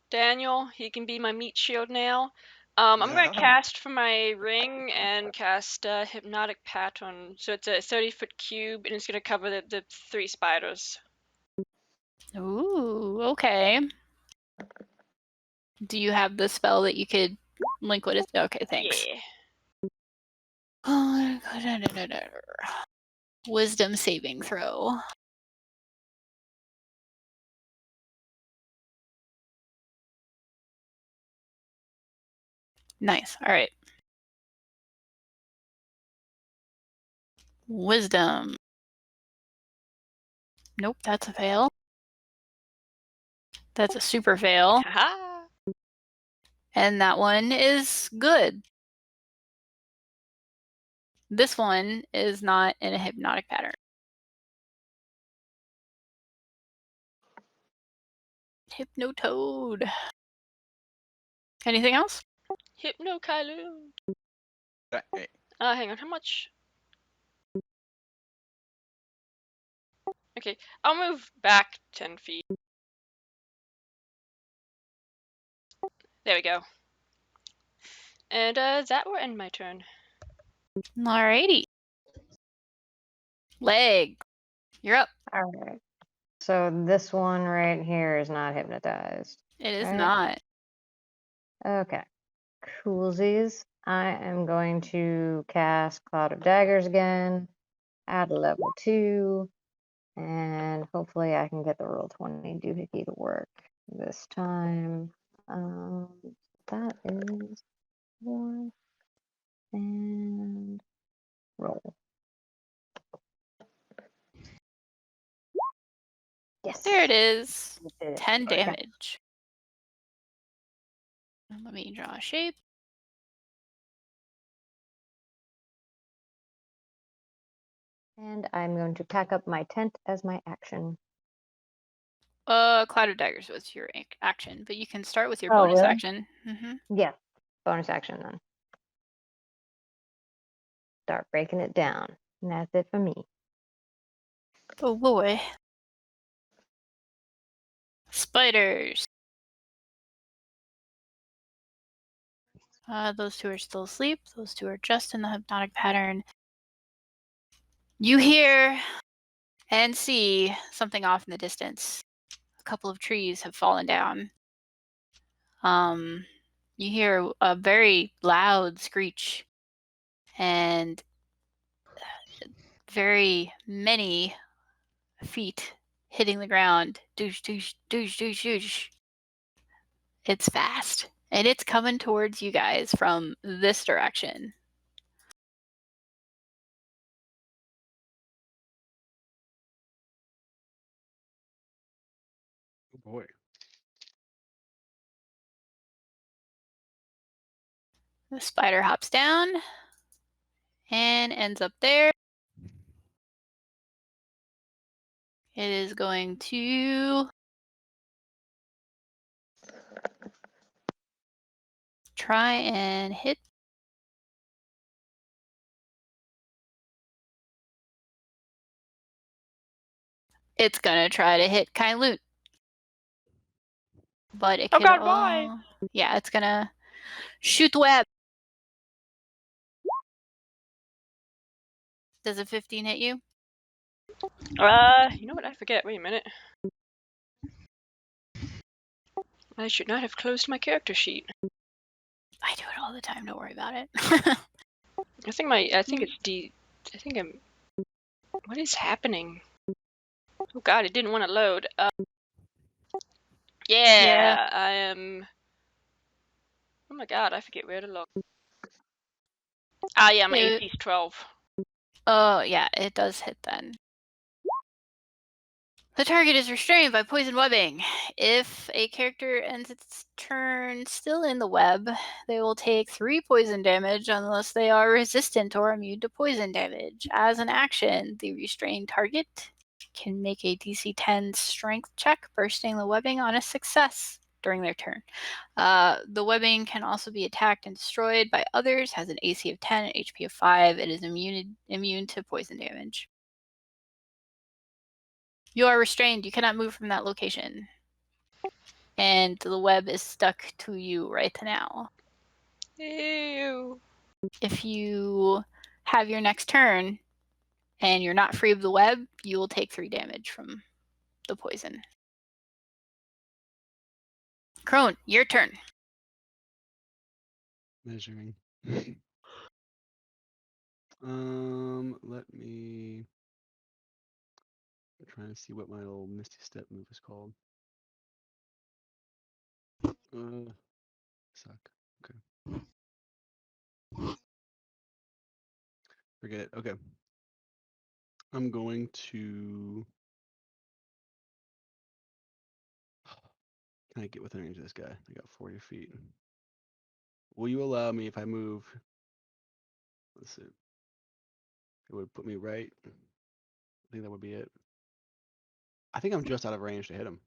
Daniel. He can be my meat shield now. I'm gonna cast for my ring and cast hypnotic pattern. So it's a 30-foot cube, and it's gonna cover the 3 spiders. Ooh, okay. Do you have the spell that you could link with it? Okay, thanks. Yeah. Wisdom saving throw. Nice. All right. Wisdom. Nope, that's a fail. That's a super fail. Haha. And that one is good. This one is not in a hypnotic pattern. Hypnotoad. Anything else? Hypno Kailoon. Hey, Hang on, how much? Okay, I'll move back 10 feet. There we go. And that will end my turn. Alrighty. Leg. You're up. All right. So this one right here is not hypnotized. It is right? not. Okay. Coolsies. I am going to cast Cloud of Daggers again at a level 2. And hopefully I can get the roll 20 doohickey to work this time. That is 4 and roll. Yes. There it is. It did it. 10 Okay. damage. Let me draw a shape. And I'm going to pack up my tent as my action. Cloud of Daggers was your action, but you can start with your Oh, bonus really? action. Mm-hmm. Yeah. Bonus action then. Start breaking it down. And that's it for me. Oh boy. Spiders. Those two are still asleep. Those two are just in the hypnotic pattern. You hear and see something off in the distance. A couple of trees have fallen down. You hear a very loud screech and very many feet hitting the ground. Doosh, doosh, doosh, doosh, doosh. It's fast. And it's coming towards you guys from this direction. Oh boy. The spider hops down and ends up there. It is going to try and hit. It's gonna try to hit Kailoot. But it Oh can god, why? yeah, it's gonna shoot the web. Does a 15 hit you? You know what? I forget. Wait a minute. I should not have closed my character sheet. I do it all the time, don't worry about it. I think it's D. I think I'm. What is happening? Oh god, it didn't want to load. Yeah, I am. Oh my god, I forget where to look. Yeah, my AC's 12. Oh, yeah, it does hit then. The target is restrained by poison webbing. If a character ends its turn still in the web, they will take 3 poison damage unless they are resistant or immune to poison damage. As an action, the restrained target can make a DC 10 strength check, bursting the webbing on a success during their turn. The webbing can also be attacked and destroyed by others, has an AC of 10 and HP of 5. It is immune to poison damage. You are restrained. You cannot move from that location. And the web is stuck to you right now. Ew. If you have your next turn and you're not free of the web, you will take 3 damage from the poison. Crone, your turn. Measuring. Let me. I'm trying to see what my little Misty Step move is called. Suck. Okay. Forget it. Okay. I'm going to. Can I get within range of this guy? I got 40 feet. Will you allow me if I move? Let's see. It would put me right. I think that would be it. I think I'm just out of range to hit him.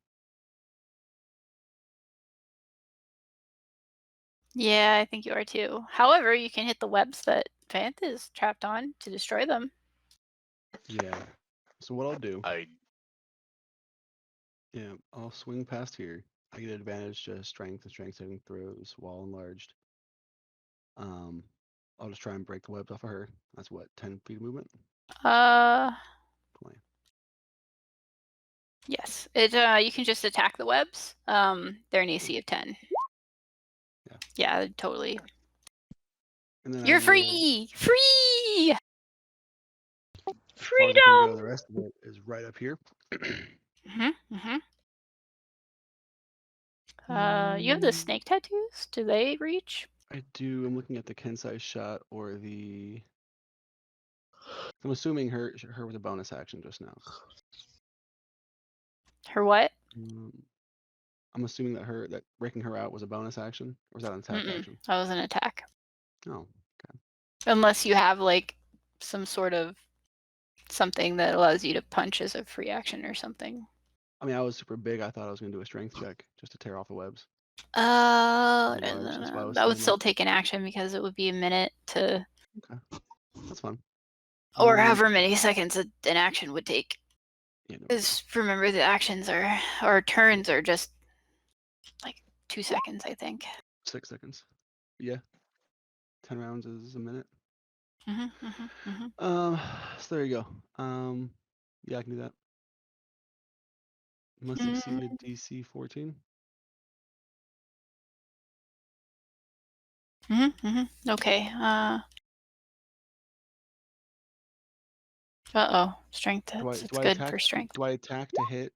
Yeah, I think you are too. However, you can hit the webs that Vanth is trapped on to destroy them. Yeah. So what I'll do. Yeah, I'll swing past here. I get advantage to strength and strength saving throws while enlarged. I'll just try and break the webs off of her. That's what, 10 feet of movement? 20. Yes. It you can just attack the webs. They're an AC of 10. Yeah. Yeah, totally. And then You're free! Free! As far as I can go, the Freedom! rest of it is right up here. You have the snake tattoos? Do they reach? I do. I'm looking at the Kensai shot or the. I'm assuming her with a bonus action just now. Her what? I'm assuming that breaking her out was a bonus action, or was that an attack action? That was an attack. Oh, okay. Unless you have like some sort of something that allows you to punch as a free action or something. I mean, I was super big. I thought I was going to do a strength check just to tear off the webs. Oh, That's why I was that would saying still that. take an action because it would be a minute to. Okay, that's fine. Or however many seconds an action would take. Yeah, no, Because remember, the actions or turns are just like 2 seconds, I think. 6 seconds. Yeah, 10 rounds is a minute. So there you go. Yeah, I can do that. Must exceed a DC 14. Okay. Strength. It's good for strength. Do I attack to hit?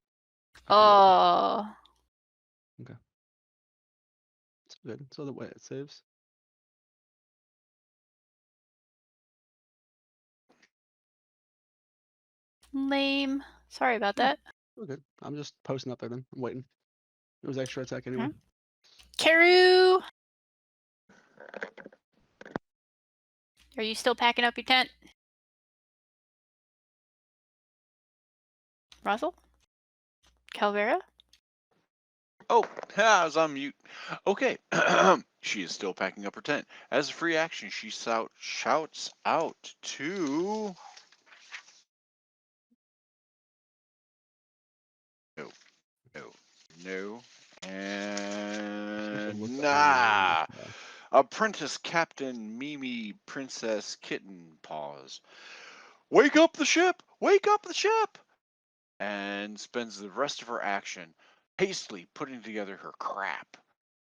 Oh. Okay. It's good. So the way it saves. Lame. Sorry about that. We're good. I'm just posting up there then. I'm waiting. It was extra attack anyway. Karu! Are you still packing up your tent? Russell? Calvera? Oh, I was on mute. Okay. She is still packing up her tent. As a free action, she shouts out to. No. And nah. Apprentice Captain Mimi Princess Kitten Paws. Wake up the ship! Wake up the ship! And spends the rest of her action hastily putting together her crap,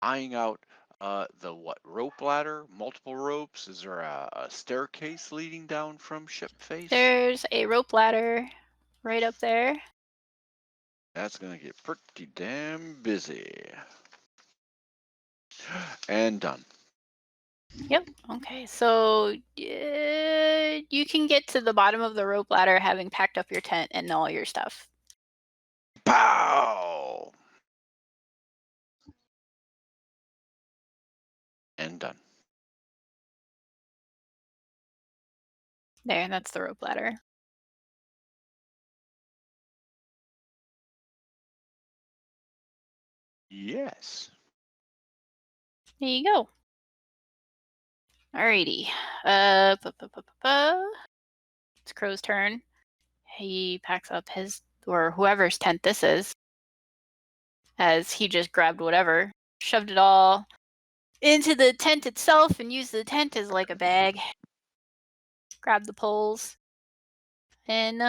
eyeing out the rope ladder, multiple ropes. Is there a staircase leading down from ship face? There's a rope ladder right up there. That's gonna get pretty damn busy. And done. Yep. Okay. So you can get to the bottom of the rope ladder having packed up your tent and all your stuff. Pow! And done. There, that's the rope ladder. Yes. There you go. Alrighty. It's Crow's turn. He packs up his, or whoever's tent this is, as he just grabbed whatever, shoved it all into the tent itself and used the tent as like a bag. Grabbed the poles and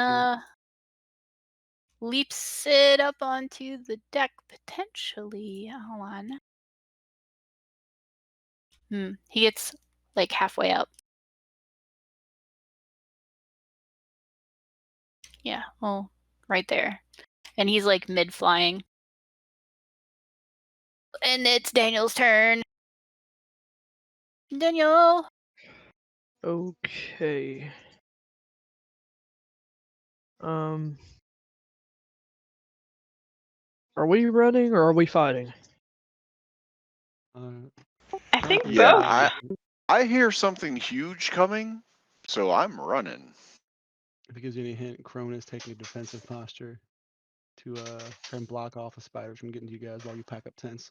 leaps it up onto the deck potentially. Hold on. He gets like halfway up. Yeah, well, right there. And he's like mid-flying. And it's Daniel's turn. Daniel! Okay. Are we running or are we fighting? I think Yeah, both. I hear something huge coming, so I'm running. If it gives you any hint, Crone is taking a defensive posture to try and block off the spiders from getting to you guys while you pack up tents.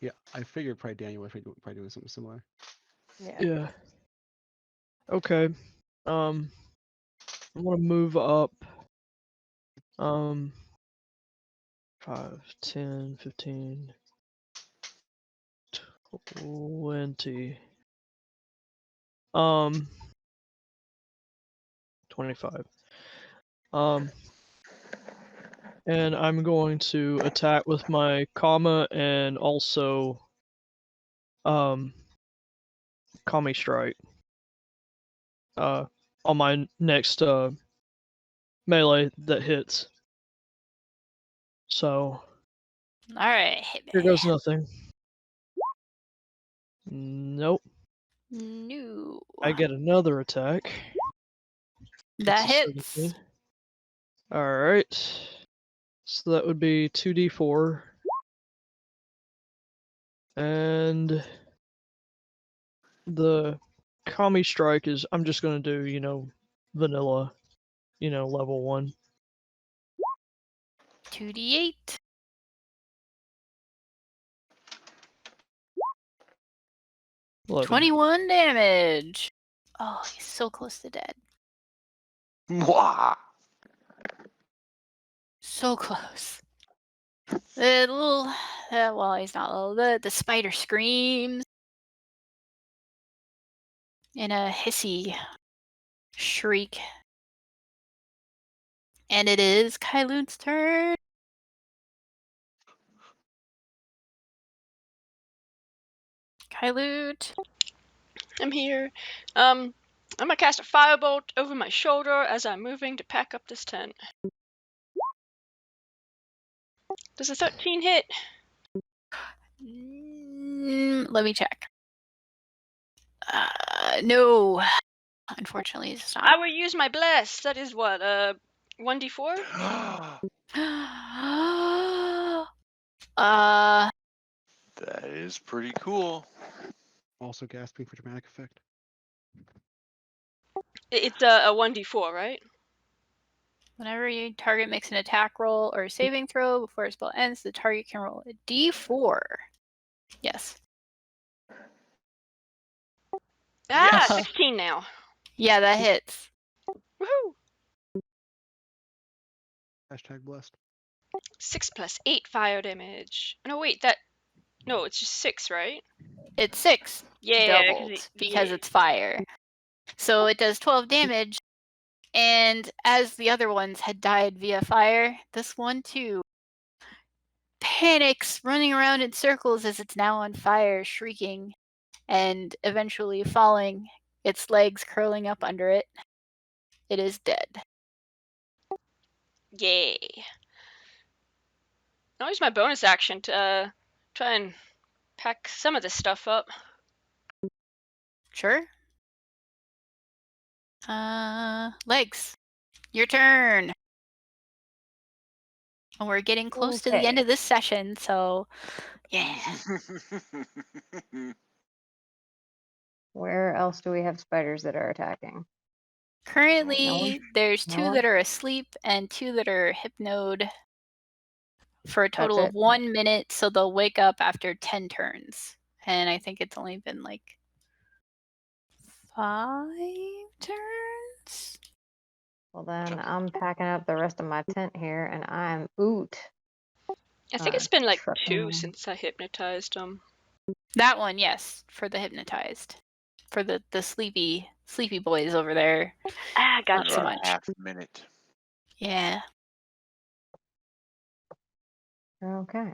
Yeah, I figured probably Daniel was probably doing something similar. Yeah. Okay. I'm gonna move up. 5, 10, 15, 20. 25. And I'm going to attack with my Kama and also Kami Strike. On my next melee that hits. So Alright, hit me. here goes nothing. Nope. No. I get another attack. That It's a hits. 17. Alright. So that would be 2d4. And the Kami Strike is, I'm just gonna do, vanilla, level 1. 2d8. 11. 21 damage. Oh, he's so close to dead. Mwah! So close. The little, well, he's not little. The spider screams in a hissy shriek. And it is Kailoon's turn. Kailoot. I'm here. I'm gonna cast a firebolt over my shoulder as I'm moving to pack up this tent. Does a 13 hit? Let me check. No. Unfortunately, it's not. I will use my bless. That is what, 1d4? That is pretty cool. Also gasping for dramatic effect. It's a 1d4, right? Whenever your target makes an attack roll or a saving throw before a spell ends, the target can roll a d4. Yes. Ah, Yes. 16 now. Yeah, that hits. Woohoo! Hashtag blessed. 6 plus 8 fire damage. No, wait, no, it's just 6, right? It's 6 Yeah, doubled because it's fire. So it does 12 damage. And as the other ones had died via fire, this one too panics, running around in circles as it's now on fire, shrieking, and eventually falling, its legs curling up under it. It is dead. Yay. I'll use my bonus action to try and pack some of this stuff up. Sure. Legs. Your turn. And we're getting close to the end Okay. of this session, so yeah. Where else do we have spiders that are attacking? Currently, there's No 2 one? that are asleep and 2 that are hypnoed for a total That's of it? 1 minute, so they'll wake up after 10 turns. And I think it's only been like 5 turns? Well, then I'm packing up the rest of my tent here, and I'm I think it's been like 2 trucking. since I hypnotized them. That one, yes, for the hypnotized. For the sleepy boys over there. Ah, Not so gotcha. much. Half minute. Yeah. Okay.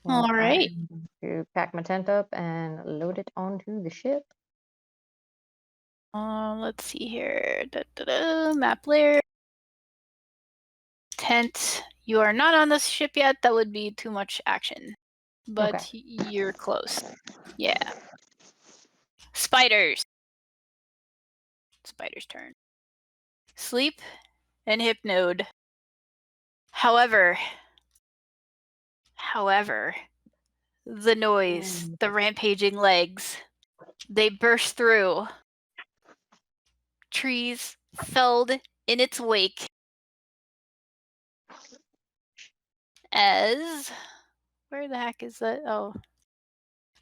All right. I'm going to pack my tent up and load it onto the ship. Let's see here. Map layer. Tent. You are not on this ship yet. That would be too much action. But Okay. you're close. Yeah. Spiders. Spider's turn. Sleep and hypnode. However, the noise, the rampaging legs, they burst through. Trees felled in its wake. As where the heck is that? Oh,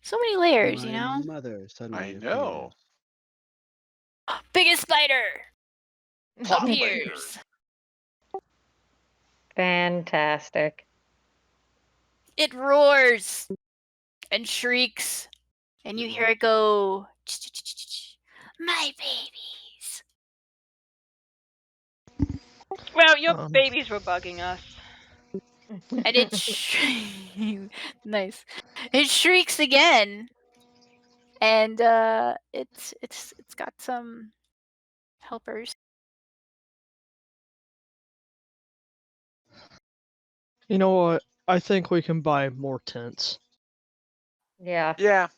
so many layers, you My know. mother suddenly I know. Biggest spider Plop appears. Fantastic. It roars and shrieks, and you hear it go, "My babies." Well, your babies were bugging us. And it nice. It shrieks again, and it's got some helpers. You know what? I think we can buy more tents. Yeah. Yeah.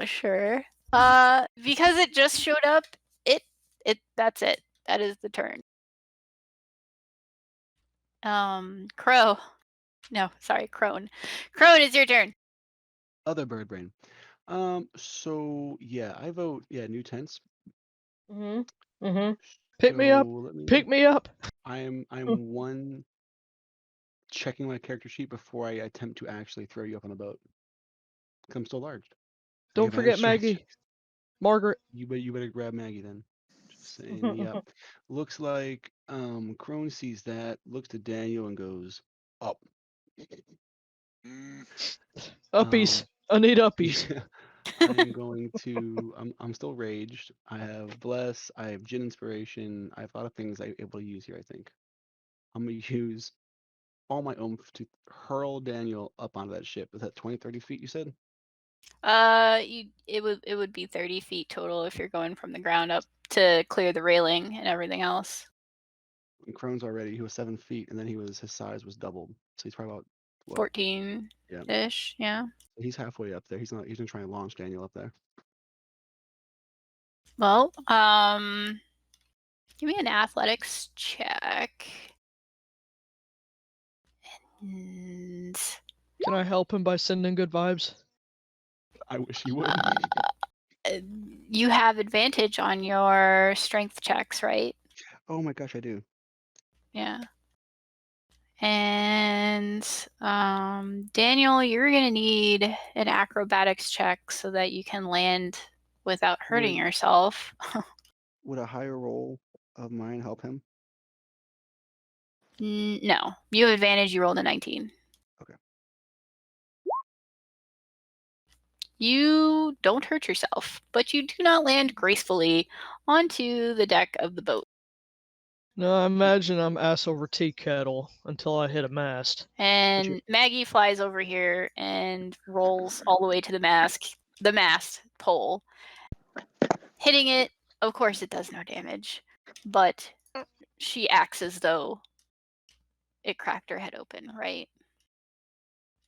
Sure. Because it just showed up, that's it. That is the turn. Crow. No, sorry, Crone. Crone, it's your turn. Other bird brain. So yeah, I vote new tents. Pick me up. So let me. Pick me up. I'm one checking my character sheet before I attempt to actually throw you up on a boat. 'Cause I'm still large. Don't forget Maggie. Margaret. You better grab Maggie then. Just saying. Yep. Looks like Crone sees that, looks to Daniel and goes up. Uppies. I need uppies. Yeah. I am going to. I'm still raged. I have bless. I have gin inspiration. I have a lot of things I'm able to use here. I think I'm gonna use all my oomph to hurl Daniel up onto that ship. Is that 20, 30 feet? You said. It would be 30 feet total if you're going from the ground up to clear the railing and everything else. And Crone's already. He was 7 feet, and then his size was doubled. So he's probably about what? 14-ish. Yeah. He's halfway up there. He's not. He's gonna try and launch Daniel up there. Well, give me an athletics check. And Can I help him by sending good vibes? I wish you would. you have advantage on your strength checks, right? Oh my gosh, I do. Yeah. And Daniel, you're gonna need an acrobatics check so that you can land without hurting yourself. Would a higher roll of mine help him? No, you have advantage. You rolled a 19. Okay. You don't hurt yourself, but you do not land gracefully onto the deck of the boat. No, I imagine I'm ass over tea kettle until I hit a mast. And Maggie flies over here and rolls all the way to the mast pole, hitting it. Of course, it does no damage, but she acts as though it cracked her head open, right?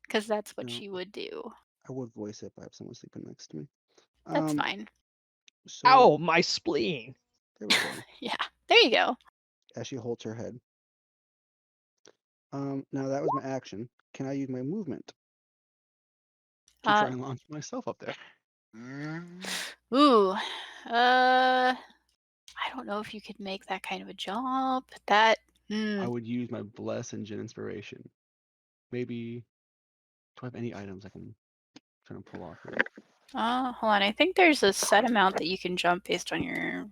Because that's what she would do. I would voice it, but I have someone sleeping next to me. That's fine. So, ow, my spleen. There we go. Yeah, there you go. As she holds her head. Now that was my action. Can I use my movement to try and launch myself up there? Ooh, I don't know if you could make that kind of a jump. I would use my bless and gin inspiration. Maybe. Do I have any items I can try and pull off here? Hold on. I think there's a set amount that you can jump based on your.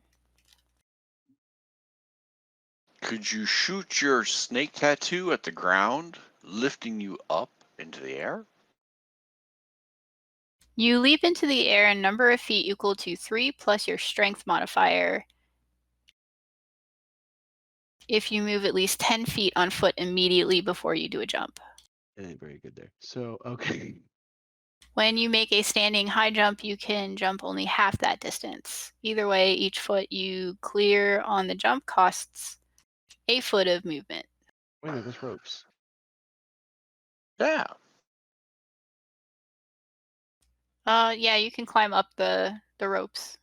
Could you shoot your snake tattoo at the ground, lifting you up into the air? You leap into the air a number of feet equal to 3 plus your strength modifier if you move at least 10 feet on foot immediately before you do a jump. It ain't very good there. So, okay. When you make a standing high jump, you can jump only half that distance. Either way, each foot you clear on the jump costs a foot of movement. Wait a minute, there's ropes. Yeah. Yeah, you can climb up the ropes.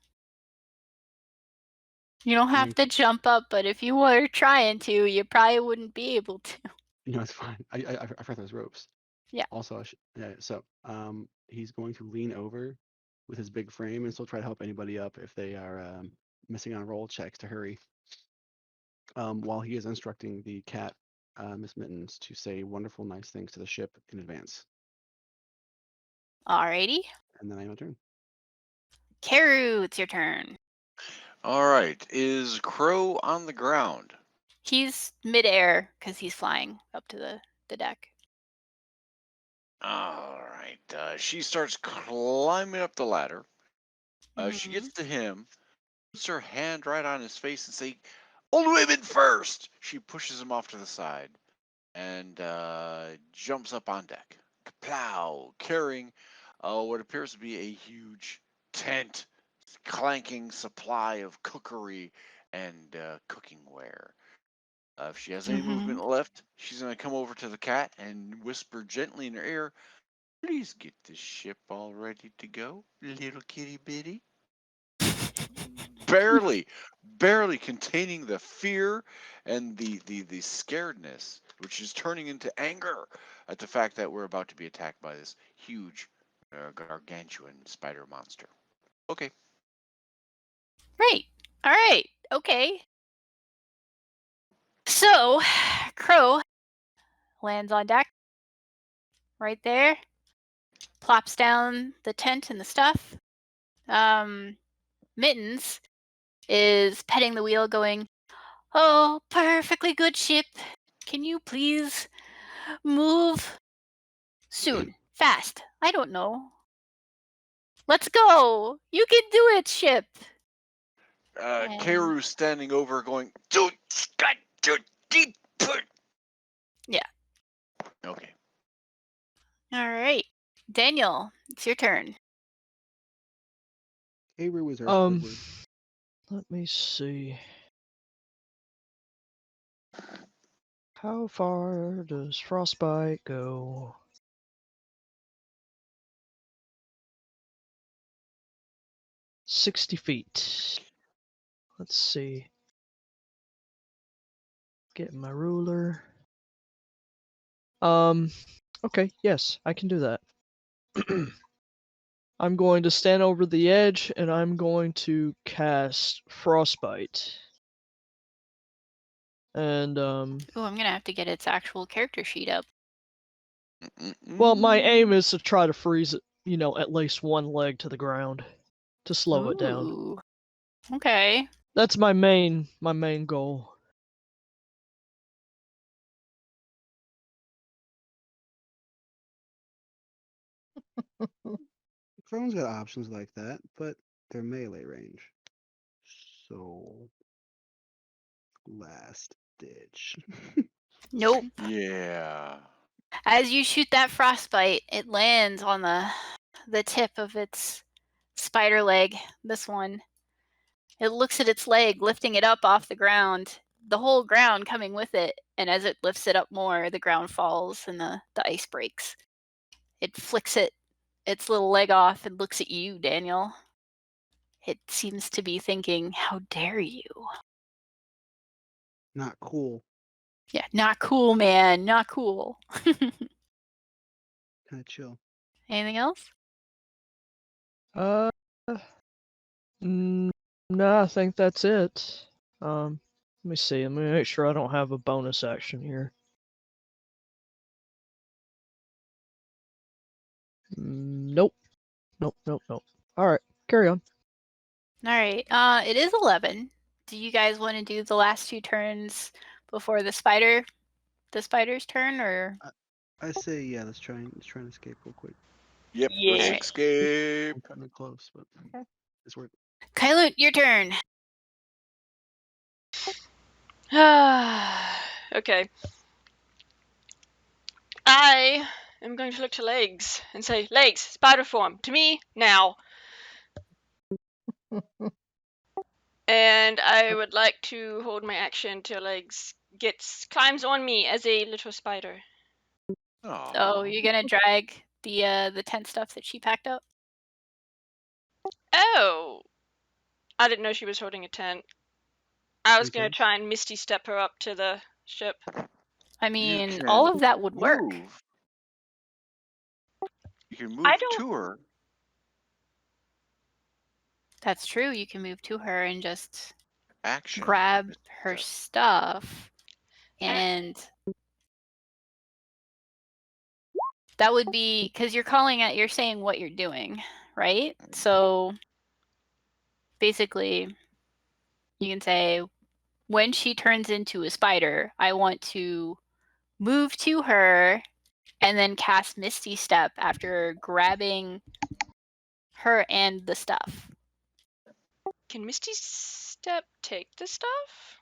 You don't have to jump up, but if you were trying to, you probably wouldn't be able to. No, it's fine. I forgot there's ropes. Yeah. Also, so he's going to lean over with his big frame and still try to help anybody up if they are missing on roll checks to hurry. While he is instructing the cat, Miss Mittens, to say wonderful, nice things to the ship in advance. Alrighty. And then I have a turn. Karu, it's your turn. All right. Is Crow on the ground? He's midair because he's flying up to the deck. All right. She starts climbing up the ladder. She Mhm. gets to him, puts her hand right on his face and say, "Old women first!" She pushes him off to the side and jumps up on deck. Kaplow, carrying what appears to be a huge tent, clanking supply of cookery and cooking ware. If she has any movement left, she's going to come over to the cat and whisper gently in her ear, "Please get this ship all ready to go, little kitty bitty." barely containing the fear and the scaredness, which is turning into anger at the fact that we're about to be attacked by this huge, gargantuan spider monster. Okay. Right. All right. Okay. So, Crow lands on deck. Right there. Plops down the tent and the stuff. Mittens is petting the wheel going, "Oh, perfectly good ship. Can you please move soon? Fast. I don't know. Let's go. You can do it, ship." Karu's standing over going, "Do deep put." Yeah. Okay. All right. Daniel, it's your turn. Karu was our Squidward. Let me see. How far does frostbite go? $60 feet. Let's see. Get my ruler. Okay, yes, I can do that. I'm going to stand over the edge and I'm going to cast frostbite. And Oh, I'm gonna have to get its actual character sheet up. well, my aim is to try to freeze it, at least one leg to the ground to slow it down. Ooh. Okay. That's my main goal. Crone's got options like that, but they're melee range. So, last ditch. Nope. Yeah. As you shoot that frostbite, it lands on the tip of its spider leg. This one. It looks at its leg, lifting it up off the ground, the whole ground coming with it, and as it lifts it up more, the ground falls and the ice breaks. It flicks its little leg off and looks at you, Daniel. It seems to be thinking, "How dare you?" Not cool. Yeah, not cool, man. Not cool. Kind of chill. Anything else? No, I think that's it. Let me see. Let me make sure I don't have a bonus action here. Nope. All right, carry on. All right. It is 11. Do you guys want to do the last 2 turns before the spider's turn, or? I say, yeah, let's try and escape real quick. Yep, Yeah. let's Alright. escape. I'm cutting it close, but Okay. it's worth it. Kyloot, your turn. Okay. I am going to look to Legs and say, Legs, spider form, to me, now. And I would like to hold my action till Legs climbs on me as a little spider. So you're gonna drag the tent stuff that she packed up. Oh! I didn't know she was holding a tent. I was Three going to tents. try and Misty Step her up to the ship. I You mean, can all of that would work. move. You can move I don't- to her. That's true. You can move to her and just Action. grab Misty her Step. stuff, and that would be because you're saying what you're doing, right? So basically, you can say, when she turns into a spider, I want to move to her and then cast Misty Step after grabbing her and the stuff. Can Misty Step take the stuff?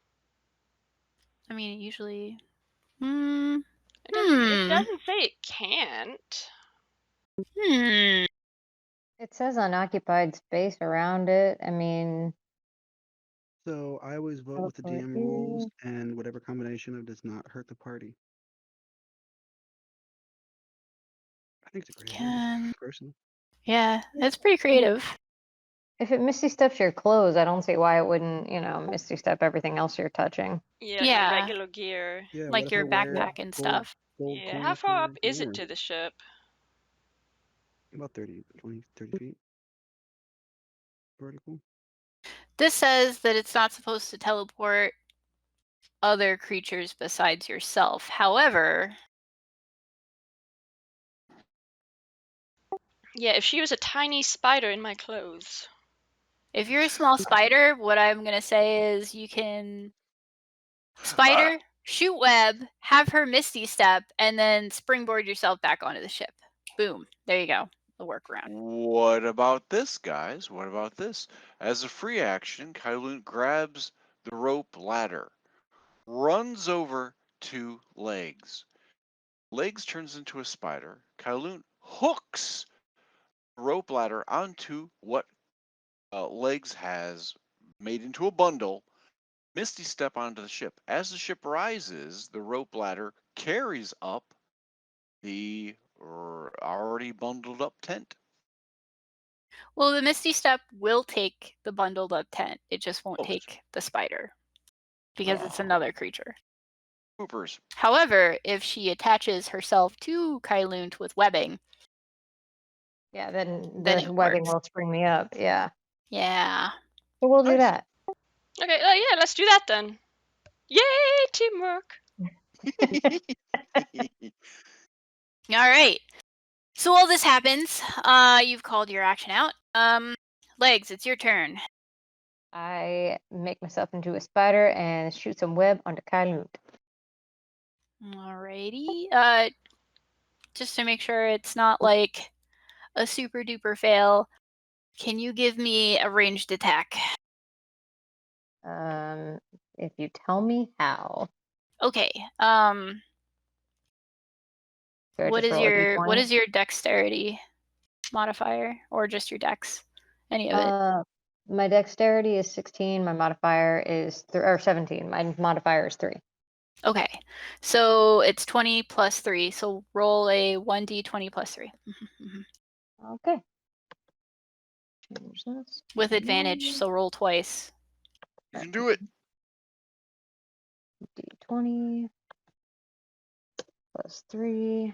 I mean, usually. It doesn't say it can't. It says unoccupied space around it. I mean, So I always vote with the teleport DM here. rules and whatever combination of does not hurt the party. I think it's a great idea, personally. Yeah, that's pretty creative. If it Misty Steps your clothes, I don't see why it wouldn't, Misty Step everything else you're touching. Yeah, Yeah. your regular gear. Yeah, what Like if your I wear backpack and gold, stuff. gold Yeah, coin how far up for is it warrant? to the ship? About 30 feet. Vertical. This says that it's not supposed to teleport other creatures besides yourself. However, Yeah, if she was a tiny spider in my clothes. if you're a small spider, what I'm going to say is you can spider, shoot web, have her Misty Step, and then springboard yourself back onto the ship. Boom. There you go. The workaround. What about this, guys? What about this? As a free action, Kyloon grabs the rope ladder, runs over to Legs. Legs turns into a spider. Kyloon hooks the rope ladder onto what Legs has made into a bundle. Misty Step onto the ship. As the ship rises, the rope ladder carries up the already bundled up tent. Well, the Misty Step will take the bundled up tent. It just won't Oh, that's take the spider because it's another creature. Poopers. However, if she attaches herself to Kyloont with webbing, Yeah, then Then the it webbing works. will spring me up. Yeah. yeah. So we'll do Nice. that. Okay, yeah, let's do that then. Yay, teamwork! All right. So while this happens, you've called your action out. Legs, it's your turn. I make myself into a spider and shoot some web onto Kyloot. Alrighty. Just to make sure it's not like a super duper fail, can you give me a ranged attack? If you tell me how. Okay. Do I What just is roll a your D20? dexterity modifier, or just your dex? Any of it? My dexterity is 16. My modifier is 17. My modifier is 3. Okay. So it's 20 plus 3. So roll a 1d20 plus 3. Okay. Change this. With advantage, so roll twice. You can do it. D20 plus 3.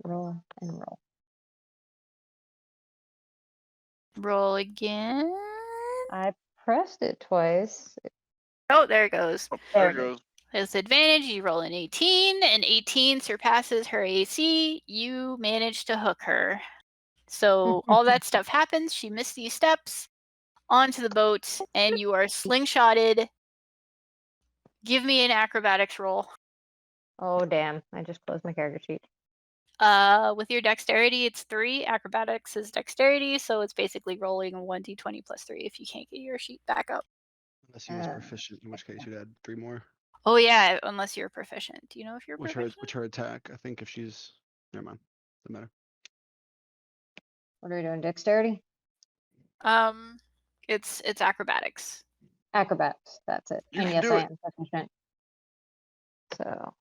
Roll and roll. Roll again. I pressed it twice. Oh, there it goes. Oh, There there it it goes. With advantage, you roll an 18. An 18 surpasses her AC. You manage to hook her. So all that stuff happens. She missed these steps onto the boat, and you are slingshotted. Give me an acrobatics roll. Oh, damn. I just closed my character sheet. With your dexterity, it's 3. Acrobatics is dexterity, so it's basically rolling a 1d20 plus 3 if you can't get your sheet back up. Unless he was proficient, in which case you'd add 3 more. Oh yeah, unless you're proficient. Do you know if you're Which proficient? her attack, I think if she's never mind. Doesn't matter. What are we doing? Dexterity? It's acrobatics. Acrobatics. That's it. You And can yes, do I it. am proficient. So,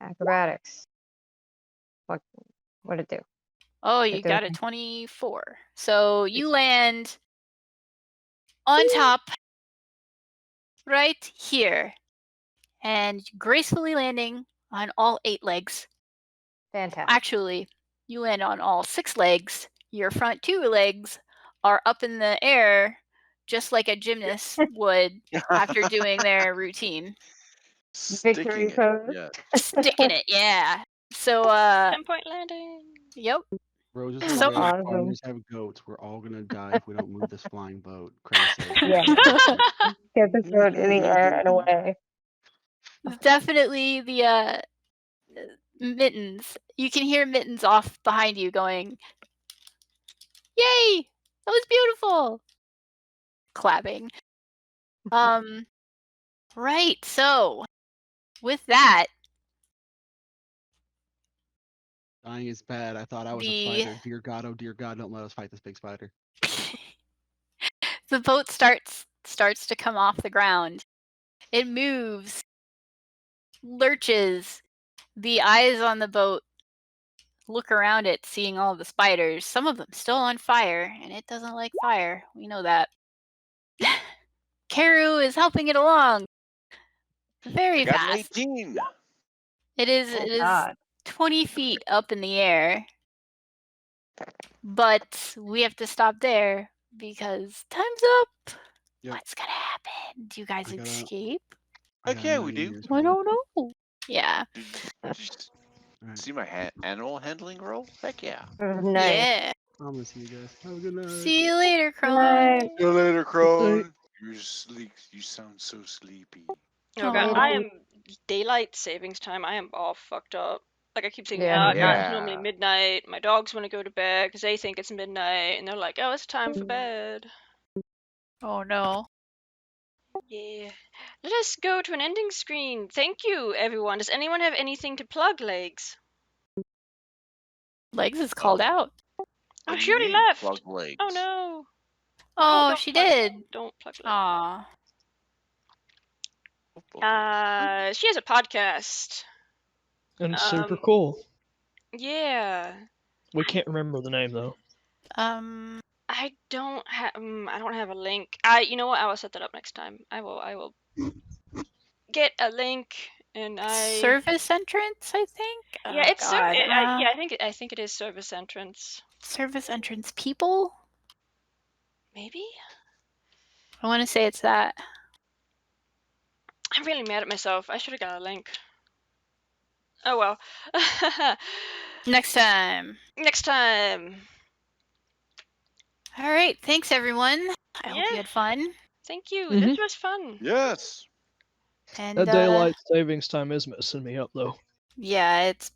acrobatics. What'd it do? Oh, Did it you do got a anything? 24. So you land on top right here and gracefully landing on all 8 legs. Fantastic. Actually, you land on all 6 legs. Your front 2 legs are up in the air just like a gymnast would after doing their routine. Sticking Victory it. pose. Yeah. Sticking it, yeah. So 10-point landing. yep. Roses So- are red, Awesome. farmers have goats. We're all gonna die if we don't move this flying boat. Crow says. Yeah. Get this boat in the air and away. Definitely the Mittens. You can hear Mittens off behind you going, "Yay! That was beautiful!" Clapping. Right. So, with that, Dying is bad. I thought I was a The- fighter. Dear God, oh dear God, don't let us fight this big spider. the boat starts to come off the ground. It moves, lurches. The eyes on the boat look around it, seeing all the spiders. Some of them still on fire, and it doesn't like fire. We know that. Karu is helping it along. Very I got an fast. 18. It is Oh, God. 20 feet up in the air. But we have to stop there because time's up. Yep. What's gonna happen? Do you guys I gotta- escape? I Heck got a yeah, we million do. years I for don't know. Yeah. Did you Alright. see my animal handling roll? Heck yeah. Nice. Yeah. I'm gonna see you guys. Have a good night. See you later, Crone. Night. See you later, Crone. You're sleep. You sound so sleepy. Oh god, Aw. I am daylight savings time. I am all fucked up. Like I keep thinking, Yeah, oh me god, too. it's normally midnight. My dogs want to go to bed because they think it's midnight, and they're like, oh, it's time for bed. Oh no. Yeah. Let us go to an ending screen. Thank you, everyone. Does anyone have anything to plug, Legs? Legs is called out. Oh, What do she you already mean, left. plug legs? Oh no. Oh, don't she plug- did. Don't plug Legs. Aw. She has a podcast. And it's super Um, cool. Yeah. We can't remember the name though. I don't have a link. You know what? I will set that up next time. I will get a link and Service entrance, I think. Yeah, Oh, it's God. I think it is service entrance. Service entrance people. Maybe? I want to say it's that. I'm really mad at myself. I should have got a link. Oh well. Next time. Next time. All right. Thanks, everyone. I hope Yeah. you had fun. Thank you. Mhm. This was fun. Yes. And That daylight savings time is messing me up though. yeah, it's